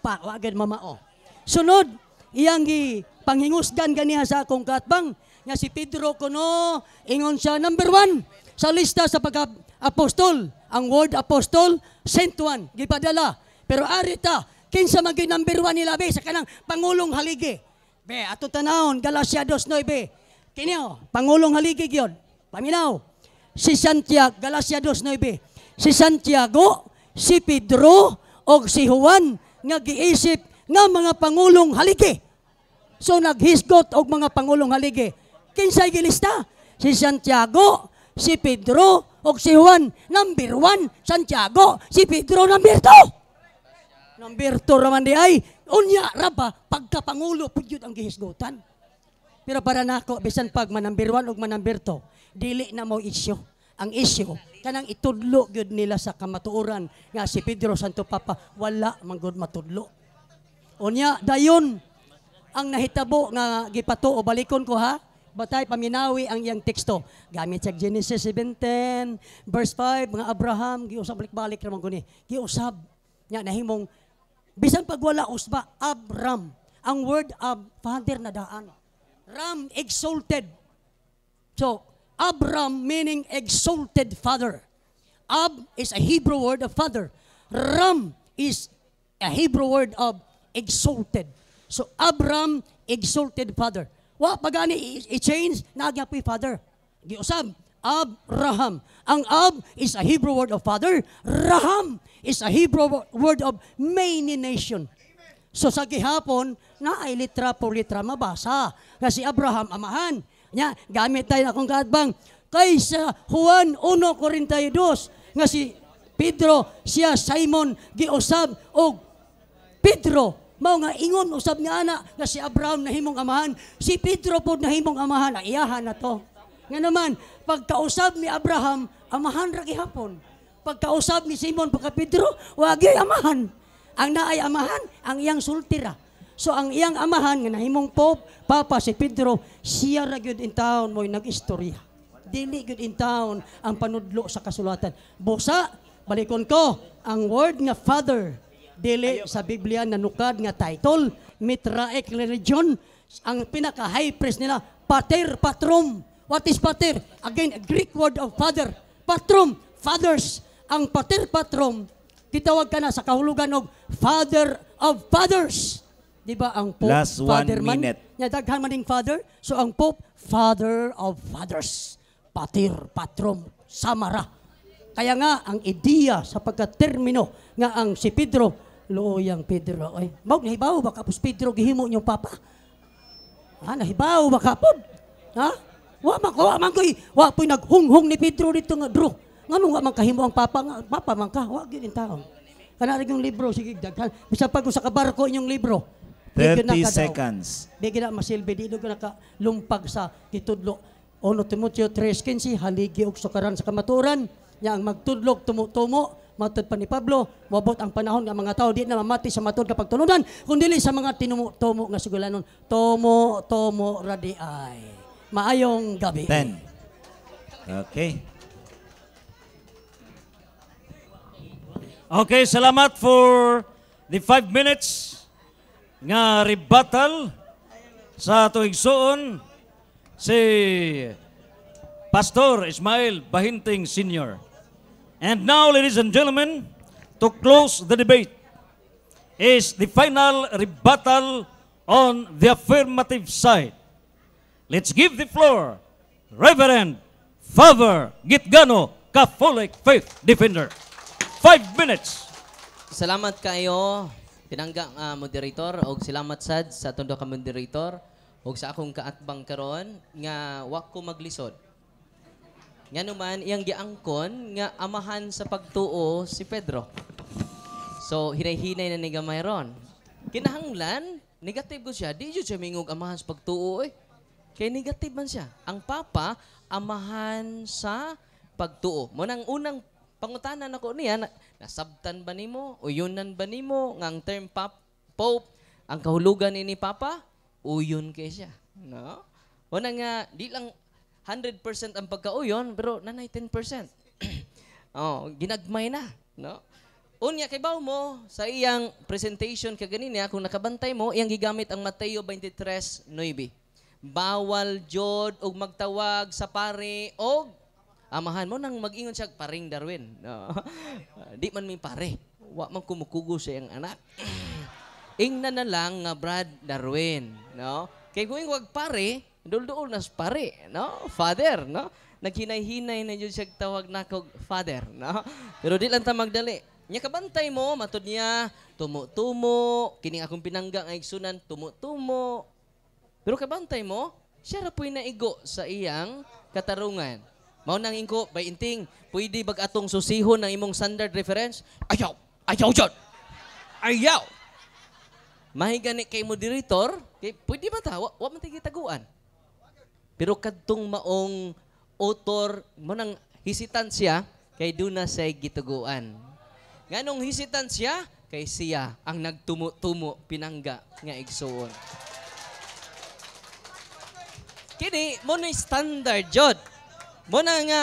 Speaker 4: pa wagad mamao. Sunod iyang gi panghingusgan ganiha sa akong katbang nga si Pedro kuno ingon siya number 1 sa lista sa pagka-apostol. Ang word apostol, sent one, gipadala. Pero arita, kinsa magi number 1 nila be sa kanang Pangulong Haligi. Be, ato tanawon, Galacia 2:9. Kiniyo, Pangulong Haligi gyud. Paminaw. Si Santiago, Galacia 2:9. Si Santiago, si Pedro, o si Juan, nga giisip nga mga Pangulong Haligi. So naghisgot og mga Pangulong Haligi. Kinsay gilista? Si Santiago, si Pedro, o si Juan. Number 1, Santiago, si Pedro, number 2. Number 2 raman di ay, unya raba, pagkapangulo po yun ang gihisgutan. Pero para nako, bisan pag manumber 1 o manumber 2, dili na mo isyo. Ang isyo, kanang itudlo yun nila sa kamatuoran nga si Pedro Santo Papa, wala manggod matudlo. Unya, dayon, ang nahitabo nga gipato o balikon ko ha, batay paminawi ang iyang teksto. Gamit sa Genesis 17, verse 5, mga Abraham, giusab balik-balik naman ko ni. Giusab, nga nahimong bisan pag wala usba, Abram. Ang word of father na daan. Ram, exalted. So, Abram meaning exalted father. Ab is a Hebrew word of father. Ram is a Hebrew word of exalted. So, Abram, exalted father. Wa pagani i-change, nagyapoy father. Giusab, Abraham. Ang Ab is a Hebrew word of father. Raham is a Hebrew word of many nation. So sa gihapon, na ay litra por litra mabasa. Kasi Abraham amahan. Nya, gamit tayo na akong katbang. Kaysa Juan 1:42, nga si Pedro, siya Simon, giusab, og Pedro, mao nga ingon usab nga ana nga si Abraham nahimong amahan, si Pedro pod nahimong amahan, iyahan na to. Nga naman, pagkausab ni Abraham, amahan ra gihapon. Pagkausab ni Simon pagka Pedro, wagi amahan. Ang naay amahan, ang iyang sultira. So ang iyang amahan nga nahimong Pope, Papa si Pedro, siya ra gyud in town mo'y nag-istorya. Dili gyud in town ang panudlo sa kasulatan. Busa, balikon ko, ang word nga father, dili sa Biblia nanukad nga title, Mitraek religion, ang pinaka-high priest nila, pater, patrum. What is pater? Again, a Greek word of father. Patrum, fathers. Ang pater, patrum, kitawag ka na sa kahulugan og father of fathers. Di ba ang Pope,
Speaker 1: Last 1
Speaker 4: father man?
Speaker 1: minute.
Speaker 4: Nya daghan man ding father. So ang Pope, father of fathers. Pater, patrum, samara. Kaya nga, ang ideya sa pagkatermino nga ang si Pedro, loyang Pedro, ay, nahibaw ba kapos Pedro, gihimo niyong papa? Ha, nahibaw ba kapod? Ha? Wa man po'y naghunghong ni Pedro dito nga, Drew. Nga nung wa man kahimo ang papa, nga, papa man ka, wa gyud in taon. Kanari yung libro, sige, daghan. Bisa pag sa kabarko inyong libro,
Speaker 1: 30 seconds.
Speaker 4: Bigyan na masilbi, di ka nakalumpag sa kitudlo. 1 Timoteo 3:15, haligi og sukaran sa kamaturan, nya ang magtudlog tumo-tumo, matud pa ni Pablo, wabot ang panahon nga mga tao di na mamati sa matud kapag tulunan, kundi sa mga tinumo-tumo nga sugulanon. Tomo radiay. Maayong gabi.
Speaker 1: 10. Okay.
Speaker 3: Okay, salamat for the 5 minutes nga rebuttal sa tuig suon si Pastor Ismael Bahinting Sr. And now, ladies and gentlemen, to close the debate is the final rebuttal on the affirmative side. Let's give the floor, Reverend Father Gitgano, Catholic Faith Defender. 5 minutes.
Speaker 2: Salamat kayo, pinangga moderator, og salamat sad sa tondo ka moderator, og sa akong kaatbang karon nga wa ko maglisod. Nga naman, iyang giangkon nga amahan sa pagtuo si Pedro. So, hinay-hinay na ni gamay ron. Kinahanglan, negative ko siya. Di siya mingog amahan sa pagtuo eh. Kaya negative man siya. Ang Papa, amahan sa pagtuo. Munang unang pangutanan ako niya, nasabtan ba nimo? Uyunan ba nimo? Nga ang term Pope, ang kahulugan ni Papa, uyon kay siya. No? Munang nga, di lang 100% ang pagkauyon, pero nanay 10%. Oh, ginagmay na, no? Unya kay baw mo sa iyang presentation kaganina kung nakabantay mo, iyang gigamit ang Mateo 23:9. Bawal jud og magtawag sa pare og amahan mo nang mag-ingon siya paring Darwin. No? Di man mi pare. Wa man kumukugo sa iyang anak. Ingna na lang nga Brad Darwin, no? Kay kung wag pare, dul-duol nas pare, no? Father, no? Naghinay-hinay na yun siya tawag na kog father, no? Pero di lang ta magdali. Nya kabantay mo, matod niya, tumo-tumo, kining akong pinangga nga igsunan, tumo-tumo. Pero kabantay mo, siya ra po'y naigo sa iyang katarungan. Mao nang ingko, Bahinting, pwede bag atong susihon ng imong standard reference? Ayaw! Ayaw jud! Ayaw! Mahigani kay moderator, kay pwede ba ta? Wa man taguan. Pero kadtong maong author mo nang hesitansya kay duna say gituguan. Nganong hesitansya kay siya ang nagtumo-tumo pinangga nga igsuon. Kini mo na standard jud. Mo na nga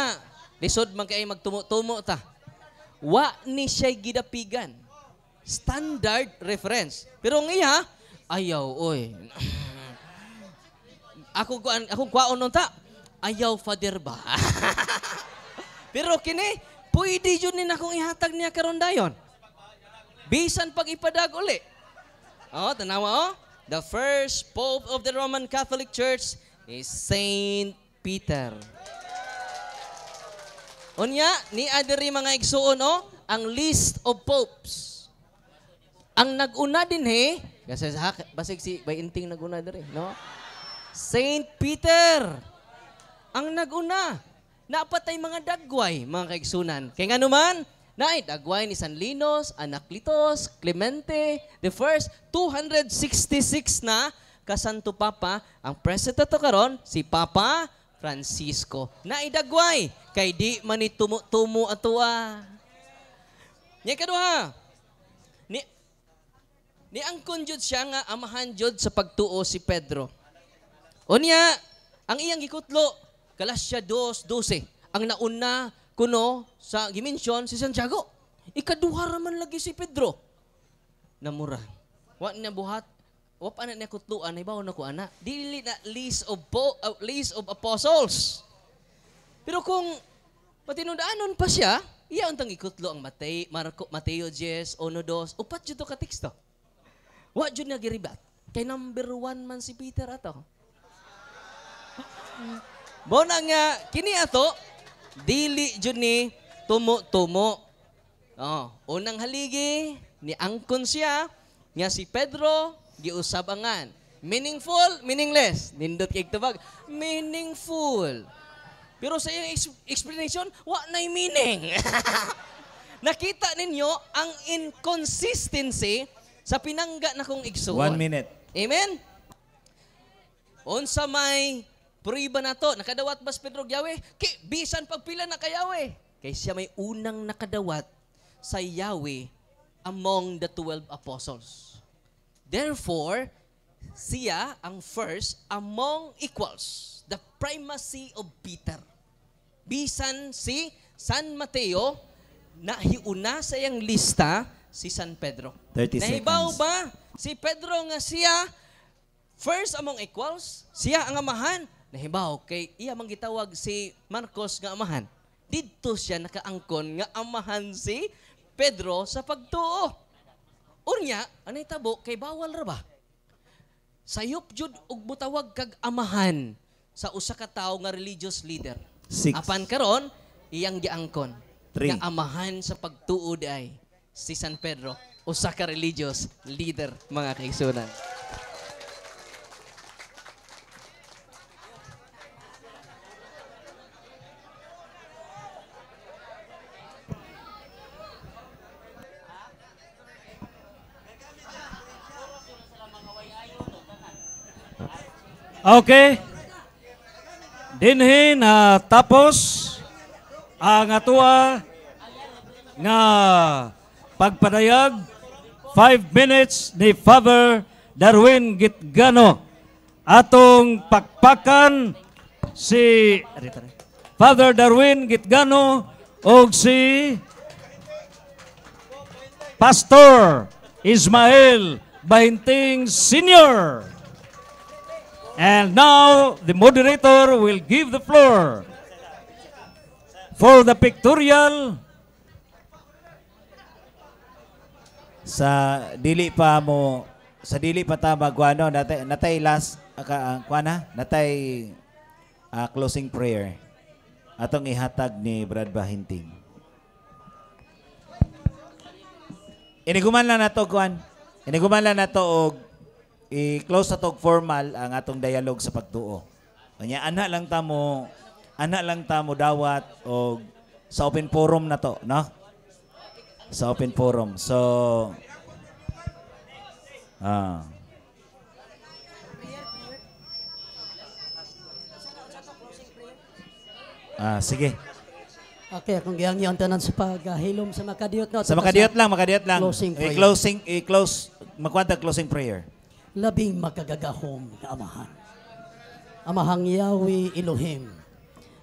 Speaker 2: lisod man kay magtumo-tumo ta. Wa ni siya gidapigan. Standard reference. Pero nga ayaw oy. Ako kwaon nun ta. Ayaw father ba? Pero kini, pwede yun din akong ihatag niya karon dayon. Bisan pag ipadag uli. Oh, tanawa oh. The first Pope of the Roman Catholic Church is Saint Peter. Unya, ni adiri mga igsuon oh, ang list of popes. Ang nag-una din kasi basig si Bahinting nag-una diri, no? Saint Peter. Ang nag-una. Napatay mga dagway, mga kaigsunan. Kaya nga naman, naay dagway ni San Linos, Anacletos, Clemente, the first 266 na kasanto Papa, ang president to karon si Papa Francisco. Naay dagway, kay di man ni tumo atua. Nya kaduha, ni angkon jud siya nga amahan jud sa pagtuo si Pedro. Unya, ang iyang gikutlo, Galatia 2:12. Ang nauna kuno sa gimensyon si Santiago. Ikaduha ra man lagi si Pedro. Namura. Wa na buhat wa pa na niya kutluan, ibaw na ko ana. Dili na list of apostles. Pero kung matinudaanon pa siya, iya untang ikutlo ang Mateo 10, 1, 2, upat jud to ka teksto. Wa jud na giribat. Kay number 1 man si Peter ato. Mo na nga kini ato dili jud ni tumo-tumo. Unang haligi ni angkon siya nga si Pedro giusabangan. Meaningful, meaningless. Nindot kay tubag, meaningful. Pero sa iyang explanation, wa na'y meaning. Nakita ninyo ang inconsistency sa pinangga na kong igsuon.
Speaker 1: 1 minute.
Speaker 2: Amen? Unsa may pruiba na to, nakadawat ba si Pedro Yahweh? Bisan pagpila na kay Yahweh. Kay siya may unang nakadawat sa Yahweh among the 12 apostles. Therefore, siya ang first among equals. The primacy of Peter. Bisan si San Mateo, nahiuna sa iyang lista si San Pedro.
Speaker 1: 30
Speaker 2: Nahibaw
Speaker 1: seconds.
Speaker 2: ba si Pedro nga siya first among equals? Siya ang amahan. Nahibaw kay iya mang gitawag si Marcos nga amahan. Didto siya nakaangkon nga amahan si Pedro sa pagtuo. Unya, anay tabo kay bawal ra ba? Sayop jud og butawag kag amahan sa usa ka tawo nga religious leader.
Speaker 1: 6.
Speaker 2: Apan karon iyang giangkon
Speaker 1: 3.
Speaker 2: nga amahan sa pagtuod ay si San Pedro, usa ka religious leader, mga kaigsunan.
Speaker 3: Okay. Dinhi na tapos ang atua nga pagpadayag 5 minutes ni Father Darwin Gitgano. Atong pakpakan si Father Darwin Gitgano o si Pastor Ismael Bahinting Sr. And now, the moderator will give the floor for the pictorial.
Speaker 1: Sa dili pa ta magwano natay last natay closing prayer atong ihatag ni Brad Bahinting. Iniguman lang nato og i-close na tog formal ang atong dialogue sa pagtuo. Kanya ana lang tamo dawat og sa open forum na to, no? Sa open forum. So sige.
Speaker 4: Okay, kung giyang tanan sa paghilom sa makadiyot no.
Speaker 1: Sa makadiyot lang.
Speaker 4: Closing prayer.
Speaker 1: I-close magkwanta closing prayer.
Speaker 4: Labing makagagahom na amahan. Amahang Yahweh Elohim,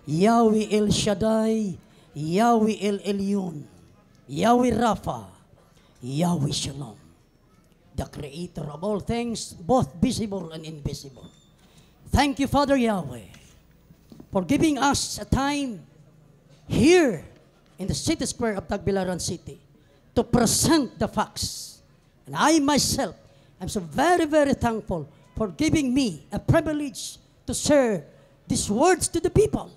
Speaker 4: Yahweh El Shaddai, Yahweh El Elyon, Yahweh Rapha, Yahweh Shalom, the creator of all things, both visible and invisible. Thank you, Father Yahweh, for giving us a time here in the city square of Tagbilaran City to present the facts. And I myself, I'm so very, very thankful for giving me a privilege to share these words to the people.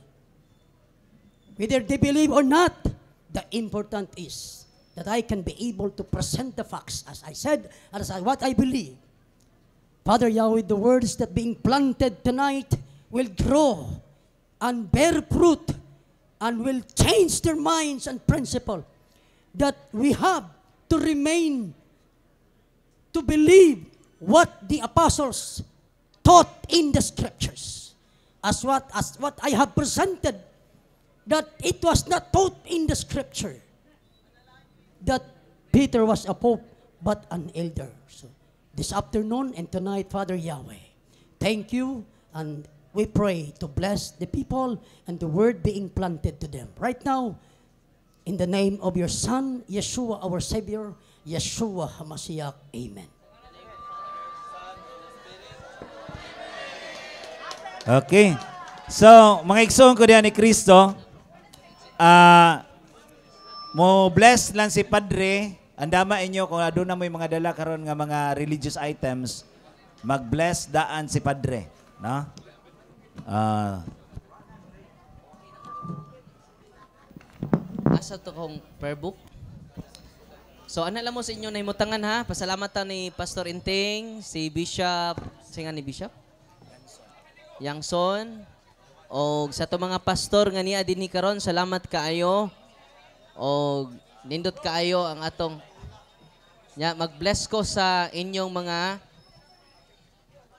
Speaker 4: Whether they believe or not, the important is that I can be able to present the facts as I said, and as what I believe. Father Yahweh, the words that being planted tonight will grow and bear fruit and will change their minds and principle that we have to remain to believe what the apostles taught in the scriptures. As what I have presented, that it was not taught in the scripture that Peter was a pope but an elder. So this afternoon and tonight, Father Yahweh, thank you, and we pray to bless the people and the word being planted to them. Right now, in the name of your Son, Yeshua, our Savior, Yeshua HaMashiach. Amen.
Speaker 1: Okay. So, mga igsoon ko diyan ni Kristo, mo bless lang si Padre, andama inyo kung aduna na may mga dala karon nga mga religious items, mag-bless daan si Padre, no?
Speaker 2: Asa to kong prayer book? So, ano lang mo sa inyo na himutangan ha? Pasalamatan ni Pastor Inting, si Bishop, singa ni Bishop? Yangson, o sa to mga pastor nga niya din ni karon, salamat kaayo. O nindot kaayo ang atong mag-bless ko sa inyong mga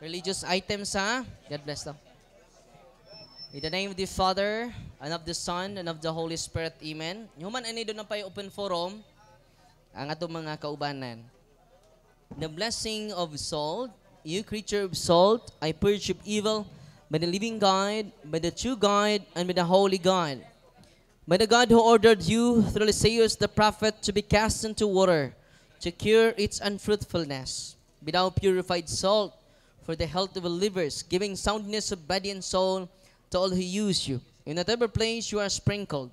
Speaker 2: religious items ha. God bless them. In the name of the Father, and of the Son, and of the Holy Spirit. Amen. Human ani doon na pa open forum ang atong mga kaubanan. The blessing of salt, you creature of salt, I purge of evil by the living God, by the true God, and by the holy God. By the God who ordered you through Isaiah the prophet to be cast into water, to cure its unfruitfulness. Be thou purified salt for the health of believers, giving soundness of body and soul to all who use you. In whatever place you are sprinkled,